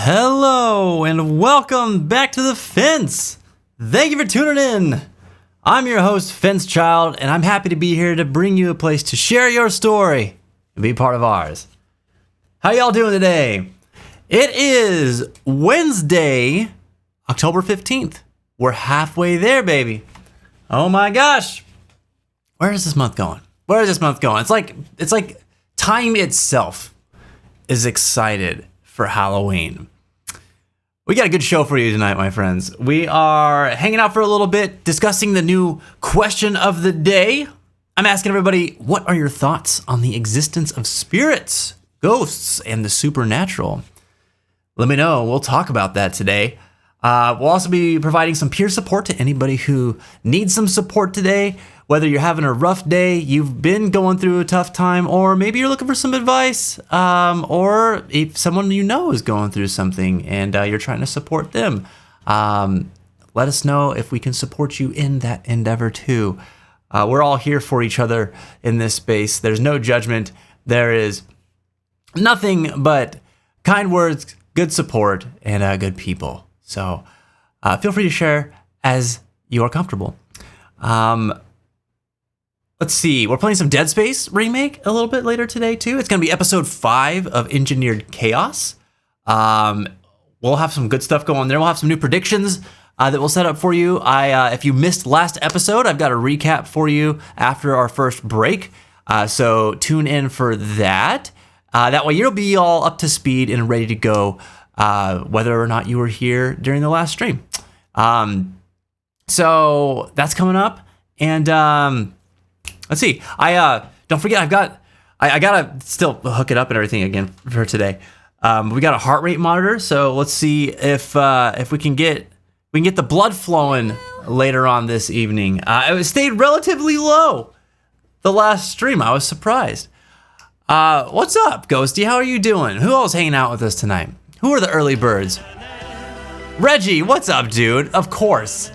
Hello and welcome back to The Fence. Thank you for tuning in. I'm your host, Fence Child, and I'm happy to be here to bring you a place to share your story and be part of ours. How y'all doing today? It is Wednesday, October 15th. We're halfway there, baby. Oh my gosh. Where is this month going? It's like time itself is excited for Halloween. We got a good show for you tonight, my friends. We are hanging out for a little bit, discussing the new question of the day. I'm asking everybody, what are your thoughts on the existence of spirits, ghosts, and the supernatural? Let me know. We'll talk about that today. We'll also be providing some peer support to anybody who needs some support today. Whether you're having a rough day, you've been going through a tough time, or maybe you're looking for some advice, or if someone you know is going through something and you're trying to support them, let us know if we can support you in that endeavor too. We're all here for each other in this space. There's no judgment. There is nothing but kind words, good support, and good people. So feel free to share as you are comfortable. Let's see. We're playing some Dead Space remake a little bit later today too. It's going to be episode 5 of Engineered Chaos. We'll have some good stuff going there. We'll have some new predictions that we'll set up for you. If you missed last episode, I've got a recap for you after our first break. So tune in for that. That way you'll be all up to speed and ready to go, whether or not you were here during the last stream. So that's coming up. And let's see. Don't forget, I gotta still hook it up and everything again for today. We got a heart rate monitor, so let's see if we can get the blood flowing later on this evening. It stayed relatively low the last stream. I was surprised. What's up, Ghosty? How are you doing? Who else hanging out with us tonight? Who are the early birds? Reggie, what's up, dude? Of course,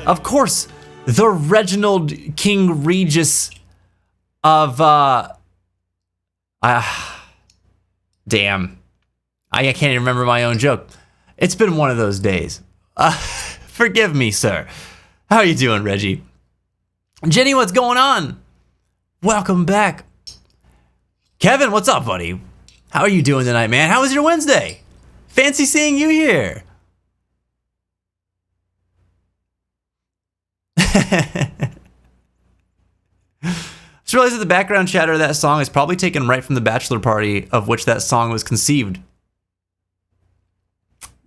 the Reginald King Regis of damn, I can't even remember my own joke. It's been one of those days. Forgive me, sir. How are you doing, Reggie? Jenny, what's going on? Welcome back. Kevin, what's up, buddy? How are you doing tonight, man? How was your Wednesday? Fancy seeing you here. Just realized that the background chatter of that song is probably taken right from the bachelor party of which that song was conceived.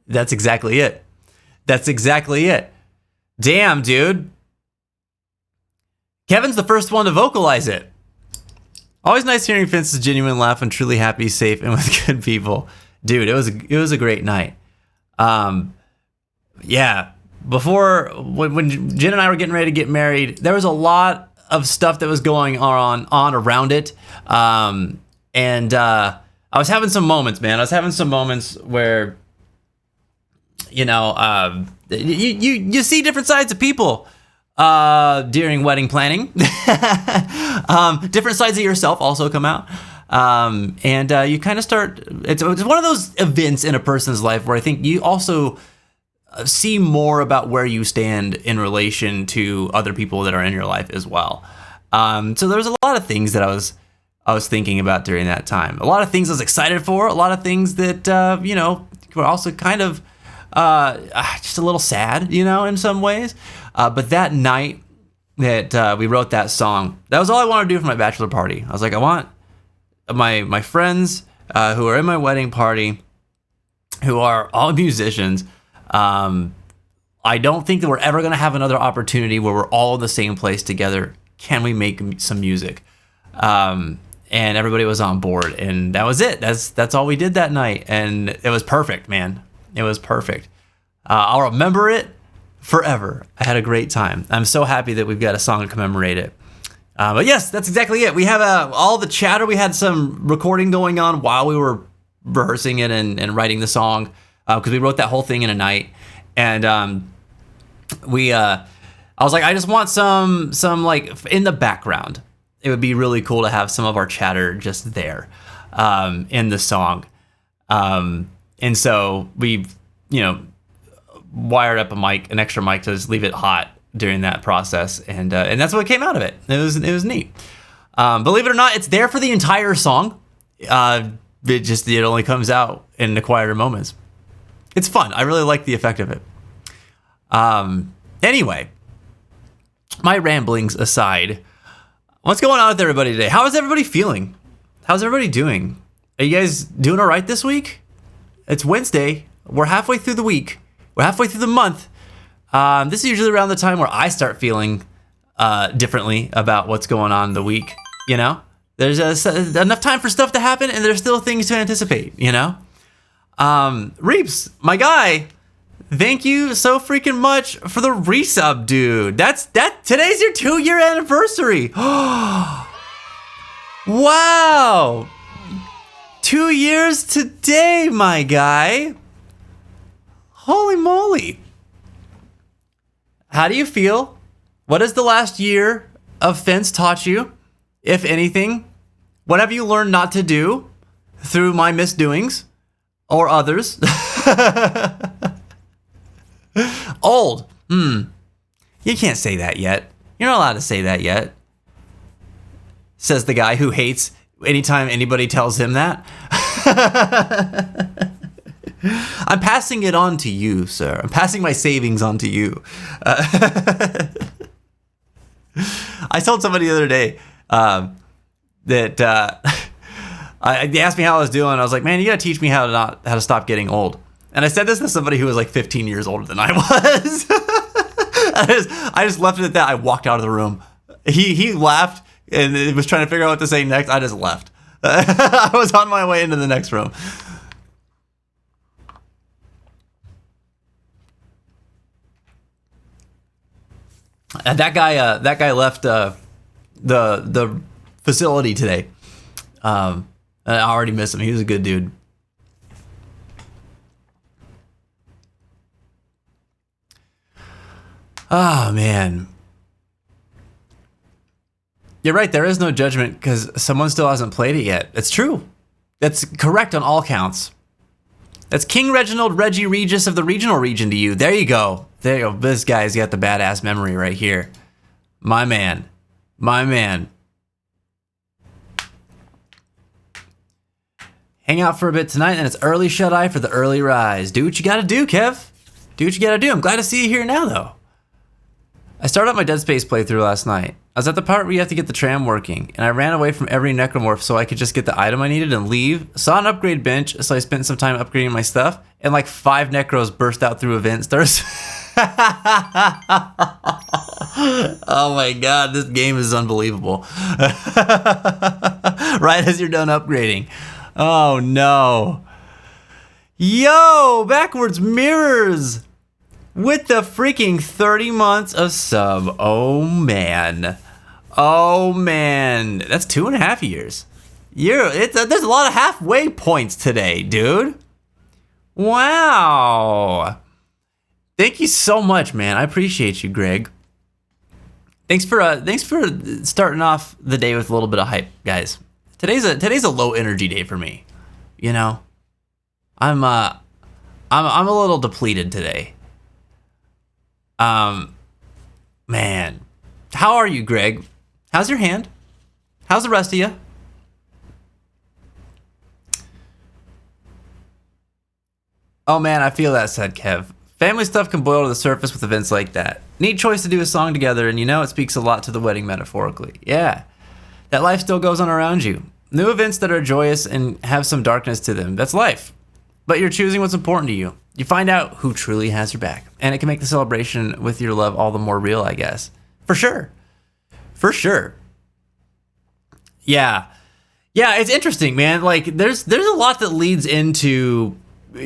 That's exactly it. Damn, dude. Kevin's the first one to vocalize it. Always nice hearing Vince's genuine laugh and truly happy, safe, and with good people. Dude, it was a great night. Yeah. Before, when Jen and I were getting ready to get married, there was a lot of stuff that was going on around it. And I was having some moments, man. I was having some moments where, you know, you see different sides of people during wedding planning. Different sides of yourself also come out. And you kind of start, it's one of those events in a person's life where I think you also see more about where you stand in relation to other people that are in your life as well. So there's a lot of things that I was thinking about during that time. A lot of things I was excited for. A lot of things that you know, were also kind of just a little sad, you know, in some ways. But that night that we wrote that song, that was all I wanted to do for my bachelor party. I was like, I want my friends who are in my wedding party, who are all musicians. I don't think that we're ever going to have another opportunity where we're all in the same place together. Can we make some music? And everybody was on board, and that was it. That's all we did that night, and it was perfect, man. It was perfect. I'll remember it forever. I had a great time. I'm so happy that we've got a song to commemorate it. But yes, that's exactly it. We have all the chatter. We had some recording going on while we were rehearsing it and writing the song, because we wrote that whole thing in a night. And I was like, I just want some like in the background. It would be really cool to have some of our chatter just there in the song. And so we, wired up an extra mic to just leave it hot during that process. And that's what came out of it. It was neat. Believe it or not, it's there for the entire song. It only comes out in the quieter moments. It's fun. I really like the effect of it. Anyway, my ramblings aside, what's going on with everybody today? How is everybody feeling? How's everybody doing? Are you guys doing all right this week? It's Wednesday. We're halfway through the week. We're halfway through the month. This is usually around the time where I start feeling differently about what's going on in the week. There's enough time for stuff to happen, and there's still things to anticipate. Reeps, my guy, thank you so freaking much for the resub, dude. Today's your 2-year anniversary. Wow. 2 years today, my guy. Holy moly. How do you feel? What has the last year of Fence taught you, if anything? What have you learned not to do through my misdoings or others? Old. You can't say that yet. You're not allowed to say that yet. Says the guy who hates anytime anybody tells him that. I'm passing it on to you, sir. I'm passing my savings on to you. I told somebody the other day that they asked me how I was doing. I was like, man, you got to teach me how to stop getting old. And I said this to somebody who was like 15 years older than I was. I just left it at that. I walked out of the room. He laughed and was trying to figure out what to say next. I just left. I was on my way into the next room. And that guy left the facility today. I already miss him. He was a good dude. Oh man, you're right. There is no judgment because someone still hasn't played it yet. It's true. That's correct on all counts. That's King Reginald Reggie Regis of the regional region to you. There you go. There you go. This guy's got the badass memory right here. My man. My man. Hang out for a bit tonight, and it's early shut-eye for the early rise. Do what you gotta do, Kev. Do what you gotta do. I'm glad to see you here now, though. I started up my Dead Space playthrough last night. I was at the part where you have to get the tram working, and I ran away from every necromorph so I could just get the item I needed and leave. Saw an upgrade bench, so I spent some time upgrading my stuff, and like 5 necros burst out through events. Oh my god, this game is unbelievable. Right as you're done upgrading. Oh no. Yo, Backwards Mirrors with the freaking 30 months of sub. Oh man. Oh man. That's 2.5 years. There's a lot of halfway points today, dude. Wow. Thank you so much, man. I appreciate you, Greg. Thanks for starting off the day with a little bit of hype, guys. Today's a low energy day for me. I'm a little depleted today. Man, how are you, Greg? How's your hand? How's the rest of you? Oh man, I feel that, said Kev. Family stuff can boil to the surface with events like that. Neat choice to do a song together, and it speaks a lot to the wedding metaphorically. Yeah, that life still goes on around you. New events that are joyous and have some darkness to them, that's life. But you're choosing what's important to you. You find out who truly has your back, and it can make the celebration with your love all the more real, I guess. For sure. For sure. Yeah. Yeah, it's interesting, man. Like, there's a lot that leads into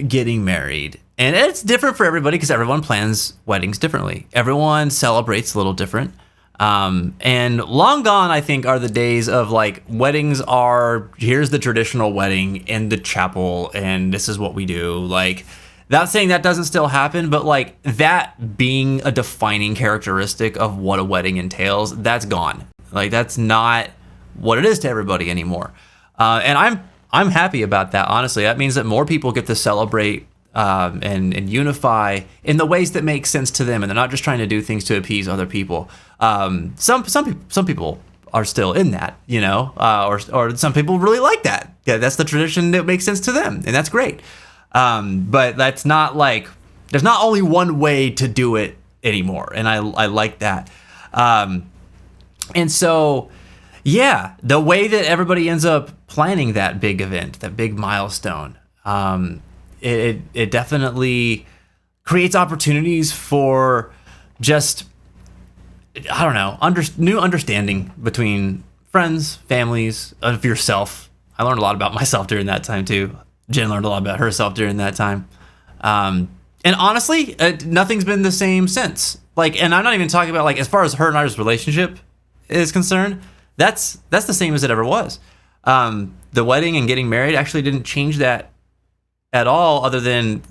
getting married. And it's different for everybody because everyone plans weddings differently. Everyone celebrates a little different. And long gone, I think, are the days of like weddings are, here's the traditional wedding in the chapel and this is what we do. Like, not saying that doesn't still happen, but like that being a defining characteristic of what a wedding entails, that's gone. Like, that's not what it is to everybody anymore. And I'm happy about that. Honestly, that means that more people get to celebrate and unify in the ways that make sense to them, and they're not just trying to do things to appease other people. Some people are still in that, or some people really like that. Yeah, that's the tradition that makes sense to them, and that's great. But that's not like there's not only one way to do it anymore, and I like that. And so, yeah, the way that everybody ends up planning that big event, that big milestone, it definitely creates opportunities for just, I don't know, new understanding between friends, families, of yourself. I learned a lot about myself during that time too. Jen learned a lot about herself during that time. And honestly, nothing's been the same since. Like, and I'm not even talking about like as far as her and I's relationship is concerned. That's the same as it ever was. The wedding and getting married actually didn't change that at all, other than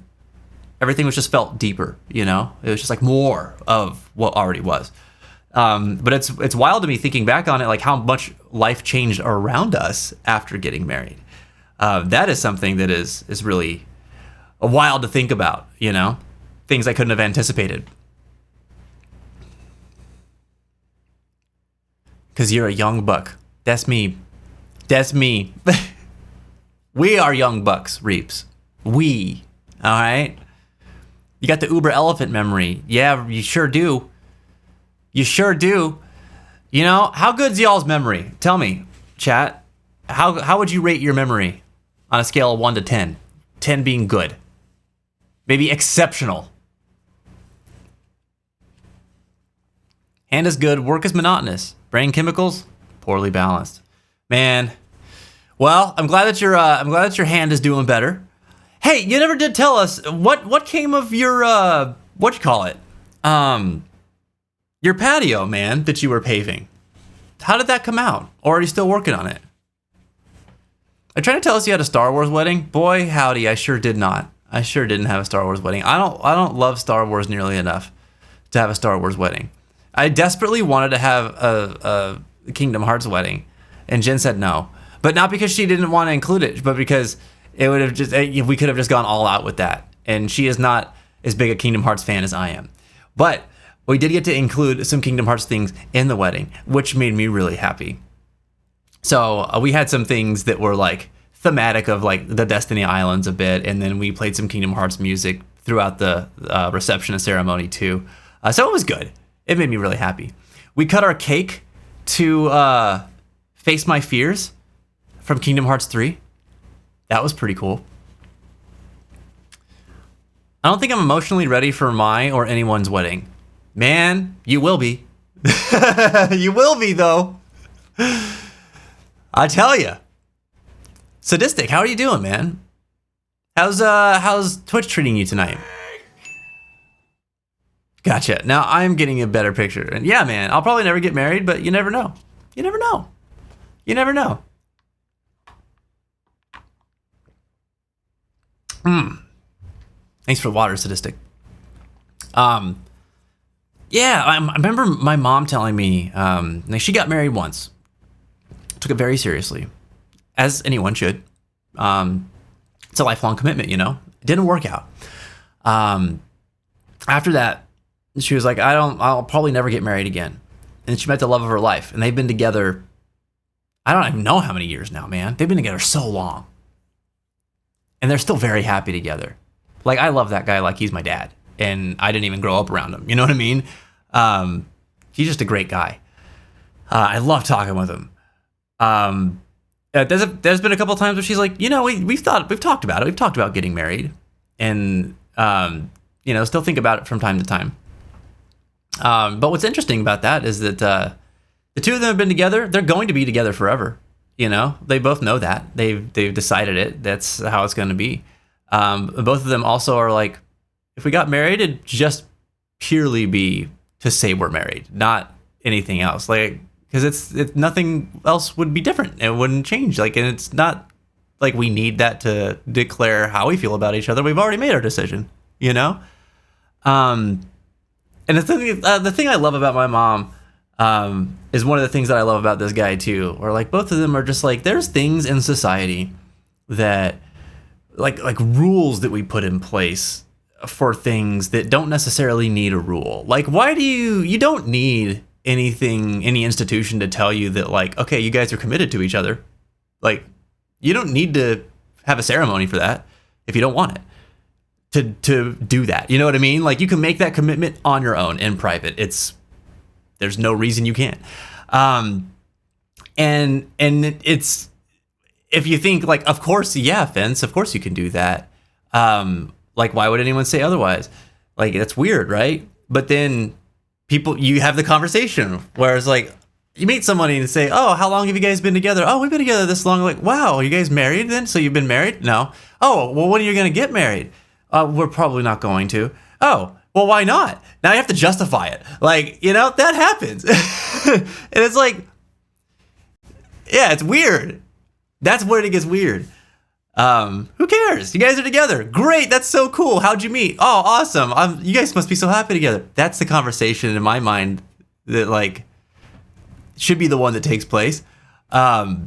everything was just felt deeper. It was just like more of what already was. But it's wild to me thinking back on it, like how much life changed around us after getting married. That is something that is really wild to think about. Things I couldn't have anticipated. Because you're a young buck. That's me. We are young bucks, Reaps. We. All right? You got the Uber elephant memory. Yeah, you sure do. You sure do. How good's y'all's memory? Tell me, chat. How would you rate your memory on a scale of 1 to 10? 10 being good. Maybe exceptional. Hand is good, work is monotonous. Brain chemicals, poorly balanced. Man. Well, I'm glad that your hand is doing better. Hey, you never did tell us what came of your what you call it? Your patio, man, that you were paving. How did that come out? Or are you still working on it? Are you trying to tell us you had a Star Wars wedding? Boy, howdy, I sure did not. I sure didn't have a Star Wars wedding. I don't love Star Wars nearly enough to have a Star Wars wedding. I desperately wanted to have a Kingdom Hearts wedding, and Jen said no. But not because she didn't want to include it, but because it would have we could have just gone all out with that. And she is not as big a Kingdom Hearts fan as I am. But we did get to include some Kingdom Hearts things in the wedding, which made me really happy. So we had some things that were like thematic of like the Destiny Islands a bit, and then we played some Kingdom Hearts music throughout the reception and ceremony too. So it was good. It made me really happy. We cut our cake to Face My Fears from Kingdom Hearts 3. That was pretty cool. I don't think I'm emotionally ready for my or anyone's wedding. Man, you will be. You will be, though. I tell you. Sadistic, how are you doing, man? How's Twitch treating you tonight? Gotcha. Now I'm getting a better picture. And yeah, man, I'll probably never get married, but you never know. You never know. You never know. Thanks for the water, Sadistic. Yeah, I remember my mom telling me, like she got married once. Took it very seriously, as anyone should. It's a lifelong commitment, It didn't work out. After that, she was like, I'll probably never get married again. And she met the love of her life. And they've been together, I don't even know how many years now, man. They've been together so long. And they're still very happy together. Like, I love that guy like he's my dad. And I didn't even grow up around him. You know what I mean? He's just a great guy. I love talking with him. There's been a couple times where she's like, we've talked about it. We've talked about getting married. And, still think about it from time to time. But what's interesting about that is that the two of them have been together. They're going to be together forever. They both know that. They've decided it. That's how it's going to be. Both of them also are like, if we got married, it'd just purely be to say we're married, not anything else. Like, because it's nothing else would be different. It wouldn't change. Like, and it's not like we need that to declare how we feel about each other. We've already made our decision. And the thing I love about my mom is one of the things that I love about this guy too, where like both of them are just like, there's things in society that like rules that we put in place for things that don't necessarily need a rule. Like, why do you don't need any institution to tell you that, like, okay, you guys are committed to each other. Like, you don't need to have a ceremony for that if you don't want it to do that. You know what I mean? Like, you can make that commitment on your own in private. There's no reason you can't. And it's, if you think like, of course, yeah, Fence, of course you can do that. Like, why would anyone say otherwise? Like, that's weird, right? But then you have the conversation, whereas like you meet somebody and say, oh, how long have you guys been together? Oh, we've been together this long. Like, wow, are you guys married then? So you've been married? No. Oh, well, when are you going to get married? We're probably not going to. Oh, well, why not? Now you have to justify it. Like, that happens. And it's like, yeah, it's weird. That's where it gets weird. Who cares? You guys are together. Great. That's so cool. How'd you meet? Oh, awesome. You guys must be so happy together. That's the conversation in my mind that like should be the one that takes place. Cause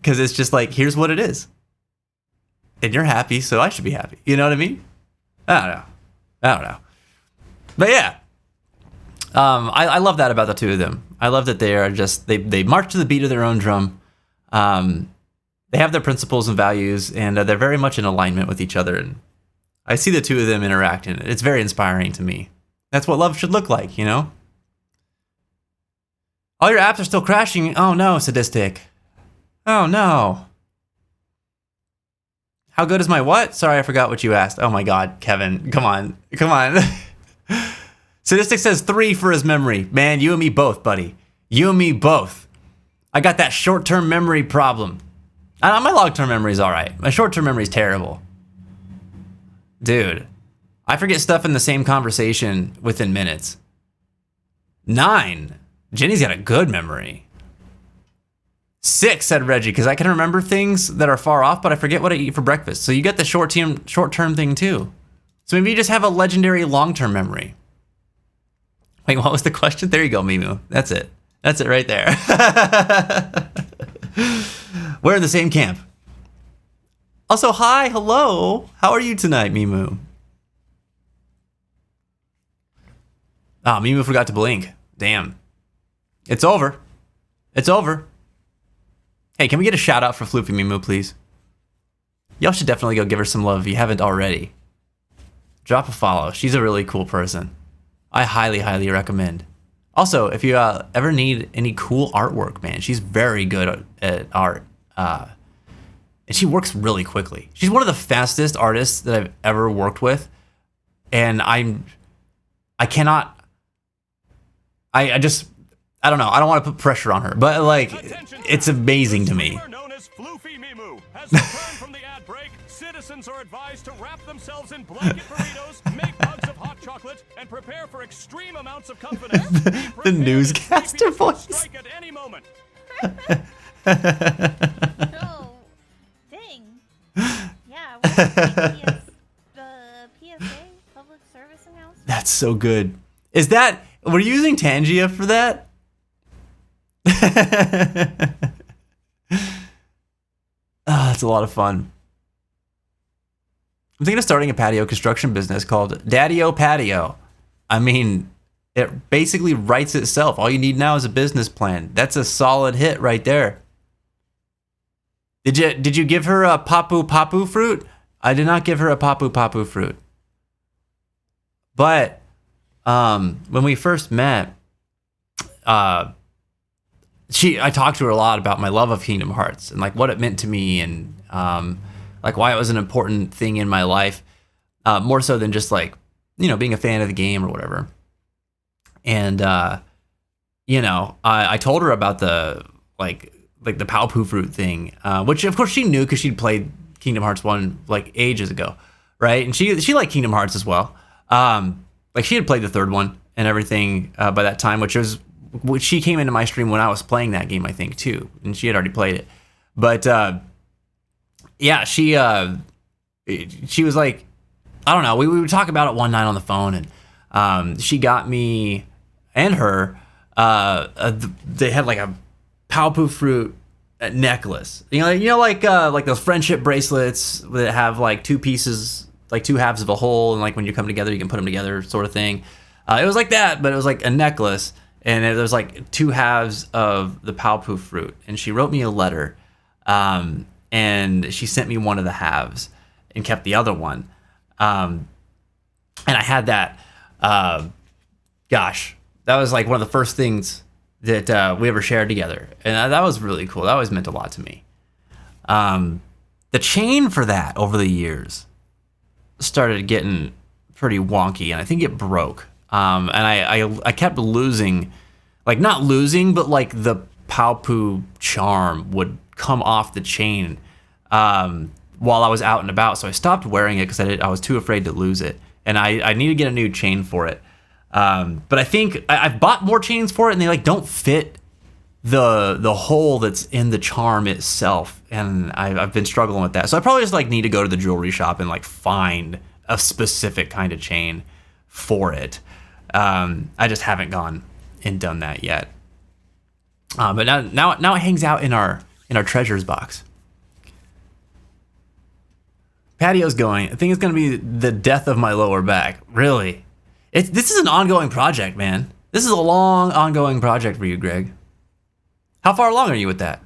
it's just like, here's what it is. And you're happy, so I should be happy. You know what I mean? I don't know. But yeah. I love that about the two of them. I love that they are just, they march to the beat of their own drum. They have their principles and values, and they're very much in alignment with each other. And I see the two of them interacting. It's very inspiring to me. That's what love should look like, All your apps are still crashing. Oh no, Sadistic. Oh no. How good is my what? Sorry, I forgot what you asked. Oh my God, Kevin, come on. Sadistic says 3 for his memory. Man, you and me both, buddy. You and me both. I got that short-term memory problem. My long-term memory is all right. My short-term memory is terrible. Dude, I forget stuff in the same conversation within minutes. 9. Jenny's got a good memory. 6, said Reggie, because I can remember things that are far off, but I forget what I eat for breakfast. So you get the short-term thing too. So maybe you just have a legendary long-term memory. Wait, what was the question? There you go, Mimu. That's it. That's it right there. We're in the same camp. Also, hi, hello. How are you tonight, Mimu? Ah, Mimu forgot to blink. Damn. It's over. It's over. Hey, can we get a shout out for Floofy Mimu, please? Y'all should definitely go give her some love if you haven't already. Drop a follow. She's a really cool person. I highly, highly recommend. Also, if you ever need any cool artwork, man, she's very good at art. And she works really quickly. She's one of the fastest artists that I've ever worked with. And I don't know. I don't want to put pressure on her, but like, it's amazing to me. Known as Floofy Mimu has returned from the ad break. Citizens are advised to wrap themselves in blanket burritos, make hugs of hot chocolate, and prepare for extreme amounts of confidence. The newscaster voice. Strike at any moment. Oh, dang. Yeah, what's the PSA, public service announcement? That's so good. Were you using Tangia for that? It's a lot of fun. I'm thinking of starting a patio construction business called Daddy-O Patio. I mean, it basically writes itself. All you need now is a business plan. That's a solid hit right there. Did you give her a papu fruit? I did not give her a papu fruit. But when we first met, I talked to her a lot about my love of Kingdom Hearts and like what it meant to me and like why it was an important thing in my life, more so than just like, being a fan of the game or whatever. And, I told her about the Paopu fruit thing, which of course she knew because she'd played Kingdom Hearts 1 like ages ago, right? And she liked Kingdom Hearts as well. Like she had played the third one and everything by that time, which she came into my stream when I was playing that game, I think, too, and she had already played it. But yeah, she was like, I don't know. We would talk about it one night on the phone, and she got me and her. They had like a Paopu fruit necklace. Like those friendship bracelets that have like two pieces, like two halves of a whole, and like when you come together, you can put them together, sort of thing. It was like that, but it was like a necklace, and there was like two halves of the Paopu fruit. And she wrote me a letter, and she sent me one of the halves and kept the other one. And I had that. Gosh, that was like one of the first things that we ever shared together, and that was really cool. That always meant a lot to me. The chain for that over the years started getting pretty wonky, and I think it broke. And I kept losing, like not losing, but like the Paopu charm would come off the chain while I was out and about. So I stopped wearing it because I was too afraid to lose it, and I need to get a new chain for it. But I think I've bought more chains for it, and they like don't fit the hole that's in the charm itself, and I've been struggling with that. So I probably just like need to go to the jewelry shop and like find a specific kind of chain for it. I just haven't gone and done that yet. But now it hangs out in our treasures box. Patio's going. I think it's going to be the death of my lower back. Really? This is an ongoing project, man. This is a long, ongoing project for you, Greg. How far along are you with that?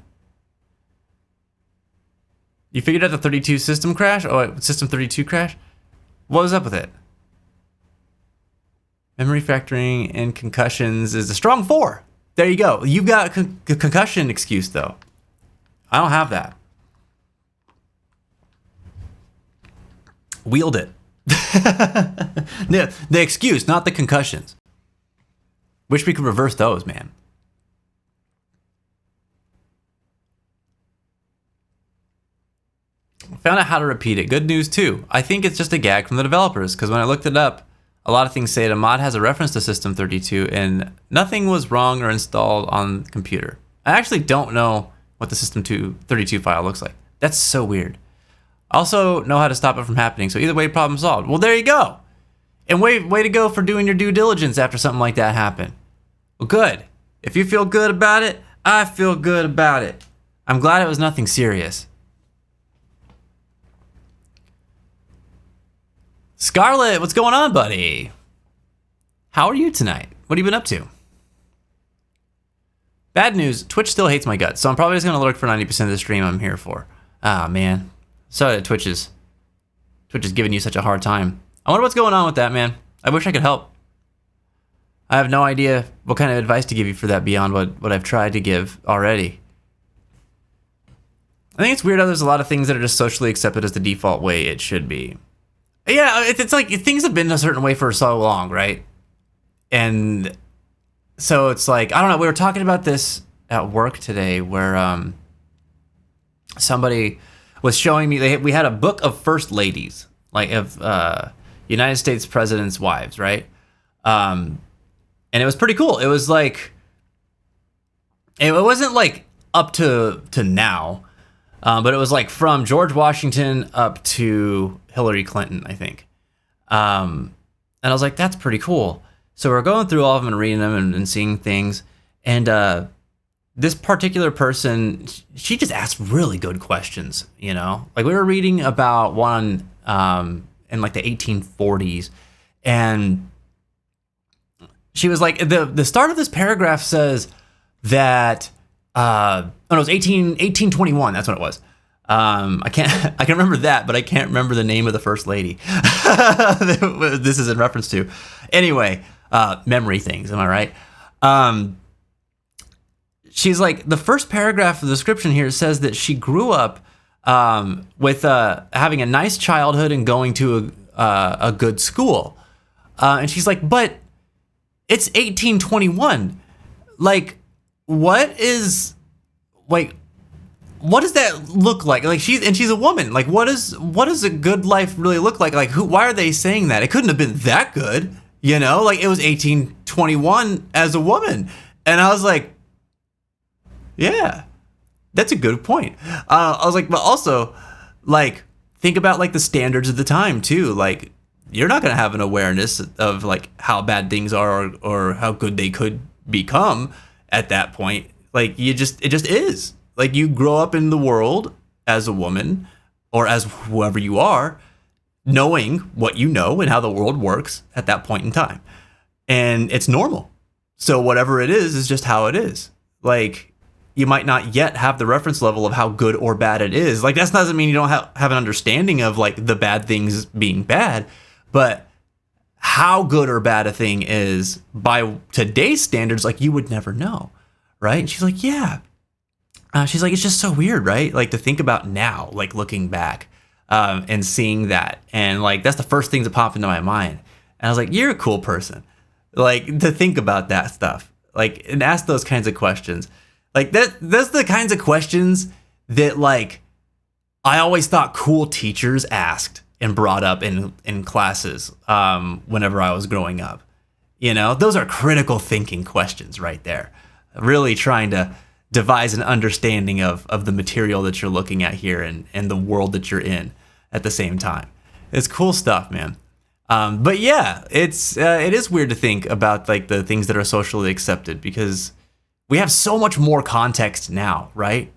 You figured out the 32 system crash? Oh, wait, system 32 crash? What was up with it? Memory factoring and concussions is a strong 4. There you go. You've got a concussion excuse, though. I don't have that. Wield it. The excuse, not the concussions. Wish we could reverse those, man. Found out how to repeat it. Good news, too. I think it's just a gag from the developers, because when I looked it up, a lot of things say the mod has a reference to System 32, and nothing was wrong or installed on the computer. I actually don't know what the System 32 file looks like. That's so weird. Also know how to stop it from happening, so either way, problem solved. Well, there you go. And way to go for doing your due diligence after something like that happened. Well, good. If you feel good about it, I feel good about it. I'm glad it was nothing serious. Scarlett, what's going on, buddy? How are you tonight? What have you been up to? Bad news, Twitch still hates my guts, so I'm probably just going to lurk for 90% of the stream I'm here for. Ah, man. Sorry that Twitch is giving you such a hard time. I wonder what's going on with that, man. I wish I could help. I have no idea what kind of advice to give you for that beyond what I've tried to give already. I think it's weird how there's a lot of things that are just socially accepted as the default way it should be. Yeah, it's like things have been a certain way for so long, right? And so it's like, I don't know, we were talking about this at work today where somebody was showing me, we had a book of first ladies, like of United States presidents' wives, right? And it was pretty cool. It was like, it wasn't like up to now, but it was like from George Washington up to Hillary Clinton, I think. And I was like, that's pretty cool. So we're going through all of them and reading them and seeing things. And this particular person, she just asked really good questions, you know? Like we were reading about one in like the 1840s. And she was like, the start of this paragraph says that, it was 1821, that's what it was. I can remember that, but I can't remember the name of the first lady. This is in reference to. Anyway, memory things, am I right? She's like, the first paragraph of the description here says that she grew up with having a nice childhood and going to a good school. And she's like, but it's 1821. Like, what does that look like? Like she's a woman. Like what does a good life really look like? Like why are they saying that? It couldn't have been that good, you know? Like it was 1821 as a woman. And I was like, yeah, that's a good point. I was like, but also like think about like the standards of the time too. Like you're not going to have an awareness of like how bad things are or how good they could become at that point. Like it just is. Like you grow up in the world as a woman or as whoever you are, knowing what you know and how the world works at that point in time. And it's normal. So whatever it is just how it is. Like you might not yet have the reference level of how good or bad it is. Like that doesn't mean you don't have an understanding of like the bad things being bad, but how good or bad a thing is by today's standards, like you would never know, right? And she's like, yeah. She's like, it's just so weird, right? Like to think about now, like looking back and seeing that. And like, that's the first things that popped into my mind. And I was like, you're a cool person. Like to think about that stuff, like, and ask those kinds of questions. Like that's the kinds of questions that like I always thought cool teachers asked and brought up in classes whenever I was growing up. You know, those are critical thinking questions right there. Really trying to devise an understanding of the material that you're looking at here and the world that you're in at the same time. It's cool stuff, man. But yeah, it is weird to think about like the things that are socially accepted because we have so much more context now, right?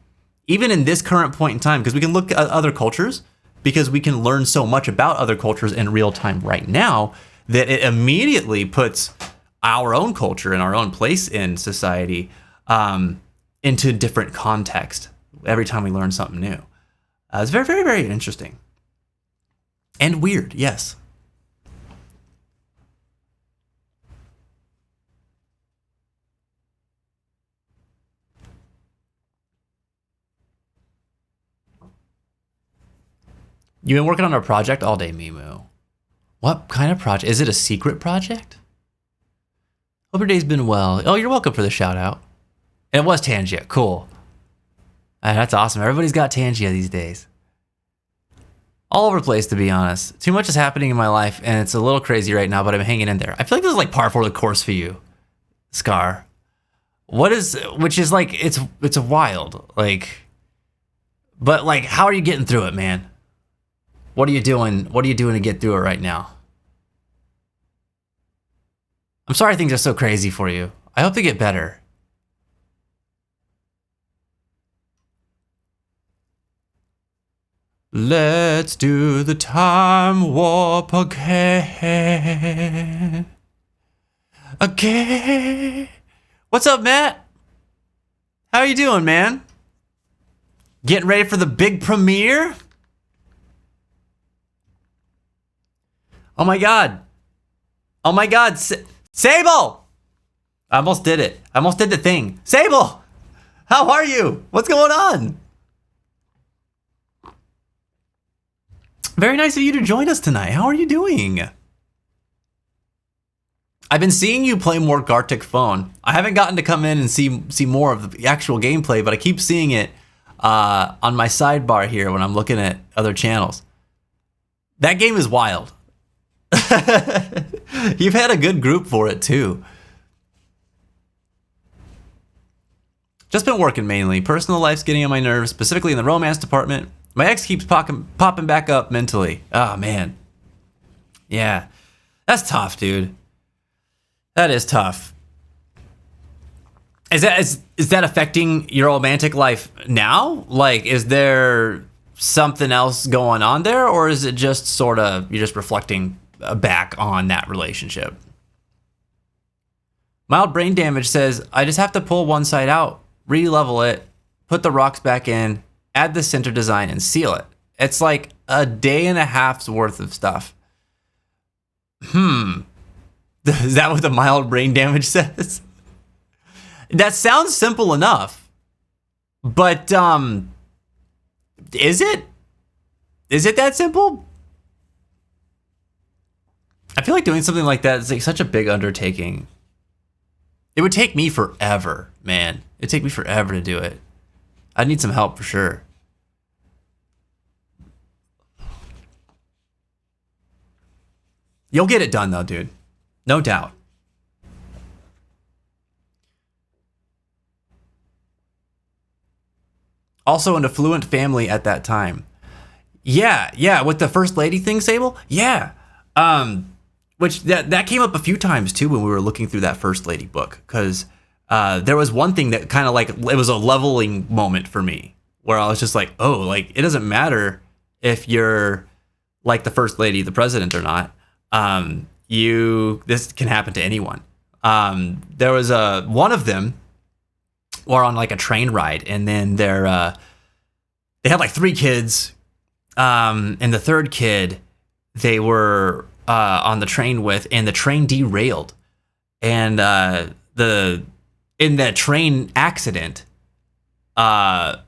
Even in this current point in time, because we can look at other cultures, because we can learn so much about other cultures in real time right now that it immediately puts our own culture and our own place in society into different context every time we learn something new. It's very, very, very interesting. And weird, yes. You've been working on a project all day, Mimu. What kind of project? Is it a secret project? Hope your day's been well. Oh, you're welcome for the shout out. It was Tangia. Cool. That's awesome. Everybody's got Tangia these days. All over the place, to be honest. Too much is happening in my life, and it's a little crazy right now, but I'm hanging in there. I feel like this is like par for the course for you, Scar. Which is like, it's a wild, like, but like, how are you getting through it, man? What are you doing? What are you doing to get through it right now? I'm sorry things are so crazy for you. I hope they get better. Let's do the time warp again. Again. What's up, Matt? How you doing, man? Getting ready for the big premiere? Oh my god. Oh my god. Sable! I almost did it. I almost did the thing. Sable! How are you? What's going on? Very nice of you to join us tonight. How are you doing? I've been seeing you play more Gartic Phone. I haven't gotten to come in and see more of the actual gameplay, but I keep seeing it on my sidebar here when I'm looking at other channels. That game is wild. You've had a good group for it too. Just been working mainly. Personal life's getting on my nerves, specifically in the romance department. My ex keeps popping back up mentally. Oh man. Yeah. That's tough, dude. That is tough. Is that affecting your romantic life now? Like, is there something else going on there, or is it just sort of you're just reflecting back on that relationship? Mild brain damage says, I just have to pull one side out, re-level it, put the rocks back in, add the center design, and seal it. It's like a day and a half's worth of stuff. Is that what the mild brain damage says? That sounds simple enough, but is it? Is it that simple? I feel like doing something like that is like such a big undertaking. It would take me forever, man. It'd take me forever to do it. I'd need some help for sure. You'll get it done though, dude. No doubt. Also an affluent family at that time. Yeah, with the first lady thing, Sable? Yeah. Which that came up a few times too when we were looking through that first lady book, because there was one thing that kind of like, it was a leveling moment for me where I was just like, oh, like it doesn't matter if you're like the first lady, the president or not. This can happen to anyone. There was one of them were on like a train ride, and then they had like 3 kids. And the third kid they were on the train with, and the train derailed. And in that train accident, the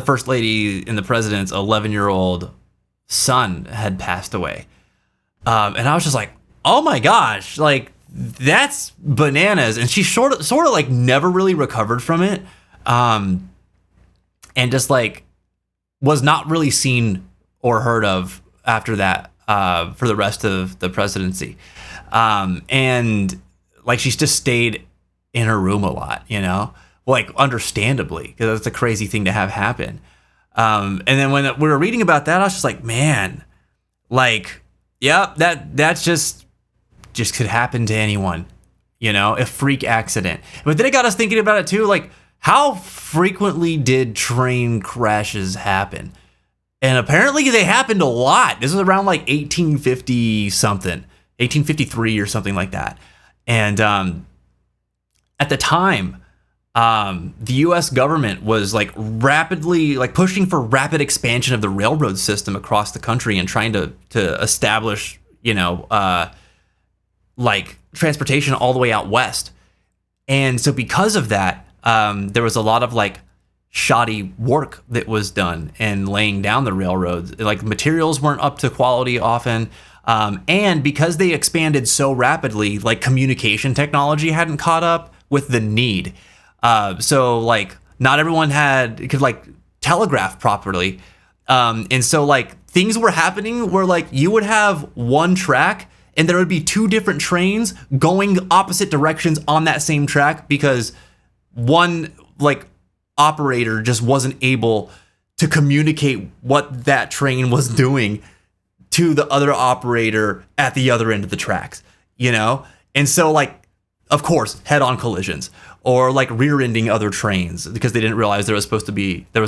first lady and the president's 11-year-old son had passed away. And I was just like, oh my gosh, like that's bananas. And she sort of like never really recovered from it. And just like was not really seen or heard of after that for the rest of the presidency. And like she's just stayed in her room a lot, you know, like understandably, because that's a crazy thing to have happen. And then when we were reading about that, I was just like, man, like, yeah, that's just could happen to anyone, you know, a freak accident. But then it got us thinking about it too, like how frequently did train crashes happen? And apparently they happened a lot. This was around like 1850 something, 1853 or something like that. And at the time, the U.S. government was like rapidly like pushing for rapid expansion of the railroad system across the country and trying to establish, you know, like transportation all the way out west. And so because of that, there was a lot of like shoddy work that was done in laying down the railroads. Like materials weren't up to quality often. And because they expanded so rapidly, like communication technology hadn't caught up with the need. So like not everyone could like telegraph properly. And so like things were happening where like you would have one track and there would be 2 different trains going opposite directions on that same track because one like operator just wasn't able to communicate what that train was doing to the other operator at the other end of the tracks, you know? And so like, of course, head-on collisions or like rear-ending other trains because they didn't realize there was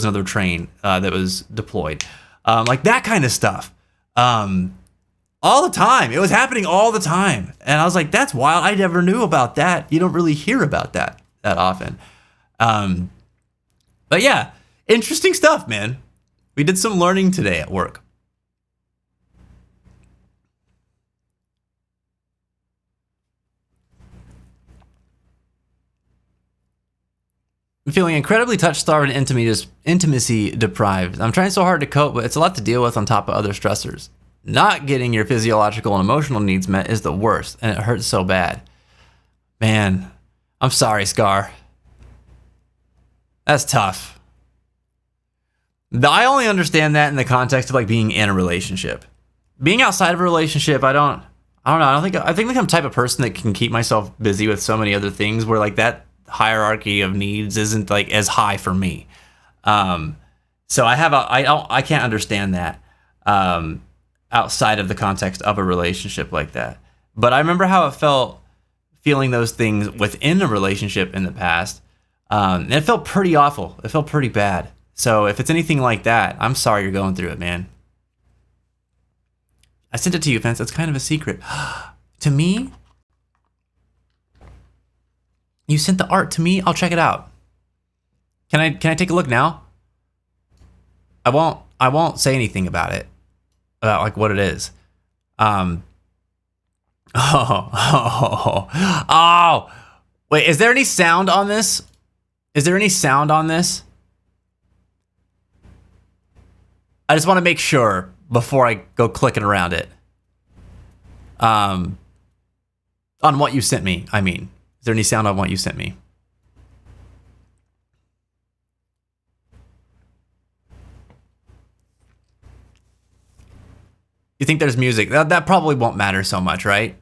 another train that was deployed. Like that kind of stuff. All the time. It was happening all the time. And I was like, that's wild. I never knew about that. You don't really hear about that often. But yeah, interesting stuff, man. We did some learning today at work. I'm feeling incredibly touch-starved and intimacy deprived. I'm trying so hard to cope, but it's a lot to deal with on top of other stressors. Not getting your physiological and emotional needs met is the worst, and it hurts so bad. Man, I'm sorry, Scar. That's tough. I only understand that in the context of like being in a relationship. Being outside of a relationship, I don't know. I think like I'm the type of person that can keep myself busy with so many other things where like that hierarchy of needs isn't like as high for me. So I can't understand that outside of the context of a relationship like that. But I remember how it felt feeling those things within a relationship in the past. And it felt pretty awful. It felt pretty bad. So if it's anything like that, I'm sorry you're going through it, man. I sent it to you, Vince. It's kind of a secret. To me? You sent the art to me? I'll check it out. Can I take a look now? I won't say anything about it. About like what it is. Oh. Wait, is there any sound on this? Is there any sound on this? I just want to make sure before I go clicking around it. On what you sent me, I mean. Is there any sound on what you sent me? You think there's music? That probably won't matter so much, right?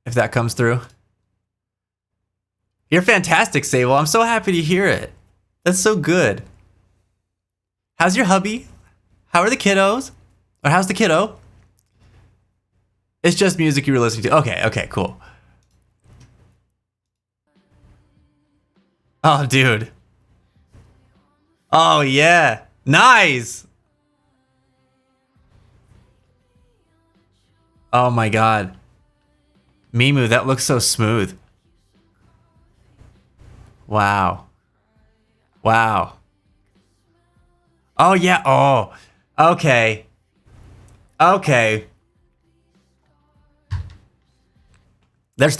If that comes through. You're fantastic, Sable. I'm so happy to hear it. That's so good. How's your hubby? How are the kiddos? Or how's the kiddo? It's just music you were listening to. Okay, cool. Oh, dude. Oh, yeah. Nice. Oh, my God. Mimu, that looks so smooth. Wow. Wow. Oh, yeah. Oh, okay. Okay.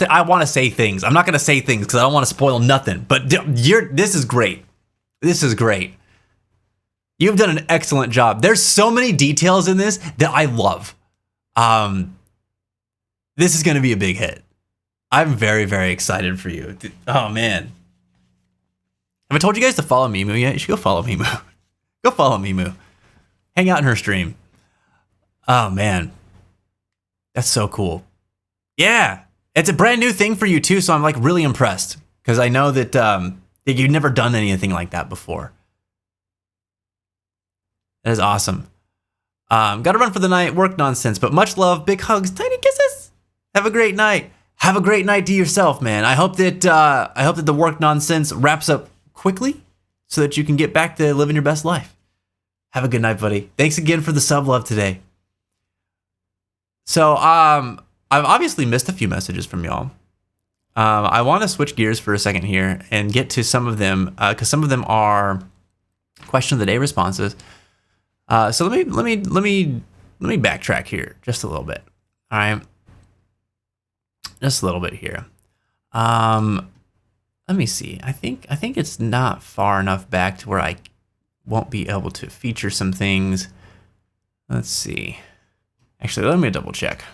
I want to say things. I'm not going to say things because I don't want to spoil nothing. But this is great. This is great. You've done an excellent job. There's so many details in this that I love. This is going to be a big hit. I'm very, very excited for you. Oh, man. Have I told you guys to follow Mimu yet? You should go follow Mimu. Go follow Mimu. Hang out in her stream. Oh, man. That's so cool. Yeah. It's a brand new thing for you, too, so I'm, like, really impressed. Because I know that you've never done anything like that before. That is awesome. Gotta run for the night. Work nonsense. But much love. Big hugs. Tiny kisses. Have a great night. Have a great night to yourself, man. I hope that the work nonsense wraps up quickly so that you can get back to living your best life. Have a good night, buddy. Thanks again for the sub love today. So, I've obviously missed a few messages from y'all. I want to switch gears for a second here and get to some of them because some of them are question of the day responses. So let me backtrack here just a little bit. All right, just a little bit here. Let me see. I think it's not far enough back to where I won't be able to feature some things. Let's see. Actually, let me double check.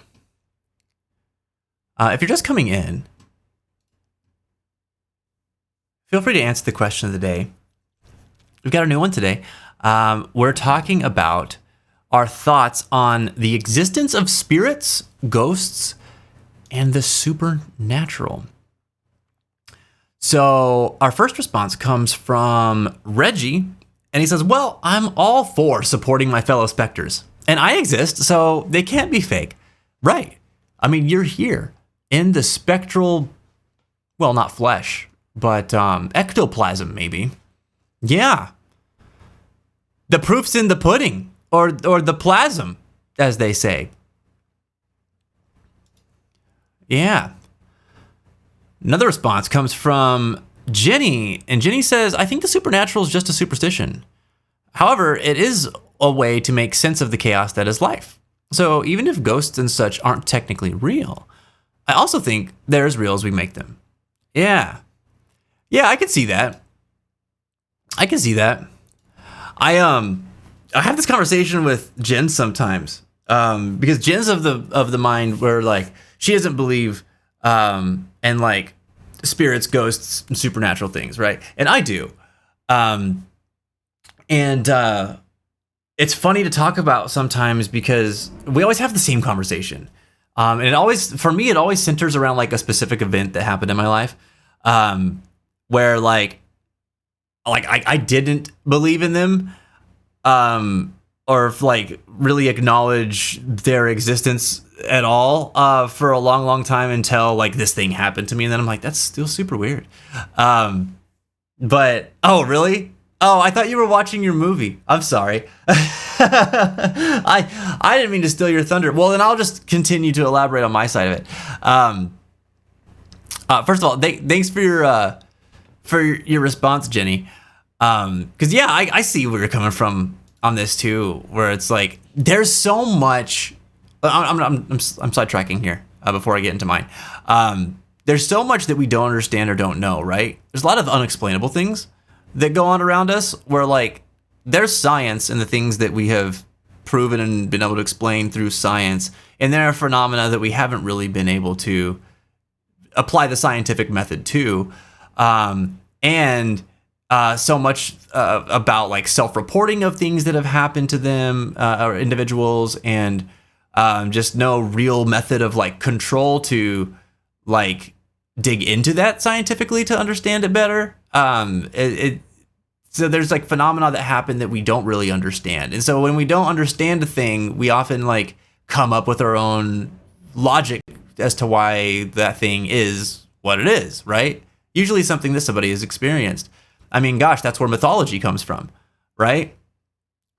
If you're just coming in, feel free to answer the question of the day. We've got a new one today. We're talking about our thoughts on the existence of spirits, ghosts, and the supernatural. So our first response comes from Reggie, and he says, well, I'm all for supporting my fellow specters, and I exist, so they can't be fake. Right. I mean, you're here in the spectral, well, not flesh, but ectoplasm, maybe. Yeah. The proof's in the pudding, or the plasm, as they say. Yeah. Another response comes from Jenny, and Jenny says, I think the supernatural is just a superstition. However, it is a way to make sense of the chaos that is life. So even if ghosts and such aren't technically real, I also think they're as real as we make them. Yeah. Yeah, I can see that. I can see that. I have this conversation with Jen sometimes. Because Jen's of the mind where like she doesn't believe in like spirits, ghosts, and supernatural things, right? And I do. It's funny to talk about sometimes because we always have the same conversation. And it always centers around like a specific event that happened in my life. Where like I didn't believe in them. Or like really acknowledge their existence at all for a long, long time until like this thing happened to me. And then I'm like, that's still super weird. But, oh, really? Oh, I thought you were watching your movie. I'm sorry. I didn't mean to steal your thunder. Well, then I'll just continue to elaborate on my side of it. First of all, thanks for your response, Jenny. Because yeah, I see where you're coming from on this too, where it's like there's so much. I'm sidetracking here before I get into mine. There's so much that we don't understand or don't know, right? There's a lot of unexplainable things that go on around us where like there's science and the things that we have proven and been able to explain through science, and there are phenomena that we haven't really been able to apply the scientific method to. So much about like self-reporting of things that have happened to them or individuals, and just no real method of like control to like dig into that scientifically to understand it better. So there's like phenomena that happen that we don't really understand, and so when we don't understand a thing, we often like come up with our own logic as to why that thing is what it is, right? Usually something that somebody has experienced. I mean, gosh, that's where mythology comes from, right?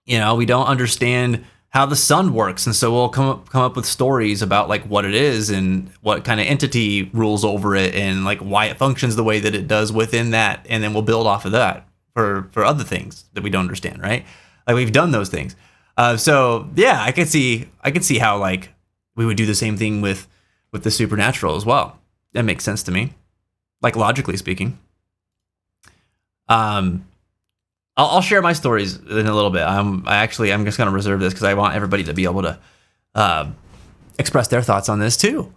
You know, we don't understand how the sun works, and so we'll come up with stories about like what it is and what kind of entity rules over it and like why it functions the way that it does within that, and then we'll build off of that for other things that we don't understand, right? Like we've done those things. So yeah, I could see how like we would do the same thing with the supernatural as well. That makes sense to me, like logically speaking. I'll share my stories in a little bit. I'm just going to reserve this because I want everybody to be able to express their thoughts on this too.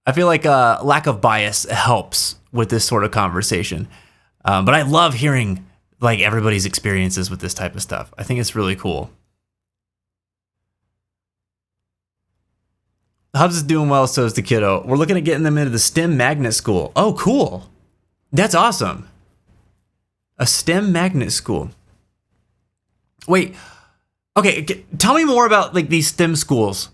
I feel like lack of bias helps with this sort of conversation. But I love hearing like everybody's experiences with this type of stuff. I think it's really cool. Hubs is doing well, so is the kiddo. We're looking at getting them into the STEM magnet school. Oh, cool. That's awesome. A STEM magnet school. Wait, okay, tell me more about like these STEM schools.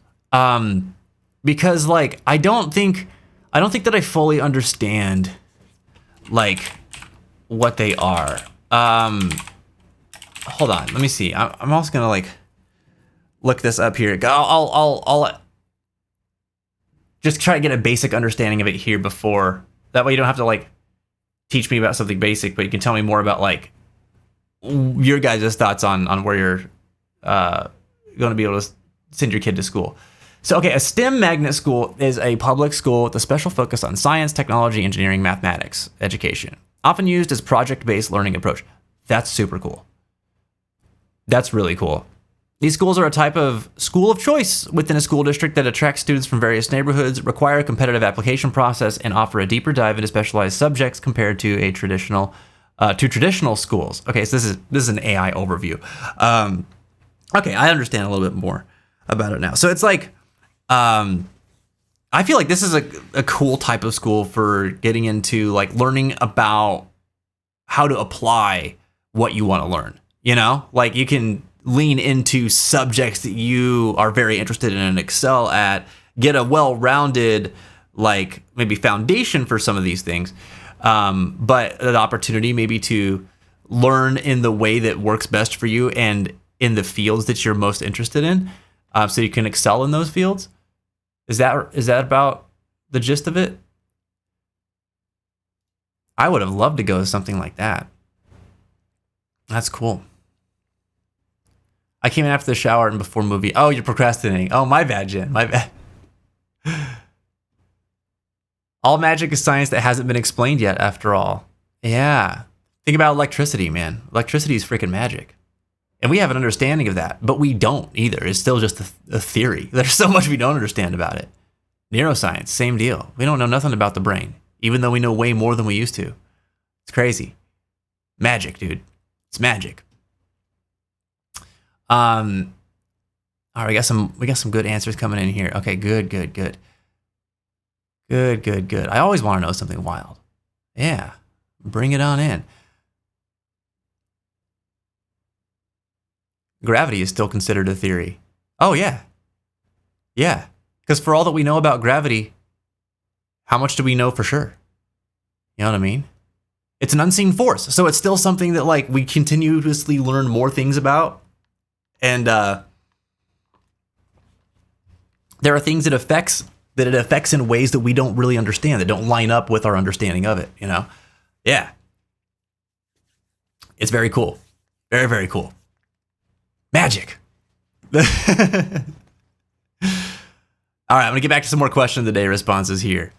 Because like I don't think that I fully understand like what they are. Hold on, let me see. I'm also gonna like look this up here. I'll just try to get a basic understanding of it here before. That way you don't have to like teach me about something basic, but you can tell me more about like your guys' thoughts on where you're going to be able to send your kid to school. So, okay, a STEM magnet school is a public school with a special focus on science, technology, engineering, mathematics education, often used as project-based learning approach. That's super cool. That's really cool. These schools are a type of school of choice within a school district that attracts students from various neighborhoods, require a competitive application process, and offer a deeper dive into specialized subjects compared to traditional schools. Okay, so this is an AI overview. Okay, I understand a little bit more about it now. So it's like, I feel like this is a cool type of school for getting into like learning about how to apply what you want to learn. You know, like you can lean into subjects that you are very interested in and excel at, get a well-rounded, like maybe foundation for some of these things, but an opportunity maybe to learn in the way that works best for you and in the fields that you're most interested in, so you can excel in those fields. Is that about the gist of it? I would have loved to go to something like that. That's cool. I came in after the shower and before movie. Oh, you're procrastinating. Oh, my bad, Jen. My bad. All magic is science that hasn't been explained yet, after all. Yeah. Think about electricity, man. Electricity is freaking magic. And we have an understanding of that, but we don't either. It's still just a theory. There's so much we don't understand about it. Neuroscience, same deal. We don't know nothing about the brain, even though we know way more than we used to. It's crazy. Magic, dude. It's magic. All right, we got some good answers coming in here. Okay, good. I always want to know something wild. Yeah, bring it on in. Gravity is still considered a theory. Oh yeah, because for all that we know about gravity, how much do we know for sure? You know what I mean? It's an unseen force, so it's still something that like we continuously learn more things about. And there are things that it affects in ways that we don't really understand, that don't line up with our understanding of it, you know? Yeah. It's very cool. Very, very cool. Magic. All right, I'm going to get back to some more question of the day responses here.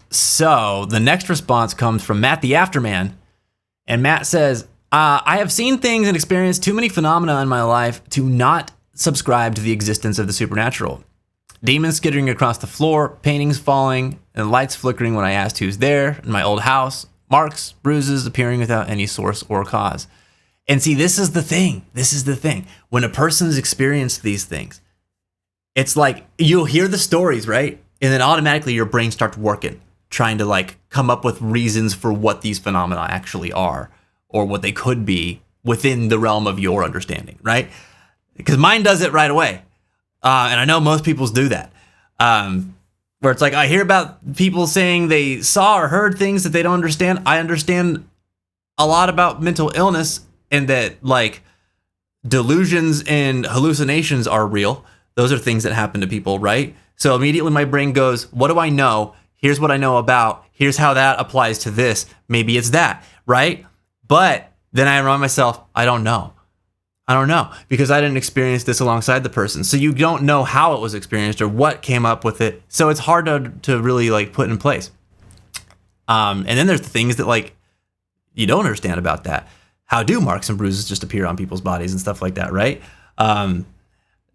So the next response comes from Matt the Afterman. And Matt says, I have seen things and experienced too many phenomena in my life to not subscribe to the existence of the supernatural. Demons skittering across the floor, paintings falling, and lights flickering when I asked who's there in my old house, marks, bruises appearing without any source or cause. And see, this is the thing. When a person's experienced these things, it's like you'll hear the stories, right? And then automatically your brain starts working, trying to like come up with reasons for what these phenomena actually are, or what they could be within the realm of your understanding, right? Because mine does it right away. And I know most people's do that. Well, where it's like I hear about people saying they saw or heard things that they don't understand. I understand a lot about mental illness and that like delusions and hallucinations are real. Those are things that happen to people, right? So immediately my brain goes, what do I know? Here's what I know about. Here's how that applies to this. Maybe it's that, right? But then I remind myself, I don't know. I don't know because I didn't experience this alongside the person. So you don't know how it was experienced or what came up with it. So it's hard to really like put in place. And then there's the things that like you don't understand about that. How do marks and bruises just appear on people's bodies and stuff like that, right?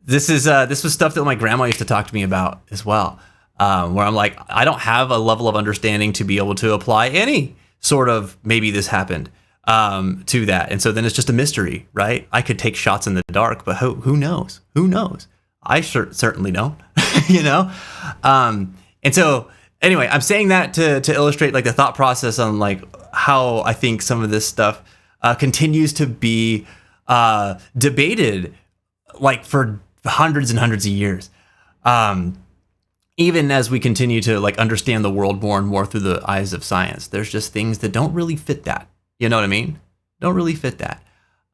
This was stuff that my grandma used to talk to me about as well, where I'm like, I don't have a level of understanding to be able to apply any sort of maybe this happened to that. And so then it's just a mystery, right? I could take shots in the dark, but who knows? Who knows? I certainly don't, you know? And so anyway, I'm saying that to illustrate like the thought process on like how I think some of this stuff continues to be debated like for hundreds and hundreds of years. Even as we continue to like understand the world more and more through the eyes of science, there's just things that don't really fit that. You know what I mean? Don't really fit that.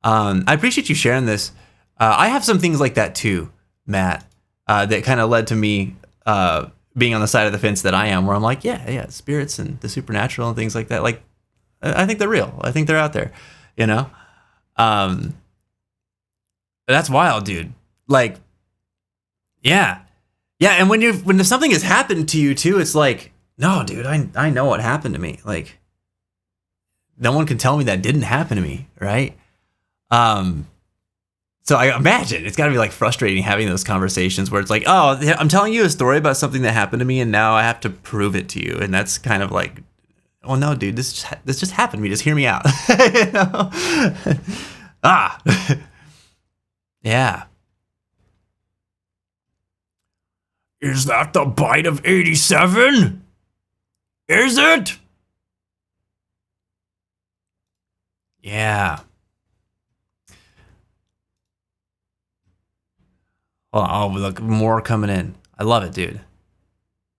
I appreciate you sharing this. I have some things like that too, Matt, that kind of led to me being on the side of the fence that I am, where I'm like, yeah, spirits and the supernatural and things like that. Like, I think they're real. I think they're out there, you know? That's wild, dude. Like, yeah. And when something has happened to you too, it's like, no, dude, I know what happened to me. Like, no one can tell me that didn't happen to me, right? So I imagine it's got to be like frustrating having those conversations where it's like, oh, I'm telling you a story about something that happened to me, and now I have to prove it to you, and that's kind of like, oh no, dude, this just happened to me. Just hear me out, you know? Yeah. Is that the bite of 87? Is it? Yeah. Oh, look, more coming in. I love it, dude.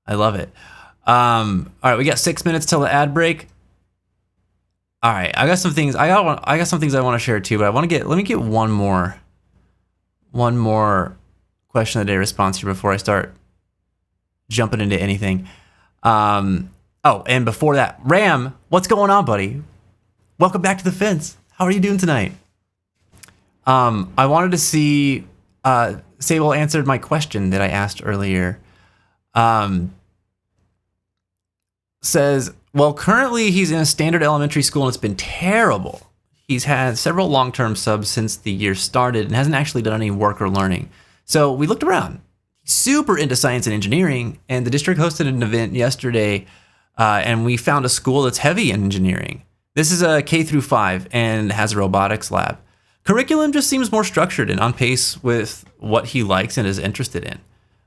I love it. All right, we got 6 minutes till the ad break. All right, I got some things. I got some things I want to share too, but let me get one more question of the day response here before I start jumping into anything. Oh, and before that, Ram, what's going on, buddy? Welcome back to the fence. How are you doing tonight? I wanted to see Sable answered my question that I asked earlier. Says, well, currently he's in a standard elementary school and it's been terrible. He's had several long-term subs since the year started and hasn't actually done any work or learning. So we looked around. He's super into science and engineering, and the district hosted an event yesterday, and we found a school that's heavy in engineering. This is a K through 5 and has a robotics lab. Curriculum just seems more structured and on pace with what he likes and is interested in.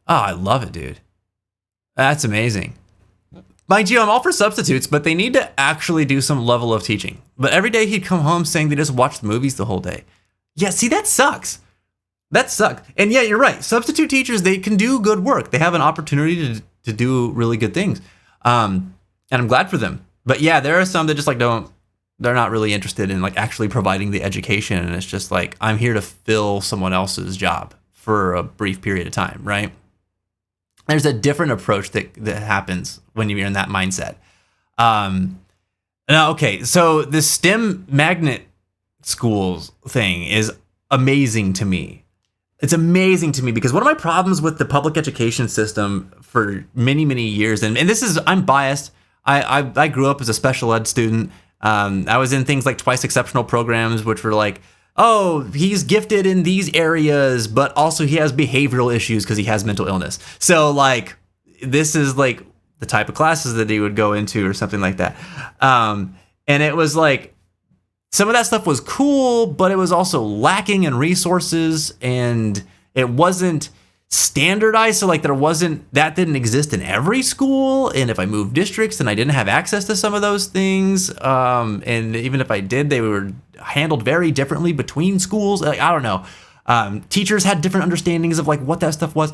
Oh, I love it, dude. That's amazing. Mind you, I'm all for substitutes, but they need to actually do some level of teaching. But every day he'd come home saying they just watched movies the whole day. Yeah, see, that sucks. That sucks. And yeah, you're right. Substitute teachers, they can do good work. They have an opportunity to do really good things. And I'm glad for them. But yeah, there are some that just like they're not really interested in like actually providing the education. And it's just like, I'm here to fill someone else's job for a brief period of time, right? There's a different approach that happens when you're in that mindset. Now, okay, so the STEM magnet schools thing is amazing to me. It's amazing to me because one of my problems with the public education system for many, many years, and this is, I'm biased. I grew up as a special ed student. I was in things like twice exceptional programs, which were like, oh, he's gifted in these areas, but also he has behavioral issues because he has mental illness. So like, this is like the type of classes that he would go into or something like that. And it was like, some of that stuff was cool, but it was also lacking in resources and it wasn't standardized. So like that didn't exist in every school. And if I moved districts, then I didn't have access to some of those things. And even if I did, they were handled very differently between schools. Like, I don't know. Teachers had different understandings of like what that stuff was.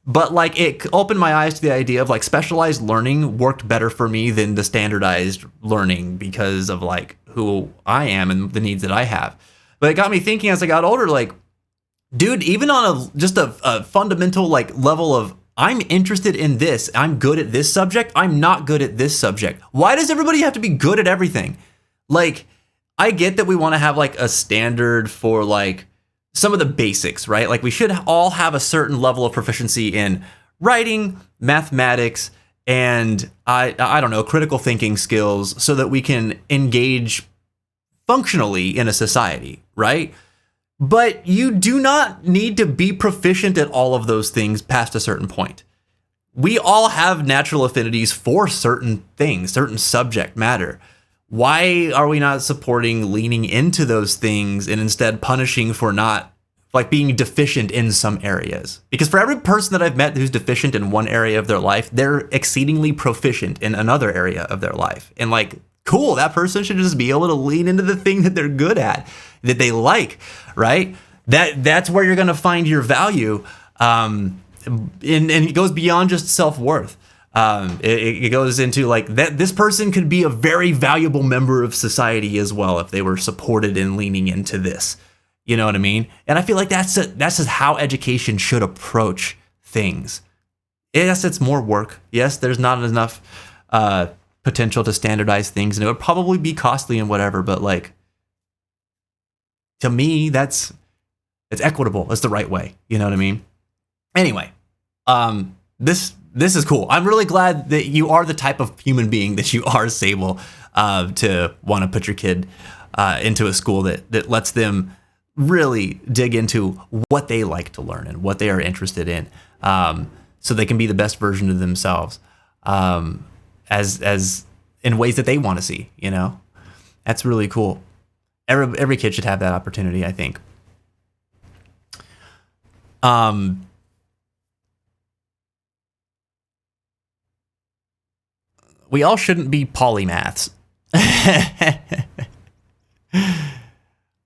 But like it opened my eyes to the idea of like specialized learning worked better for me than the standardized learning because of like who I am and the needs that I have. But it got me thinking as I got older, like, dude, even on just a fundamental like level of I'm interested in this, I'm good at this subject, I'm not good at this subject. Why does everybody have to be good at everything? Like, I get that we want to have like a standard for like some of the basics, right? Like we should all have a certain level of proficiency in writing, mathematics, and I don't know, critical thinking skills so that we can engage functionally in a society, right? But you do not need to be proficient at all of those things past a certain point. We all have natural affinities for certain things, certain subject matter. Why are we not supporting leaning into those things and instead punishing for not like being deficient in some areas? Because for every person that I've met who's deficient in one area of their life, they're exceedingly proficient in another area of their life. And like, cool, that person should just be able to lean into the thing that they're good at, that they like, right? That's where you're going to find your value. And it goes beyond just self-worth. It goes into like that this person could be a very valuable member of society as well if they were supported in leaning into this. You know what I mean? And I feel like that's just how education should approach things. Yes, it's more work. Yes, there's not enough potential to standardize things, and it would probably be costly and whatever. But like, to me, it's equitable. It's the right way. You know what I mean? Anyway, this is cool. I'm really glad that you are the type of human being that you are, Sable, to want to put your kid into a school that lets them really dig into what they like to learn and what they are interested in, so they can be the best version of themselves, as in ways that they want to see. You know, that's really cool. Every kid should have that opportunity, I think. We all shouldn't be polymaths. I'm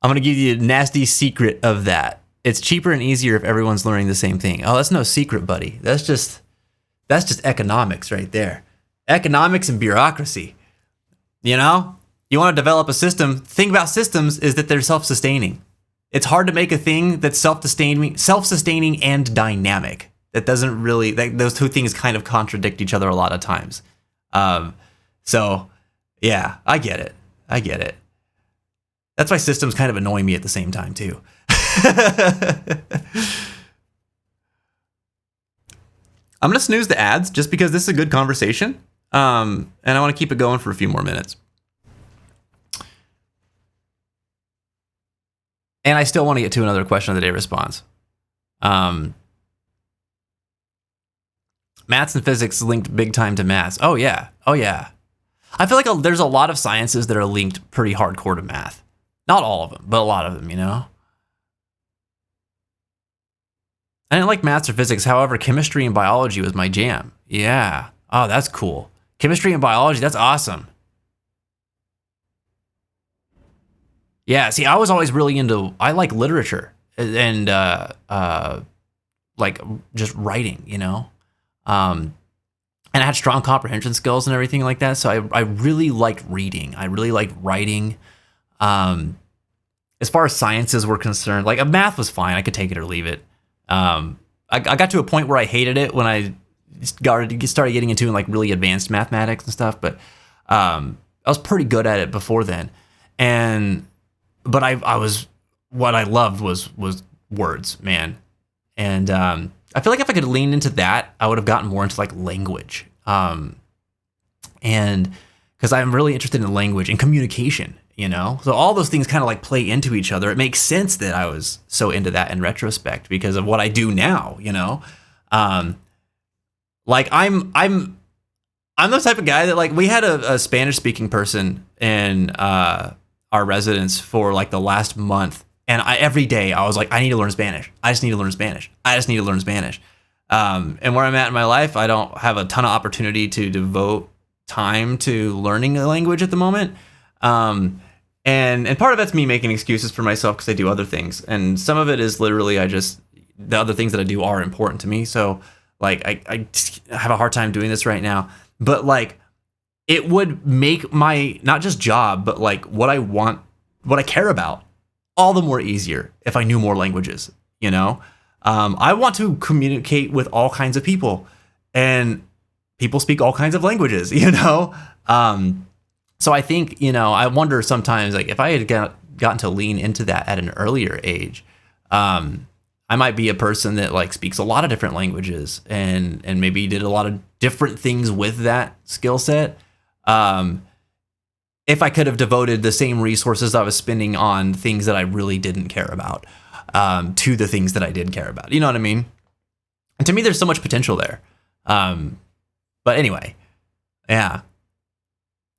going to give you a nasty secret of that. It's cheaper and easier if everyone's learning the same thing. Oh, that's no secret, buddy. That's just economics right there. Economics and bureaucracy. You know? You want to develop a system. The thing about systems is that they're self-sustaining. It's hard to make a thing that's self-sustaining and dynamic. That doesn't really, those two things kind of contradict each other a lot of times. So yeah, I get it. That's why systems kind of annoy me at the same time too. I'm going to snooze the ads just because this is a good conversation. And I want to keep it going for a few more minutes. And I still want to get to another question of the day response. Maths and physics linked big time to maths. Oh yeah. I feel like there's a lot of sciences that are linked pretty hardcore to math. Not all of them, but a lot of them, you know? I didn't like maths or physics. However, chemistry and biology was my jam. Yeah. Oh, that's cool. Chemistry and biology, that's awesome. Yeah, see, I was always really I like literature and like just writing, you know? And I had strong comprehension skills and everything like that. So I really liked reading. I really liked writing. As far as sciences were concerned, like math was fine. I could take it or leave it. I got to a point where I hated it when I started getting into like really advanced mathematics and stuff. But I was pretty good at it before then. But what I loved was words, man. And I feel like if I could lean into that, I would have gotten more into like language. And because I'm really interested in language and communication, you know? So all those things kind of like play into each other. It makes sense that I was so into that in retrospect because of what I do now, you know? Like I'm the type of guy that like we had a Spanish speaking person in our residence for like the last month. And every day I was like, I need to learn Spanish. I just need to learn Spanish. And where I'm at in my life, I don't have a ton of opportunity to devote time to learning a language at the moment. And part of that's me making excuses for myself because I do other things. And some of it is literally the other things that I do are important to me. So Like I just have a hard time doing this right now, but like it would make my not just job, but like what I want, what I care about, all the more easier if I knew more languages. You know, I want to communicate with all kinds of people, and people speak all kinds of languages. You know, so I think, you know, I wonder sometimes, like if I had gotten to lean into that at an earlier age, I might be a person that like speaks a lot of different languages and maybe did a lot of different things with that skill set. If I could have devoted the same resources I was spending on things that I really didn't care about, to the things that I did care about, you know what I mean? And to me, there's so much potential there. But anyway, yeah.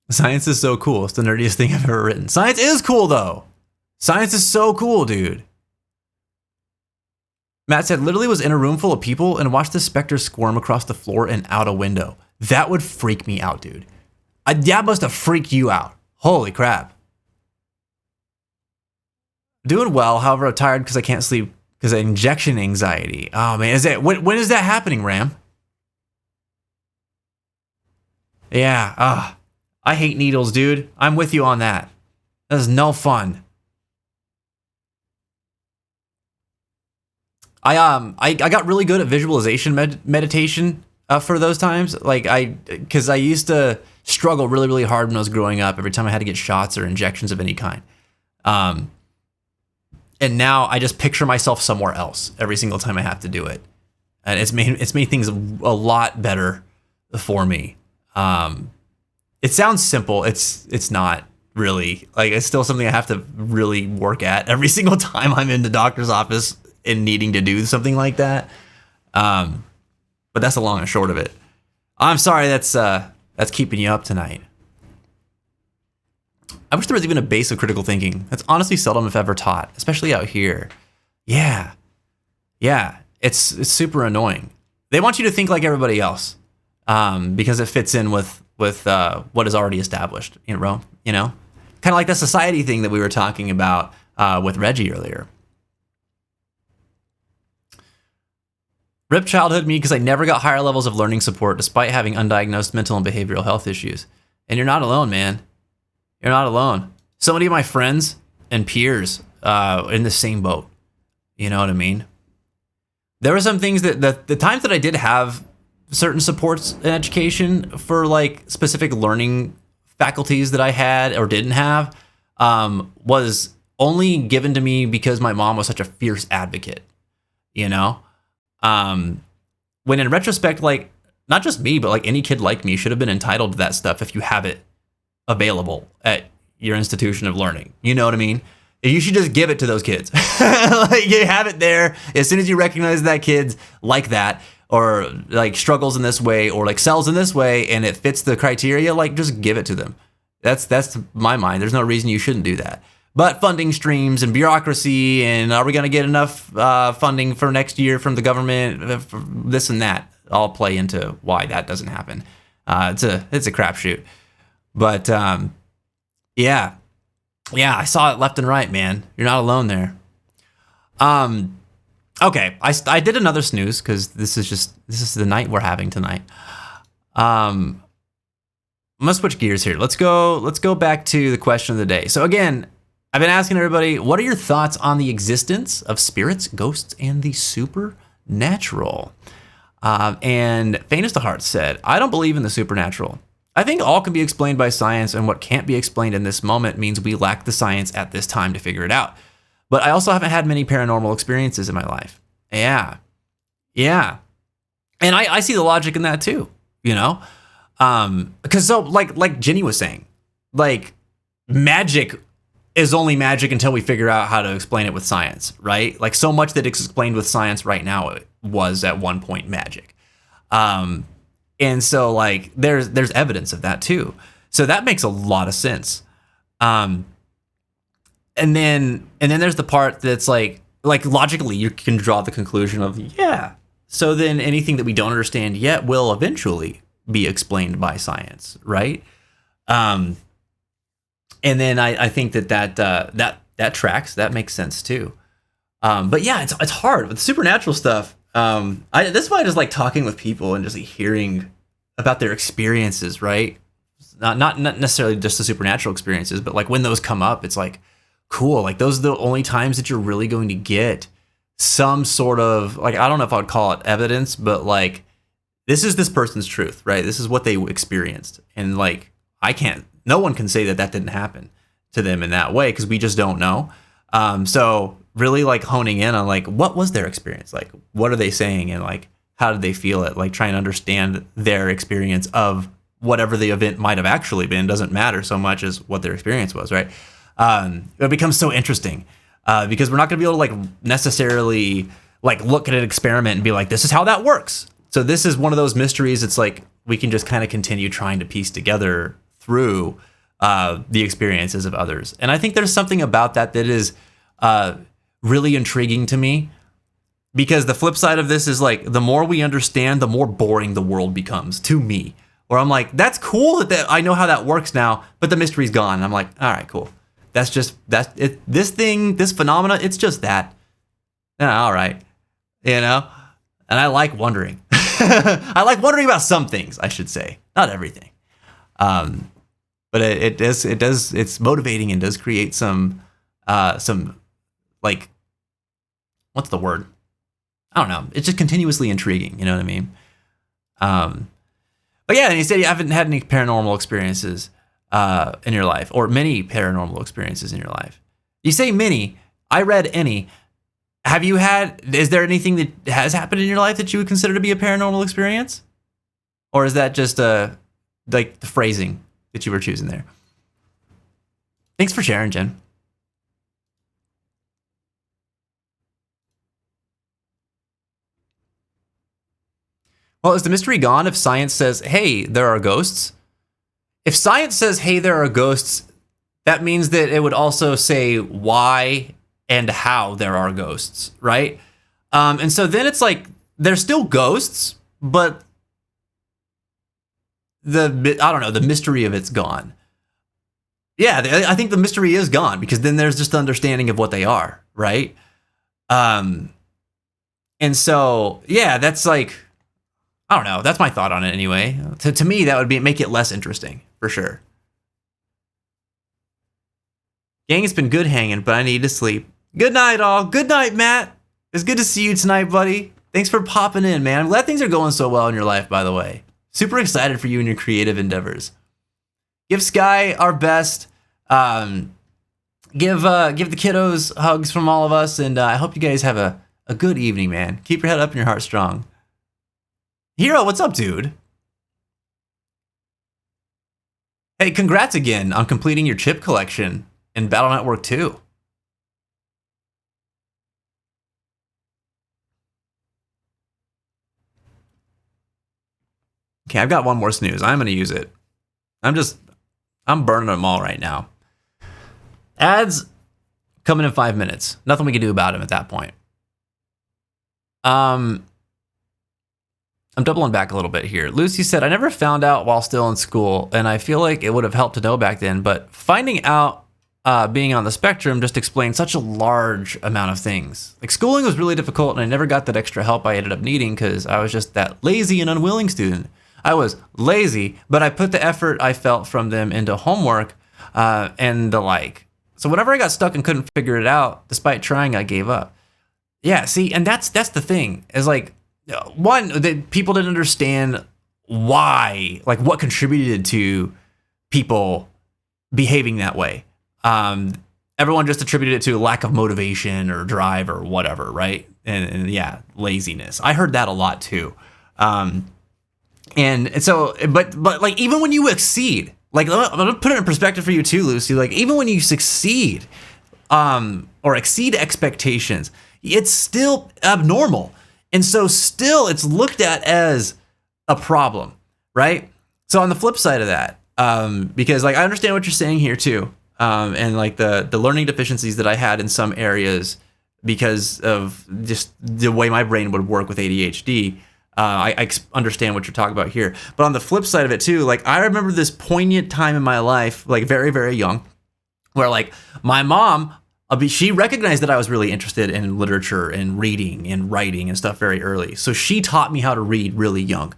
Science is so cool. It's the nerdiest thing I've ever written. Science is cool though. Science is so cool, dude. Matt said, literally was in a room full of people and watched the specter squirm across the floor and out a window. That would freak me out, dude. That must have freaked you out. Holy crap. Doing well, however, I'm tired because I can't sleep because of injection anxiety. Oh man, when is that happening, Ram? Yeah, I hate needles, dude. I'm with you on that. That is no fun. I got really good at visualization meditation for those times. Like because I used to struggle really, really hard when I was growing up. Every time I had to get shots or injections of any kind. And now I just picture myself somewhere else every single time I have to do it, and it's made things a lot better for me. It sounds simple. It's not really. Like it's still something I have to really work at every single time I'm in the doctor's office and needing to do something like that. But that's the long and short of it. I'm sorry that's keeping you up tonight. I wish there was even a base of critical thinking. That's honestly seldom if ever taught, especially out here. Yeah. It's super annoying. They want you to think like everybody else, because it fits in with what is already established. You know, kind of like the society thing that we were talking about with Reggie earlier. Rip childhood me because I never got higher levels of learning support despite having undiagnosed mental and behavioral health issues. And you're not alone, man. You're not alone. So many of my friends and peers in the same boat. You know what I mean? There were some things that the times that I did have certain supports in education for like specific learning faculties that I had or didn't have was only given to me because my mom was such a fierce advocate, you know? When in retrospect, like not just me, but like any kid like me should have been entitled to that stuff if you have it available at your institution of learning. You know what I mean? You should just give it to those kids. Like you have it there as soon as you recognize that kid's like that or like struggles in this way or like excels in this way and it fits the criteria, like just give it to them. That's my mind. There's no reason you shouldn't do that. But funding streams and bureaucracy and are we going to get enough funding for next year from the government, for this and that, all play into why that doesn't happen. It's a crapshoot. But yeah, I saw it left and right, man. You're not alone there. Okay, I did another snooze because this is the night we're having tonight. I'm gonna switch gears here. Let's go back to the question of the day. So again, I've been asking everybody, what are your thoughts on the existence of spirits, ghosts, and the supernatural? And Faintest of Hearts said, I don't believe in the supernatural. I think all can be explained by science, and what can't be explained in this moment means we lack the science at this time to figure it out. But I also haven't had many paranormal experiences in my life. Yeah. And I see the logic in that too, you know? Because so like Jenny was saying, like magic is only magic until we figure out how to explain it with science, right? Like so much that it's explained with science right now it was at one point magic. And so like there's evidence of that too. So that makes a lot of sense. And then there's the part that's like logically you can draw the conclusion of, yeah. So then anything that we don't understand yet will eventually be explained by science, right? And then I think that tracks, that makes sense too. But yeah, it's hard with supernatural stuff. This is why I just like talking with people and just like, hearing about their experiences, right? Not necessarily just the supernatural experiences, but like when those come up, it's like cool. Like those are the only times that you're really going to get some sort of like, I don't know if I would call it evidence, but like this is this person's truth, right? This is what they experienced. And like, no one can say that that didn't happen to them in that way because we just don't know. So really like honing in on like, what was their experience? Like, what are they saying? And like, how did they feel it? Like trying to understand their experience of whatever the event might have actually been doesn't matter so much as what their experience was, right? It becomes so interesting because we're not going to be able to like necessarily like look at an experiment and be like, this is how that works. So this is one of those mysteries. It's like we can just kind of continue trying to piece together through the experiences of others. And I think there's something about that is really intriguing to me, because the flip side of this is like the more we understand, the more boring the world becomes to me. Where I'm like, that's cool that I know how that works now, but the mystery's gone. And I'm like, all right, cool. That's it. This thing, this phenomena, it's just that. Yeah, all right, you know. And I like wondering. I like wondering about some things, I should say, not everything. But it does. It's motivating and does create some like, what's the word? I don't know. It's just continuously intriguing. You know what I mean? But yeah, and you said you haven't had any paranormal experiences in your life, or many paranormal experiences in your life. You say many. I read any. Have you had? Is there anything that has happened in your life that you would consider to be a paranormal experience, or is that just like the phrasing that you were choosing there? Thanks for sharing, Jen. Well, is the mystery gone if science says, hey, there are ghosts? If science says, hey, there are ghosts, that means that it would also say why and how there are ghosts, right? And so then it's like, they're still ghosts, but the mystery of it's gone. Yeah, I think the mystery is gone, because then there's just the understanding of what they are, right? And so, yeah, that's like, I don't know. That's my thought on it anyway. To me, that would make it less interesting, for sure. Gang, it's been good hanging, but I need to sleep. Good night, all. Good night, Matt. It's good to see you tonight, buddy. Thanks for popping in, man. I'm glad things are going so well in your life, by the way. Super excited for you and your creative endeavors. Give Sky our best. Give the kiddos hugs from all of us, and I hope you guys have a good evening, man. Keep your head up and your heart strong. Hero, what's up, dude? Hey, congrats again on completing your chip collection in Battle Network 2. Okay, I've got one more snooze. I'm going to use it. I'm burning them all right now. Ads coming in 5 minutes. Nothing we can do about them at that point. I'm doubling back a little bit here. Lucy said, I never found out while still in school, and I feel like it would have helped to know back then, but finding out being on the spectrum just explained such a large amount of things. Like schooling was really difficult, and I never got that extra help I ended up needing because I was just that lazy and unwilling student. I was lazy, but I put the effort I felt from them into homework and the like. So whenever I got stuck and couldn't figure it out, despite trying, I gave up. Yeah, see, and that's the thing, is like, one, that people didn't understand why, like what contributed to people behaving that way. Everyone just attributed it to lack of motivation or drive or whatever, right? And yeah, laziness. I heard that a lot too. And so, but like even when you exceed, like I'm gonna put it in perspective for you too, Lucy. Like even when you succeed, or exceed expectations, it's still abnormal. And so still it's looked at as a problem, right? So on the flip side of that, because like I understand what you're saying here too, and like the learning deficiencies that I had in some areas because of just the way my brain would work with ADHD, I understand what you're talking about here. But on the flip side of it too, like I remember this poignant time in my life, like very, very young, where like my mom she recognized that I was really interested in literature and reading and writing and stuff very early. So she taught me how to read really young.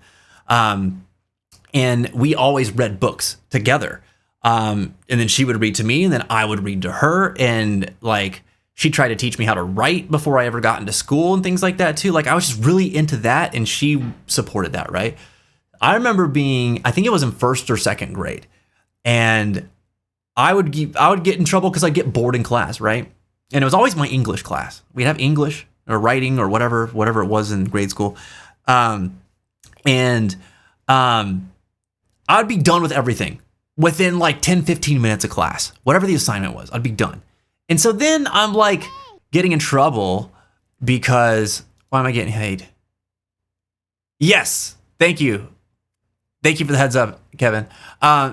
And we always read books together. And then she would read to me and then I would read to her. And like, she tried to teach me how to write before I ever got into school and things like that too. Like I was just really into that and she supported that, right? I remember I think it was in first or second grade, and I would get in trouble because I'd get bored in class, right? And it was always my English class. We'd have English or writing or whatever it was in grade school. I'd be done with everything within like 10, 15 minutes of class. Whatever the assignment was, I'd be done. And so then I'm like getting in trouble because, why am I getting paid? Yes, thank you. Thank you for the heads up, Kevin.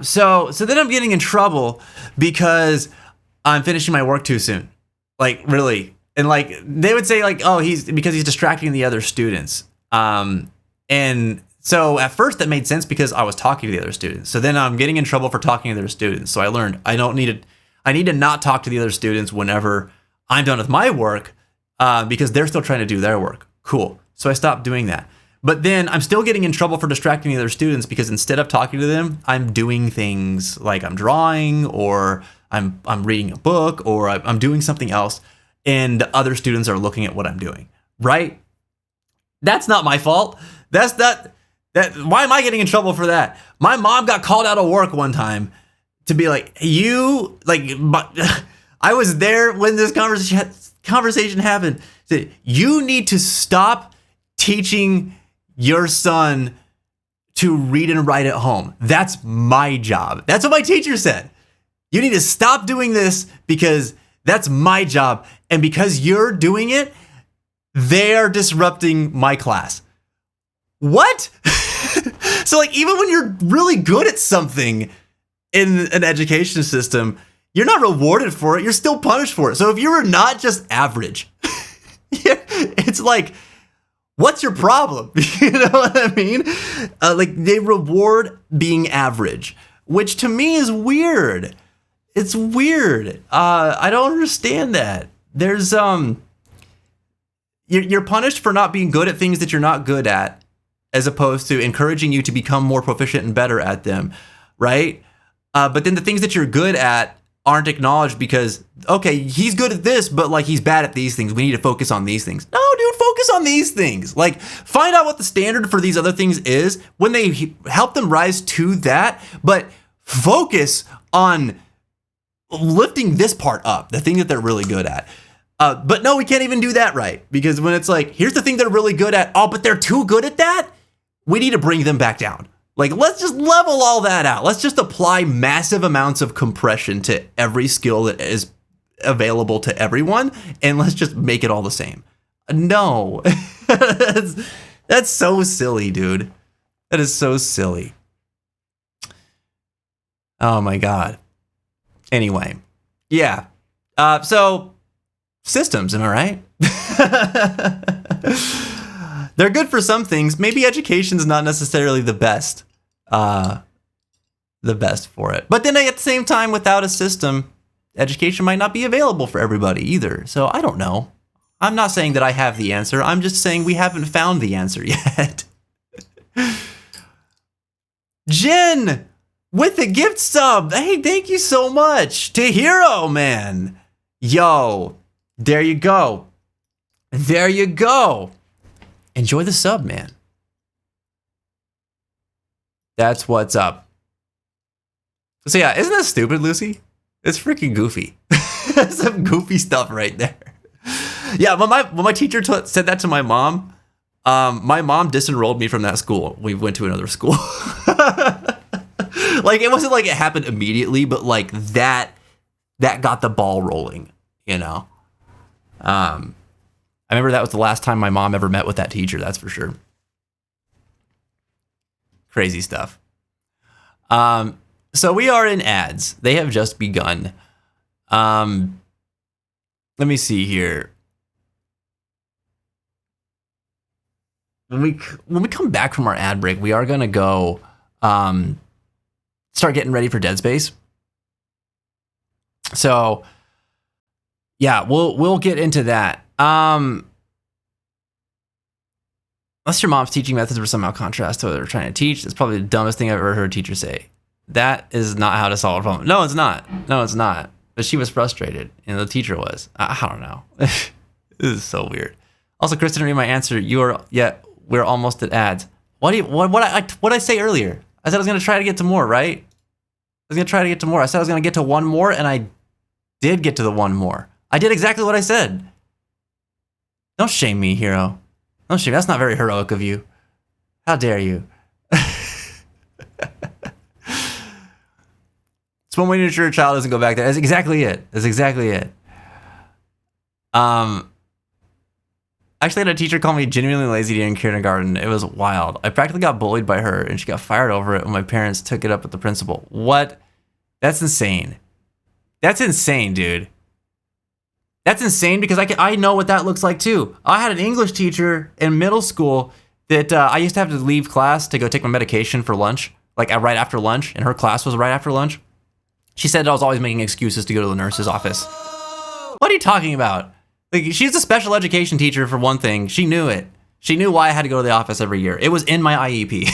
So then I'm getting in trouble because I'm finishing my work too soon. Like really. And like they would say like, oh, because he's distracting the other students. And so at first that made sense because I was talking to the other students. So then I'm getting in trouble for talking to the other students. So I learned I need to not talk to the other students whenever I'm done with my work because they're still trying to do their work. Cool. So I stopped doing that. But then I'm still getting in trouble for distracting the other students because instead of talking to them, I'm doing things like I'm drawing or I'm reading a book or I'm doing something else, and other students are looking at what I'm doing. Right? That's not my fault. That's not that. Why am I getting in trouble for that? My mom got called out of work one time to be like, I was there when this conversation happened. Said, you need to stop teaching your son to read and write at home. That's my job. That's what my teacher said. You need to stop doing this because that's my job. And because you're doing it, they are disrupting my class. What? So like, even when you're really good at something in an education system, you're not rewarded for it. You're still punished for it. So if you were not just average, it's like, what's your problem? You know what I mean? Like they reward being average, which to me is weird. It's weird. I don't understand that. There's you're punished for not being good at things that you're not good at, as opposed to encouraging you to become more proficient and better at them, right? But then the things that you're good at aren't acknowledged because, okay, he's good at this, but like he's bad at these things. We need to focus on these things. No, dude, focus on these things. Like find out what the standard for these other things is when they help them rise to that, but focus on lifting this part up, the thing that they're really good at. But no, we can't even do that right, because when it's like, here's the thing they're really good at. Oh, but they're too good at that. We need to bring them back down. Like, let's just level all that out. Let's just apply massive amounts of compression to every skill that is available to everyone, and let's just make it all the same. No, that's so silly, dude. That is so silly. Oh my God. Anyway, yeah. So systems, am I right? They're good for some things. Maybe education's not necessarily the best for it. But then at the same time, without a system, education might not be available for everybody either. So I don't know. I'm not saying that I have the answer. I'm just saying we haven't found the answer yet. Jen with the gift sub. Hey, thank you so much to Hero, man. Yo, there you go. There you go. Enjoy the sub, man. That's what's up. So yeah, isn't that stupid, Lucy? It's freaking goofy. Some goofy stuff right there. Yeah, when my teacher said that to my mom disenrolled me from that school. We went to another school. Like, it wasn't like it happened immediately, but like that got the ball rolling, you know? I remember that was the last time my mom ever met with that teacher, that's for sure. Crazy stuff. So we are in ads. They have just begun. Let me see here. When we come back from our ad break, we are going to go start getting ready for Dead Space. So Yeah, we'll get into that. Unless your mom's teaching methods were somehow contrast to what they're trying to teach, it's probably the dumbest thing I've ever heard a teacher say. That is not how to solve a problem. No, it's not. No, it's not. But she was frustrated, and the teacher was. I don't know. This is so weird. Also, Chris didn't read my answer. We're almost at ads. What did I say earlier? I said I was gonna try to get to more, right? I was gonna try to get to more. I said I was gonna get to one more, and I did get to the one more. I did exactly what I said. Don't shame me, hero. Don't shame me. That's not very heroic of you. How dare you? It's one way to ensure a child doesn't go back there. That's exactly it. That's exactly it. Actually, I had a teacher call me genuinely lazy during kindergarten. It was wild. I practically got bullied by her, and she got fired over it when my parents took it up with the principal. What? That's insane. That's insane, dude. That's insane because I know what that looks like too. I had an English teacher in middle school that I used to have to leave class to go take my medication for lunch, like right after lunch, and her class was right after lunch. She said I was always making excuses to go to the nurse's office. What are you talking about? Like, she's a special education teacher for one thing. She knew it. She knew why I had to go to the office every year. It was in my IEP.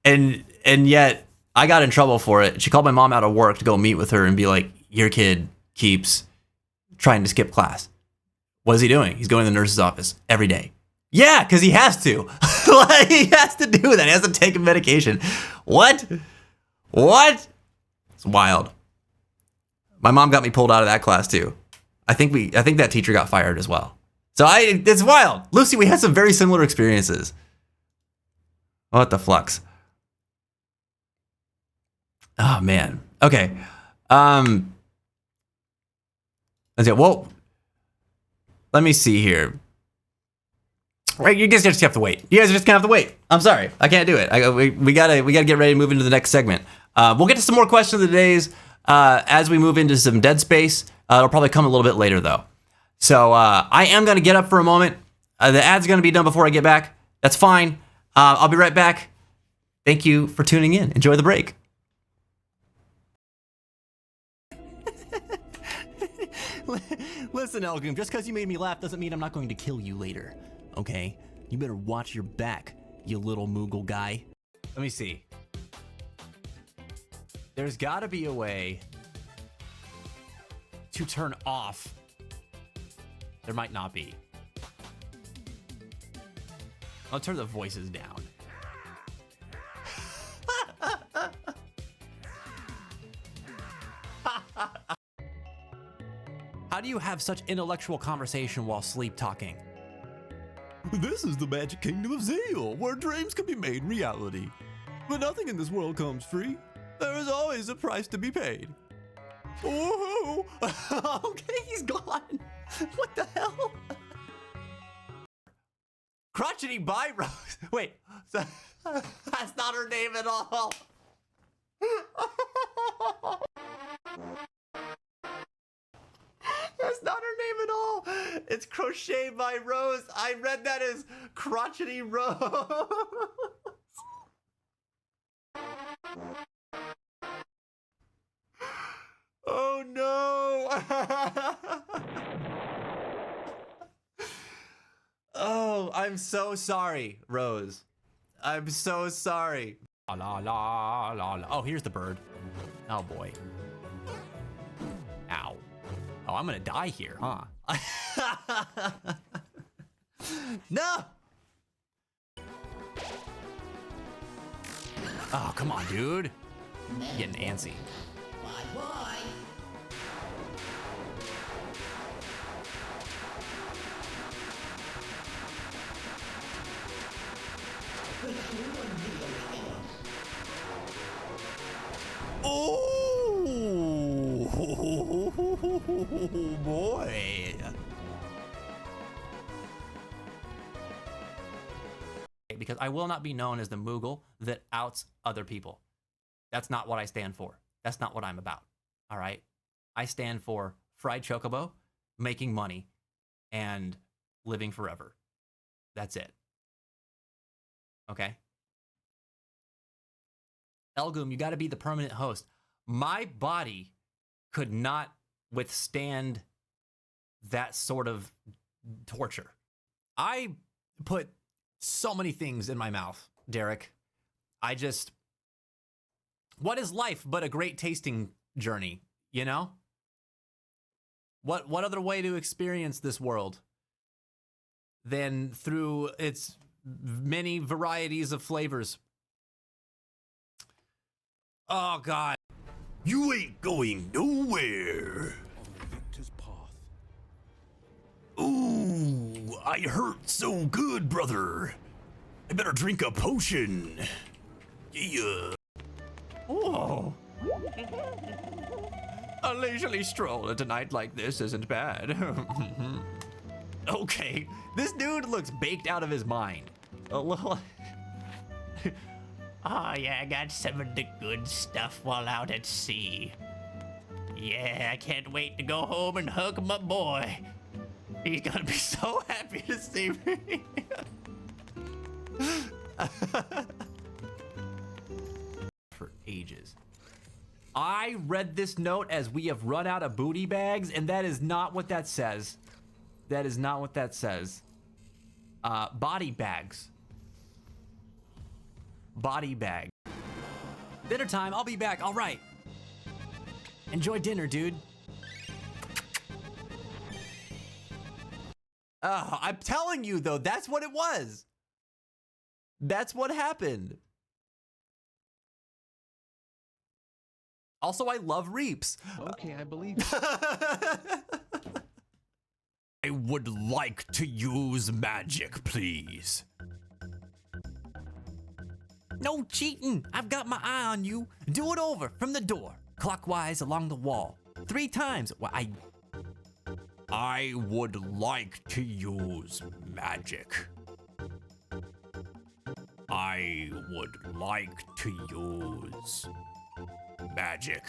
And yet I got in trouble for it. She called my mom out of work to go meet with her and be like, your kid keeps trying to skip class. What is he doing? He's going to the nurse's office every day. Yeah, because he has to. Like, he has to do that. He has to take a medication. What? It's wild. My mom got me pulled out of that class too. I think that teacher got fired as well. So it's wild. Lucy, we had some very similar experiences. What the flux? Oh man. Okay. That's it. Well, let me see here. Right, you guys just have to wait. You guys are just gonna have to wait. I'm sorry, I can't do it. We gotta get ready to move into the next segment. We'll get to some more questions of the days as we move into some Dead Space. It'll probably come a little bit later though. So I am gonna get up for a moment. The ad's gonna be done before I get back. That's fine. I'll be right back. Thank you for tuning in. Enjoy the break. Listen, Elgum, just because you made me laugh doesn't mean I'm not going to kill you later. Okay? You better watch your back, you little Moogle guy. Let me see. There's gotta be a way to turn off. There might not be. I'll turn the voices down. How do you have such intellectual conversation while sleep talking? This is the magic kingdom of Zeal, where dreams can be made reality. But nothing in this world comes free. There is always a price to be paid. Woohoo! Okay, he's gone. What the hell? Crotchety by Rose. Wait, that's not her name at all. That's not her name at all. It's Crochet by Rose. I read that as Crotchety Rose. Oh no. Oh, I'm so sorry, Rose. I'm so sorry. La la la la la. Oh, here's the bird. Oh boy. Ow. Oh, I'm gonna die here, huh? No! Oh, come on, dude. Getting antsy. Bye-bye. Oh boy. Because I will not be known as the Moogle that outs other people. That's not what I stand for. That's not what I'm about. All right? I stand for fried chocobo, making money, and living forever. That's it. Okay? Elgum, you got to be the permanent host. My body could not withstand that sort of torture. I put so many things in my mouth, Derek. What is life but a great tasting journey, you know? What other way to experience this world than through its many varieties of flavors? Oh, God. You ain't going nowhere. Victor's path. Ooh, I hurt so good, brother. I better drink a potion. Yeah. Oh. A leisurely stroll at a night like this isn't bad. Okay, this dude looks baked out of his mind. A little. Oh yeah, I got some of the good stuff while out at sea. Yeah, I can't wait to go home and hug my boy. He's gonna be so happy to see me. For ages. I read this note as we have run out of booty bags, and that is not what that says. That is not what that says. Body bags. Body bag. Dinner time, I'll be back, all right. Enjoy dinner, dude. Oh, I'm telling you though, that's what it was. That's what happened. Also, I love Reaps. Okay, I believe. I would like to use magic, please. No cheating. I've got my eye on you. Do it over from the door, clockwise along the wall. 3 times. Well, I would like to use magic. I would like to use magic.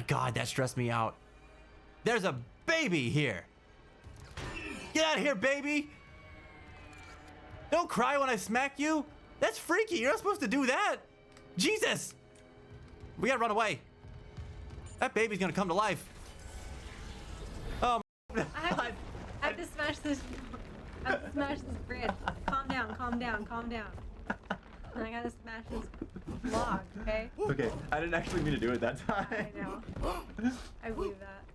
God, that stressed me out. There's a baby here. Get out of here, baby. Don't cry when I smack you. That's freaky. You're not supposed to do that. Jesus. We gotta run away. That baby's gonna come to life. Oh, I have to smash this. I have to smash this bridge. Calm down, calm down, calm down. And I gotta smash this log, okay? okay. I didn't actually mean to do it that time. I know. I believe that.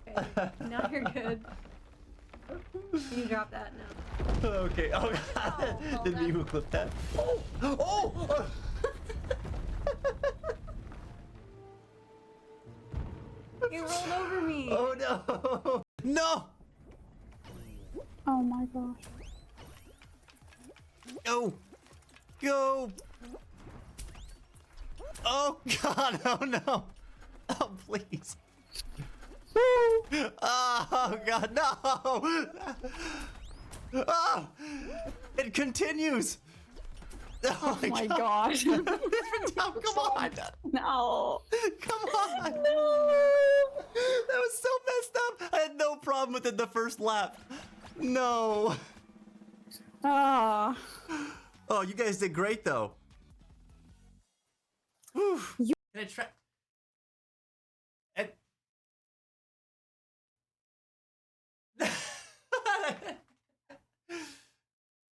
Okay, now you're good. You can drop that now. Okay. Oh, God. Oh, Didn't even clip that. Oh! Oh! You rolled over me. Oh, no. No! Oh my gosh. Go! Go! Oh, God. Oh, no. Oh, please. Oh, God, no! Oh, it continues! Oh my gosh. Come on! No. Come on! That was so messed up! I had no problem with it the first lap. No. Ah. Oh, you guys did great, though. Whew. Can I try?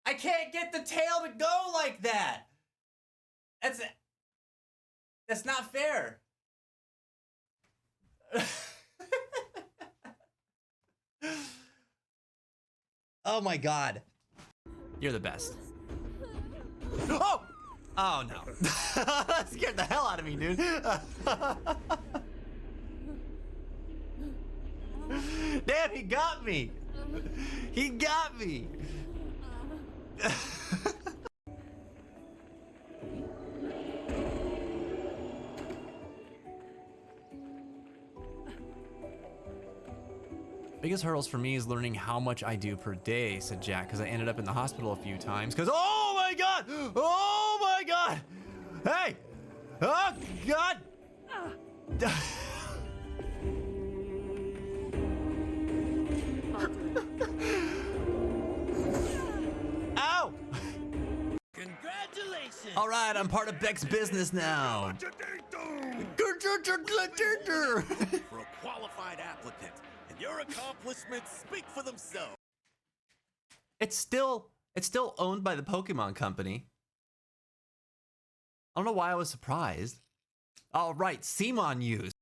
I can't get the tail to go like that. That's not fair. Oh my God. You're the best. Oh! Oh no. That scared the hell out of me, dude. Damn, he got me. He got me. Biggest hurdles for me is learning how much I do per day, said Jack, because I ended up in the hospital a few times. Because, oh my God! Oh my God! Hey! Oh God! Ow! Congratulations! license. All right, I'm part of Beck's business now. For a qualified applicant, and your accomplishments speak for themselves. It's still owned by the Pokemon Company. I don't know why I was surprised. All right, Simon used.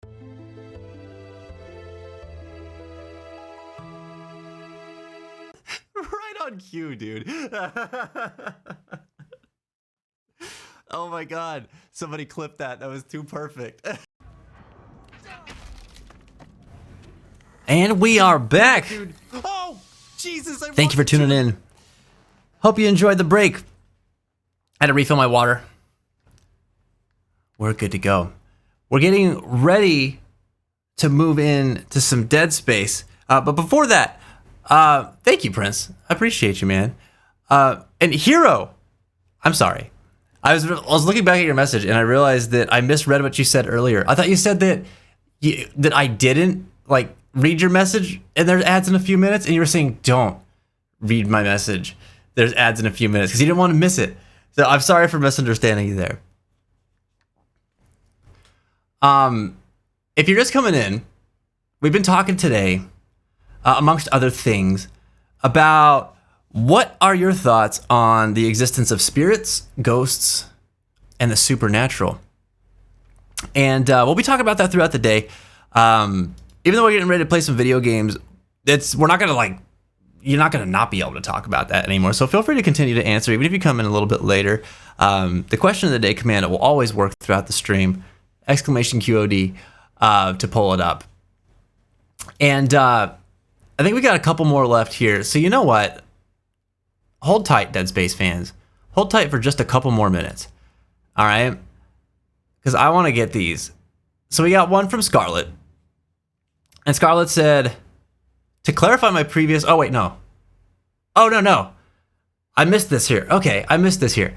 Right on cue, dude. Oh my god. Somebody clipped that. That was too perfect. And we are back. Dude. Oh, Jesus. Thank you for tuning in. Hope you enjoyed the break. I had to refill my water. We're good to go. We're getting ready to move in to some Dead Space. But before that, thank you, Prince. I appreciate you, man. And Hero, I'm sorry. I was looking back at your message and I realized that I misread what you said earlier. I thought you said that that I didn't like read your message and there's ads in a few minutes, and you were saying don't read my message. There's ads in a few minutes because you didn't want to miss it. So I'm sorry for misunderstanding you there. If you're just coming in, we've been talking today, amongst other things, about what are your thoughts on the existence of spirits, ghosts, and the supernatural. And we'll be talking about that throughout the day. Even though we're getting ready to play some video games, we're not gonna you're not gonna not be able to talk about that anymore. So feel free to continue to answer, even if you come in a little bit later. The question of the day command will always work throughout the stream. !QOD to pull it up. And I think we got a couple more left here. So you know what? Hold tight, Dead Space fans. Hold tight for just a couple more minutes. All right? Because I want to get these. So we got one from Scarlett. And Scarlett said, to clarify my previous... Oh, wait, no. Oh, no. I missed this here. Okay, I missed this here.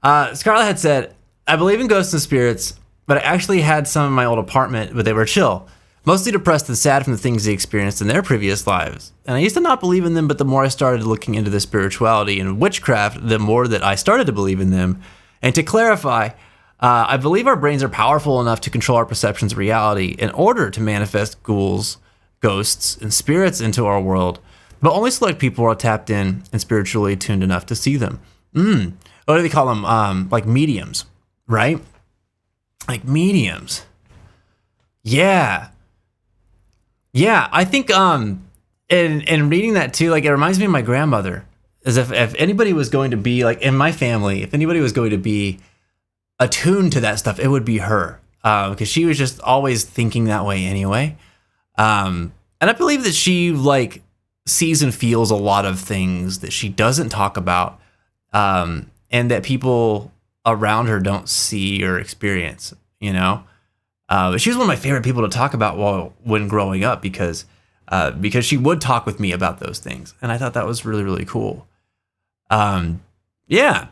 Scarlett had said, I believe in ghosts and spirits, but I actually had some in my old apartment, but they were chill. Mostly depressed and sad from the things they experienced in their previous lives. And I used to not believe in them, but the more I started looking into the spirituality and witchcraft, the more that I started to believe in them. And to clarify, I believe our brains are powerful enough to control our perceptions of reality in order to manifest ghouls, ghosts, and spirits into our world, but only select people are tapped in and spiritually tuned enough to see them. What do they call them? Like mediums, right? Like mediums. Yeah, I think in reading that too, like it reminds me of my grandmother. As if anybody was going to be like in my family, if anybody was going to be attuned to that stuff, it would be her, because she was just always thinking that way anyway. And I believe that she like sees and feels a lot of things that she doesn't talk about, and that people around her don't see or experience. You know. She was one of my favorite people to talk about when growing up because she would talk with me about those things, and I thought that was really, really cool. Yeah.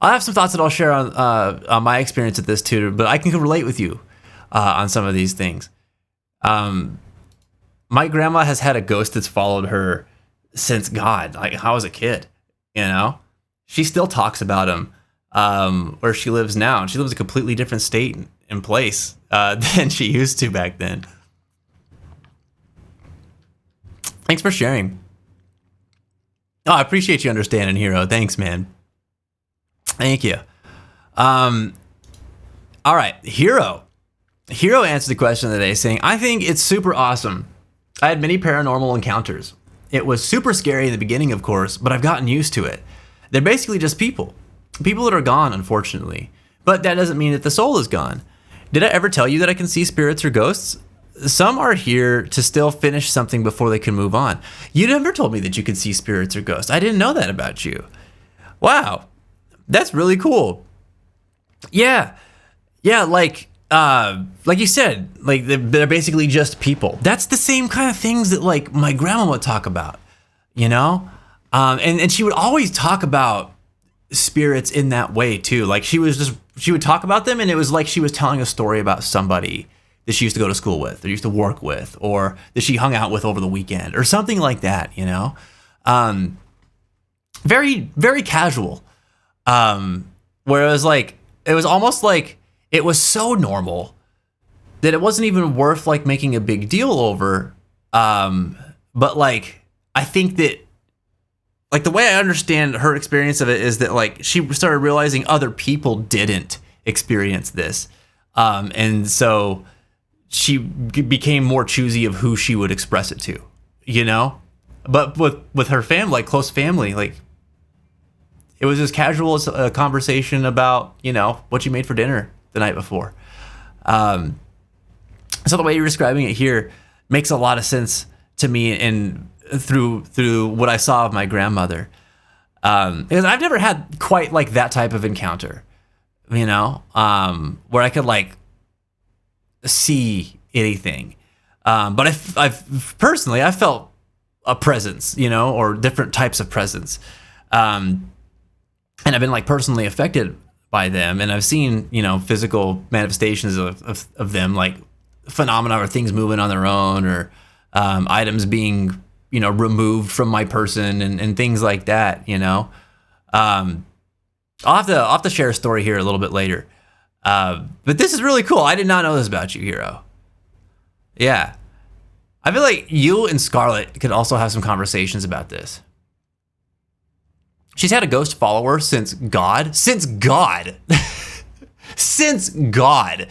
I'll have some thoughts that I'll share on my experience at this too, but I can relate with you on some of these things. My grandma has had a ghost that's followed her since like I was a kid. You know, she still talks about him. Where she lives now, and she lives a completely different state and place than she used to back then. Thanks for sharing. Oh, I appreciate you understanding, Hero. Thanks, man. Thank you. All right, Hero answered the question of the day saying, I think it's super awesome. I had many paranormal encounters. It was super scary in the beginning, of course, but I've gotten used to it. They're basically just people that are gone, unfortunately. But that doesn't mean that the soul is gone. Did I ever tell you that I can see spirits or ghosts? Some are here to still finish something before they can move on. You never told me that you could see spirits or ghosts. I didn't know that about you. Wow. That's really cool. Yeah, like you said, like they're basically just people. That's the same kind of things that like my grandma would talk about, you know? And she would always talk about spirits in that way too. Like she would talk about them, and it was like she was telling a story about somebody that she used to go to school with, or used to work with, or that she hung out with over the weekend, or something like that, you know? Very, very casual. Where it was almost like it was so normal that it wasn't even worth like making a big deal over. But like, I think that like the way I understand her experience of it is that like she started realizing other people didn't experience this. And so she became more choosy of who she would express it to, you know? But with her family, like close family, like it was as casual as a conversation about, you know, what you made for dinner the night before. So the way you're describing it here makes a lot of sense to me, and through what I saw of my grandmother, because I've never had quite like that type of encounter, you know, where I could like see anything. But I've personally, I felt a presence, you know, or different types of presence, and I've been like personally affected by them, and I've seen, you know, physical manifestations of them, like phenomena or things moving on their own, or items being, you know, removed from my person, and things like that, you know. I'll have to share a story here a little bit later. But this is really cool. I did not know this about you, Hero. Yeah. I feel like you and Scarlett could also have some conversations about this. She's had a ghost follower since God. Since God. Since God.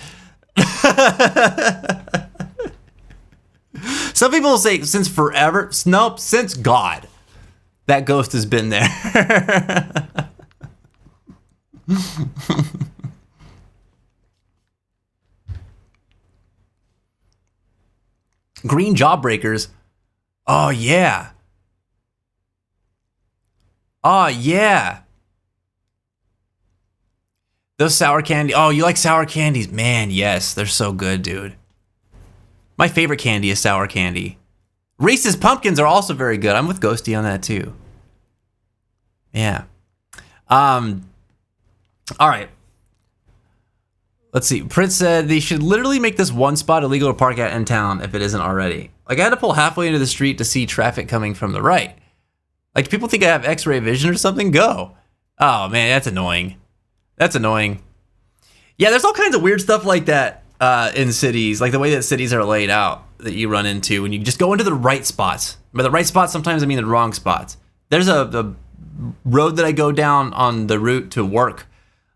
Some people will say since forever. Nope, since God. That ghost has been there. Green Jawbreakers. Oh, yeah. Oh, yeah. Those sour candy. Oh, you like sour candies? Man, yes. They're so good, dude. My favorite candy is sour candy. Reese's Pumpkins are also very good. I'm with Ghosty on that, too. Yeah. All right. Let's see. Prince said they should literally make this one spot illegal to park at in town if it isn't already. Like, I had to pull halfway into the street to see traffic coming from the right. Like, people think I have X-ray vision or something? Go. Oh, man, that's annoying. That's annoying. Yeah, there's all kinds of weird stuff like that in cities, like the way that cities are laid out that you run into when you just go into the right spots. By the right spots, sometimes I mean the wrong spots. There's a road that I go down on the route to work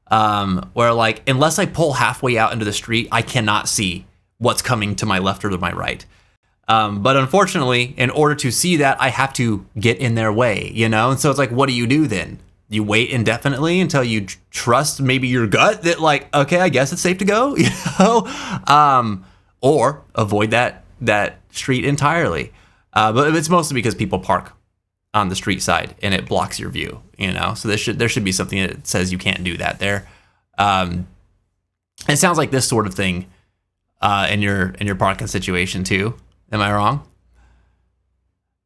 where, like, unless I pull halfway out into the street, I cannot see what's coming to my left or to my right. But unfortunately, in order to see that, I have to get in their way, you know? And so it's like, what do you do then? You wait indefinitely until you trust maybe your gut that, like, okay, I guess it's safe to go, you know? Or avoid that street entirely. But it's mostly because people park on the street side and it blocks your view, you know? So there should be something that says you can't do that there. It sounds like this sort of thing in your parking situation too. Am I wrong?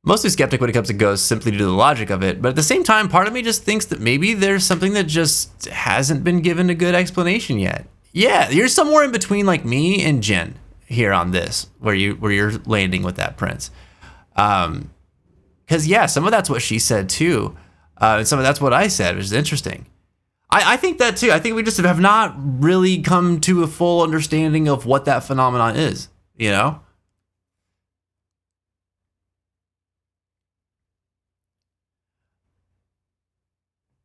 Mostly skeptic when it comes to ghosts simply due to the logic of it, but at the same time, part of me just thinks that maybe there's something that just hasn't been given a good explanation yet. Yeah, you're somewhere in between like me and Jen here on this, where you're landing with that, Prince. Because yeah, some of that's what she said too, and some of that's what I said, which is interesting. I think that too. I think we just have not really come to a full understanding of what that phenomenon is, you know?